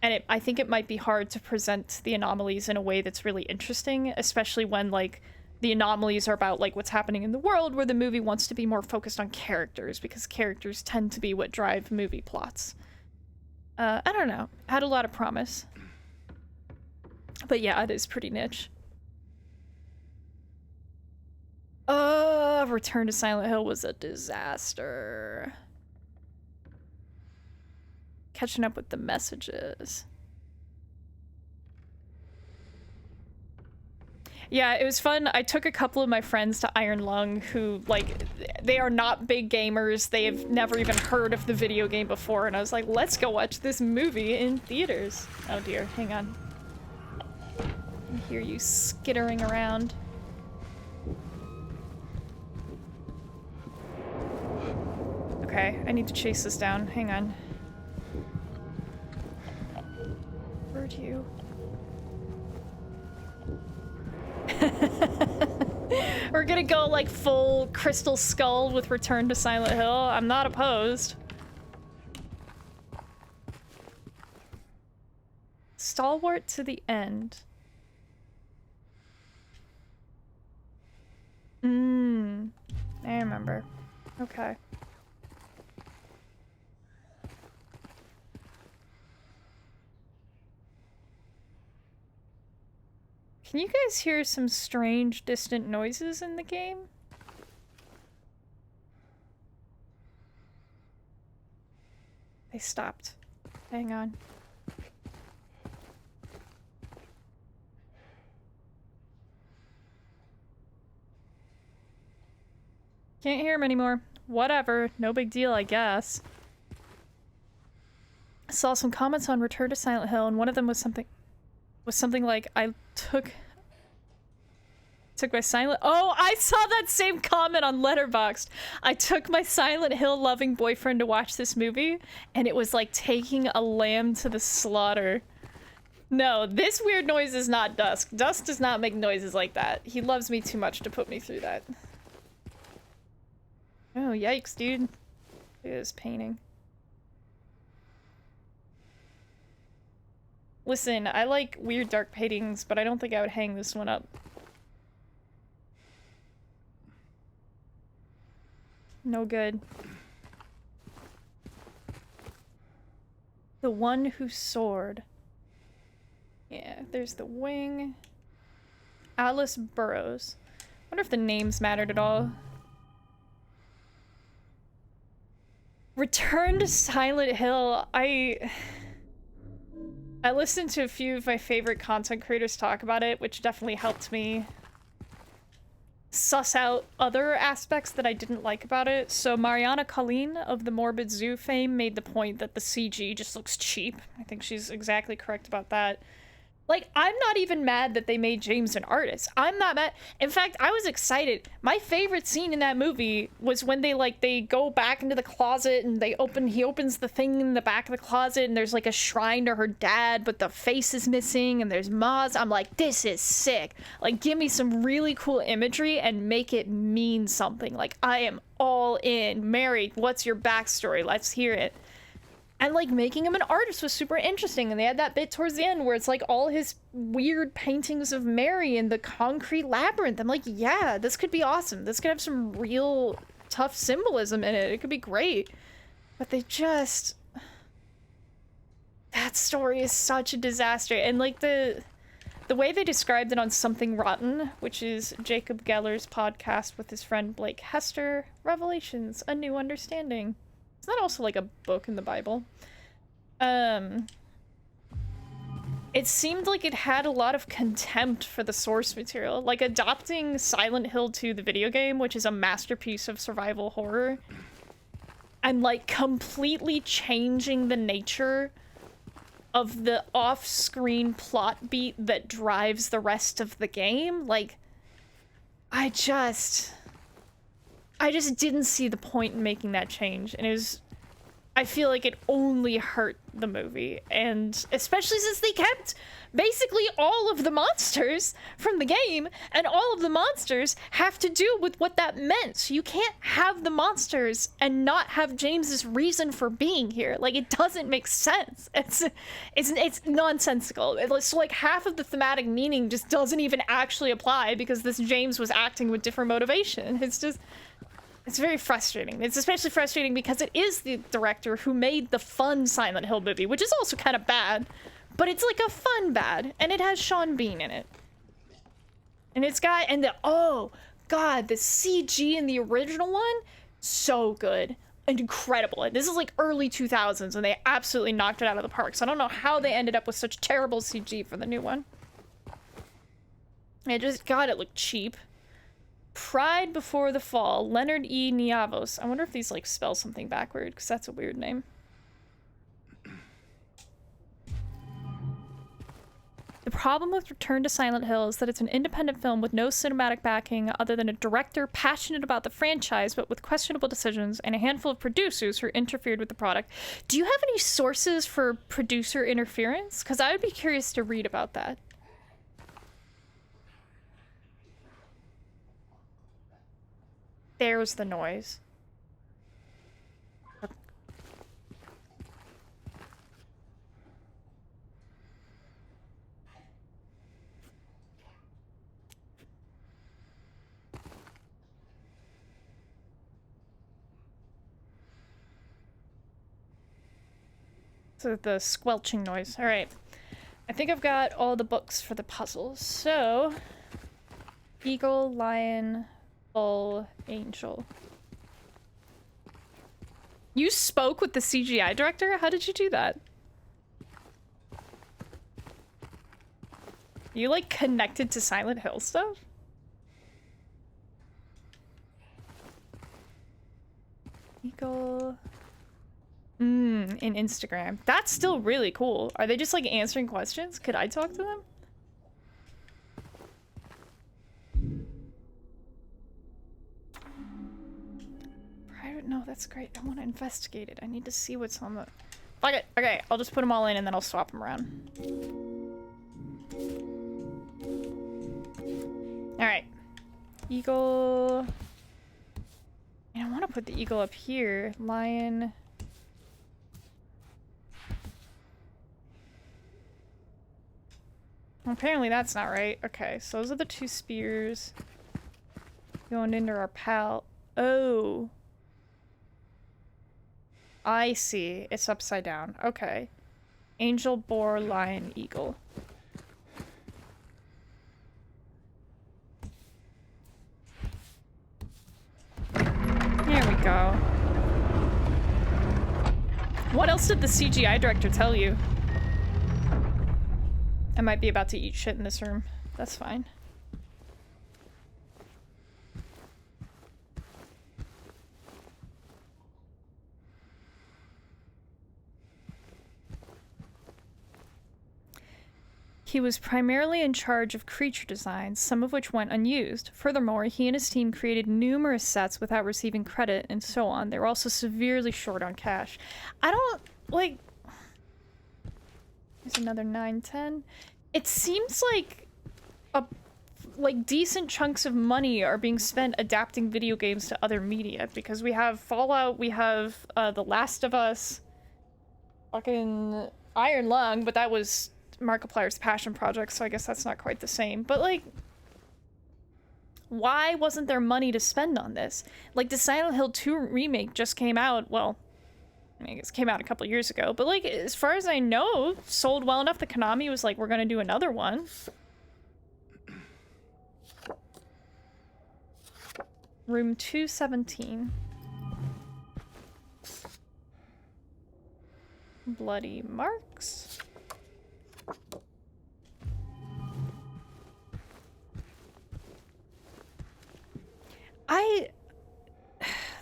and I think it might be hard to present the anomalies in a way that's really interesting, especially when, like, the anomalies are about, like, what's happening in the world, where the movie wants to be more focused on characters, because characters tend to be what drive movie plots. I don't know. Had a lot of promise. But yeah, it is pretty niche. Return to Silent Hill was a disaster. catching up with the messages. Yeah, it was fun. I took a couple of my friends to Iron Lung who, like, they are not big gamers. They have never even heard of the video game before. And I was like, let's go watch this movie in theaters. Oh dear, hang on. I hear you skittering around. Okay, I need to chase this down. Hang on. Where'd you? We're gonna go like full Crystal Skull with Return to Silent Hill. I'm not opposed. Stalwart to the end. I remember. Okay. Can you guys hear some strange, distant noises in the game? They stopped. Hang on. Can't hear him anymore. Whatever. No big deal, I guess. I saw some comments on Return to Silent Hill, and one of them was something like, I took my Silent... Oh, I saw that same comment on Letterboxd. I took my Silent Hill loving boyfriend to watch this movie, and it was like taking a lamb to the slaughter. No, this weird noise is not Dusk. Dusk does not make noises like that. He loves me too much to put me through that. Oh, yikes, dude. Look at this painting. Listen, I like weird dark paintings, but I don't think I would hang this one up. No good. The one who soared. Yeah, there's the wing. Alice Burrows. Wonder if the names mattered at all. Return to Silent Hill. I listened to a few of my favorite content creators talk about it, which definitely helped me suss out other aspects that I didn't like about it. So Mariana Colleen of the Morbid Zoo fame made the point that the CG just looks cheap. I think she's exactly correct about that. Like, I'm not even mad that they made James an artist. I'm not mad. In fact, I was excited. My favorite scene in that movie was when they go back into the closet and he opens the thing in the back of the closet and there's like a shrine to her dad, but the face is missing and there's Maz. I'm like, this is sick. Like, give me some really cool imagery and make it mean something. Like, I am all in. Mary, what's your backstory? Let's hear it. And, like, making him an artist was super interesting. And they had that bit towards the end where it's, like, all his weird paintings of Mary in the concrete labyrinth. I'm like, yeah, this could be awesome. This could have some real tough symbolism in it. It could be great. But they just... That story is such a disaster. And, like, the way they described it on Something Rotten, which is Jacob Geller's podcast with his friend Blake Hester, Revelations, A New Understanding. Isn't that also like a book in the Bible? It seemed like it had a lot of contempt for the source material. Like adopting Silent Hill 2, the video game, which is a masterpiece of survival horror, and like completely changing the nature of the off-screen plot beat that drives the rest of the game. Like, I just didn't see the point in making that change, and I feel like it only hurt the movie, and especially since they kept basically all of the monsters from the game, and all of the monsters have to do with what that meant. So you can't have the monsters and not have James's reason for being here. Like, it doesn't make sense. It's nonsensical. So like half of the thematic meaning just doesn't even actually apply because this James was acting with different motivation. It's very frustrating. It's especially frustrating because it is the director who made the fun Silent Hill movie, which is also kind of bad, but it's like a fun bad, and it has Sean Bean in it. And it's got, oh god, the CG in the original one, so good. incredible. And this is like early 2000s, and they absolutely knocked it out of the park. So I don't know how they ended up with such terrible CG for the new one. God, it looked cheap. Pride Before the Fall, Leonard E. Niavos. I wonder if these like spell something backward, because that's a weird name. The problem with Return to Silent Hill is that it's an independent film with no cinematic backing other than a director passionate about the franchise but with questionable decisions and a handful of producers who interfered with the product. Do you have any sources for producer interference? Because I would be curious to read about that. There's the noise. So the squelching noise. All right. I think I've got all the books for the puzzles. So, eagle, lion, bull, angel. You spoke with the CGI director? How did you do that? You like connected to Silent Hill stuff? Eagle. In Instagram. That's still really cool. Are they just like answering questions? Could I talk to them? Private? No, that's great. I want to investigate it. I need to see what's on the... Fuck it. Okay, I'll just put them all in and then I'll swap them around. Alright. Eagle... And I want to put the eagle up here. Lion... Apparently that's not right. Okay, so those are the two spears going into our pal. Oh. I see. It's upside down. Okay. Angel, boar, lion, eagle. There we go. What else did the CGI director tell you? I might be about to eat shit in this room. That's fine. He was primarily in charge of creature designs, some of which went unused. Furthermore, he and his team created numerous sets without receiving credit, and so on. They were also severely short on cash. I don't, like... There's another 910. It seems like decent chunks of money are being spent adapting video games to other media, because we have Fallout, we have The Last of Us, fucking Iron Lung, but that was Markiplier's passion project, so I guess that's not quite the same. But like, why wasn't there money to spend on this? Like, the Silent Hill 2 remake just came out, well, I mean, it came out a couple years ago, but like, as far as I know, sold well enough that Konami was like, we're gonna do another one. Room 217. Bloody marks.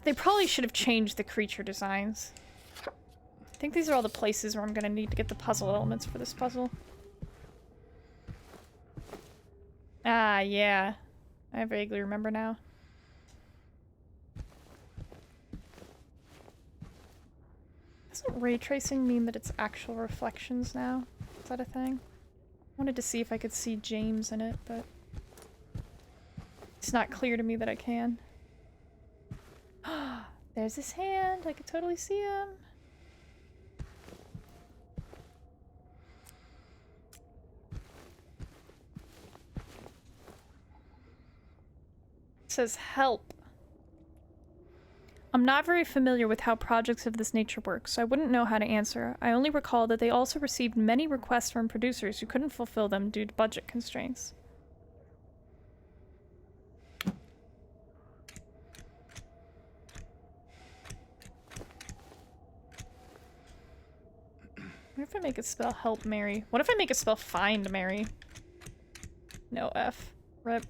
They probably should have changed the creature designs. I think these are all the places where I'm gonna need to get the puzzle elements for this puzzle. Ah, yeah. I vaguely remember now. Doesn't ray tracing mean that it's actual reflections now? Is that a thing? I wanted to see if I could see James in it, but it's not clear to me that I can. There's his hand. I could totally see him. It says help. I'm not very familiar with how projects of this nature work, so I wouldn't know how to answer. I only recall that they also received many requests from producers who couldn't fulfill them due to budget constraints. What if I make it spell help Mary? What if I make it spell find Mary? No F. Rip.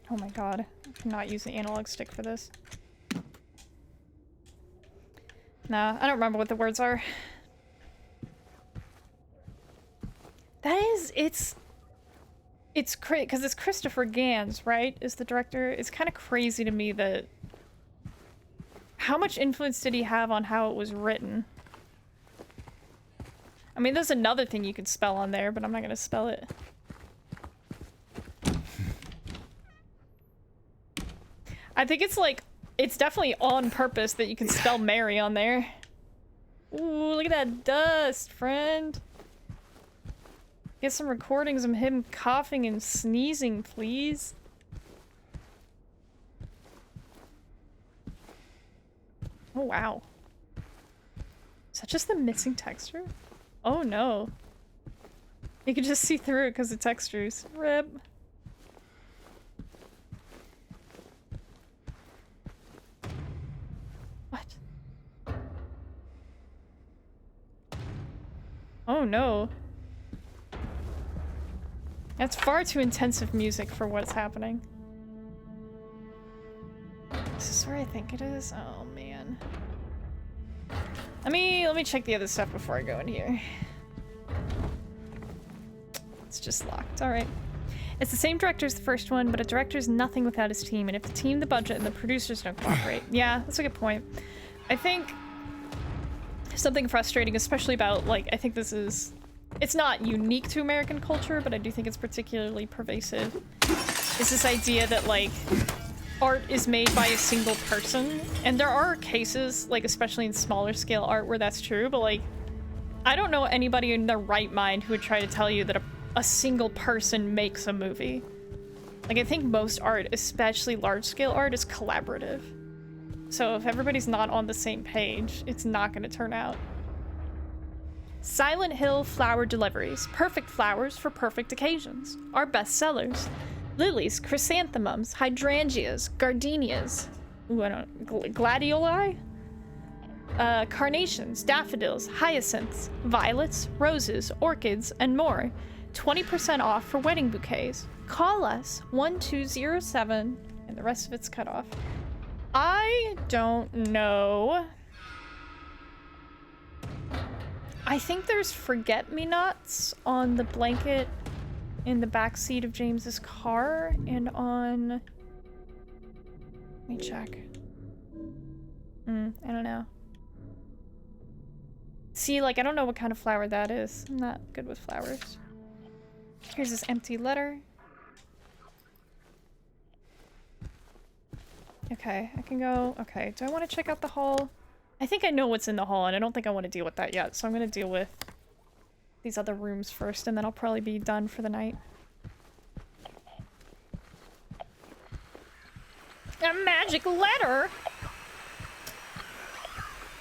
Oh my god. I cannot use the analog stick for this. Nah, I don't remember what the words are. That is, it's crazy, because it's Christopher Gans, right? Is the director. It's kind of crazy to me that... How much influence did he have on how it was written? I mean, there's another thing you could spell on there, but I'm not gonna spell it. I think it's like, it's definitely on purpose that you can spell Mary on there. Ooh, look at that dust, friend. Get some recordings of him coughing and sneezing, please. Oh, wow. Is that just the missing texture? Oh, no. You can just see through it because of textures. Rip. What? Oh, no. That's far too intensive music for what's happening. Is this where I think it is? Oh man. Let me check the other stuff before I go in here. It's just locked. Alright. It's the same director as the first one, but a director's nothing without his team, and if the team, the budget, and the producers don't cooperate. Yeah, that's a good point. I think something frustrating, especially about, like, I think this is... It's not unique to American culture, but I do think it's particularly pervasive. Is this idea that, like, art is made by a single person. And there are cases, like, especially in smaller scale art where that's true, but, like, I don't know anybody in their right mind who would try to tell you that a single person makes a movie. Like, I think most art, especially large-scale art, is collaborative. So if everybody's not on the same page, it's not going to turn out. Silent Hill flower deliveries. Perfect flowers for perfect occasions. Our best sellers. Lilies, chrysanthemums, hydrangeas, gardenias. Ooh, I don't... Gladioli? Carnations, daffodils, hyacinths, violets, roses, orchids, and more. 20% off for wedding bouquets. Call us 1207, and the rest of it's cut off. I don't know. I think there's forget-me-nots on the blanket in the back seat of James's car and on... Let me check. I don't know. See, like, I don't know what kind of flower that is. I'm not good with flowers. Here's this empty letter. Okay, I can go... Okay, do I want to check out the hall? I think I know what's in the hall, and I don't think I want to deal with that yet, so I'm going to deal with these other rooms first, and then I'll probably be done for the night. A magic letter!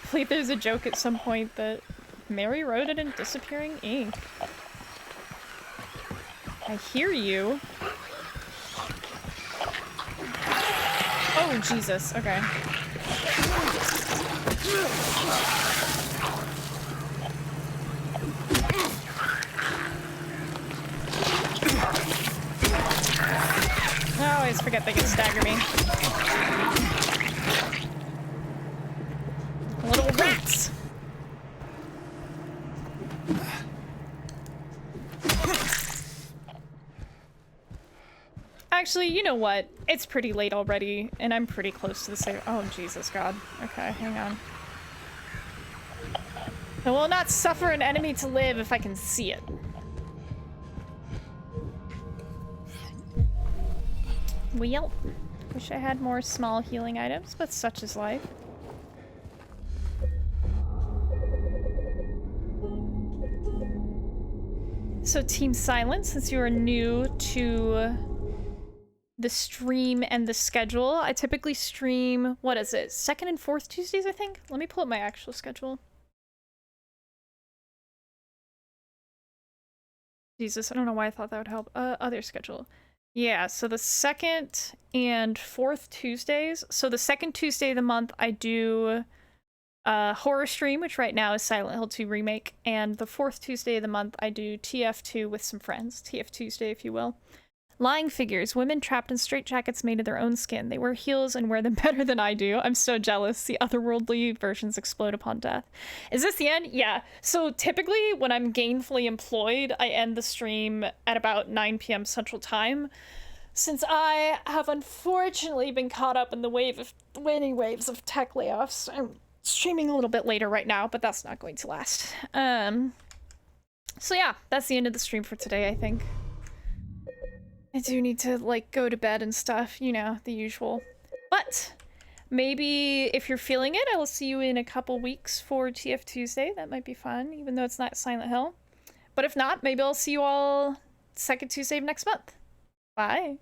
I believe there's a joke at some point that Mary wrote it in disappearing ink. I hear you. Oh, Jesus. Okay. I always forget they can stagger me. Little rats! Actually, you know what? It's pretty late already, and I'm pretty close to the save. Oh, Jesus, God. Okay, hang on. I will not suffer an enemy to live if I can see it. Well, wish I had more small healing items, but such is life. So Team Silent, since you are new to the stream and the schedule, I typically stream, what is it, 2nd and 4th Tuesdays, I think? Let me pull up my actual schedule. Jesus, I don't know why I thought that would help. Other schedule. Yeah, so the 2nd and 4th Tuesdays. So the 2nd Tuesday of the month, I do horror stream, which right now is Silent Hill 2 Remake. And the 4th Tuesday of the month, I do TF2 with some friends. TF Tuesday, if you will. Lying figures. Women trapped in straitjackets made of their own skin. They wear heels and wear them better than I do. I'm so jealous. The otherworldly versions explode upon death. Is this the end? Yeah. So typically when I'm gainfully employed, I end the stream at about 9 p.m. Central Time. Since I have unfortunately been caught up in the many waves of tech layoffs, I'm streaming a little bit later right now, but that's not going to last. So yeah, that's the end of the stream for today, I think. I do need to, like, go to bed and stuff, you know, the usual. But maybe if you're feeling it, I will see you in a couple weeks for TF Tuesday. That might be fun, even though it's not Silent Hill. But if not, maybe I'll see you all 2nd Tuesday of next month. Bye.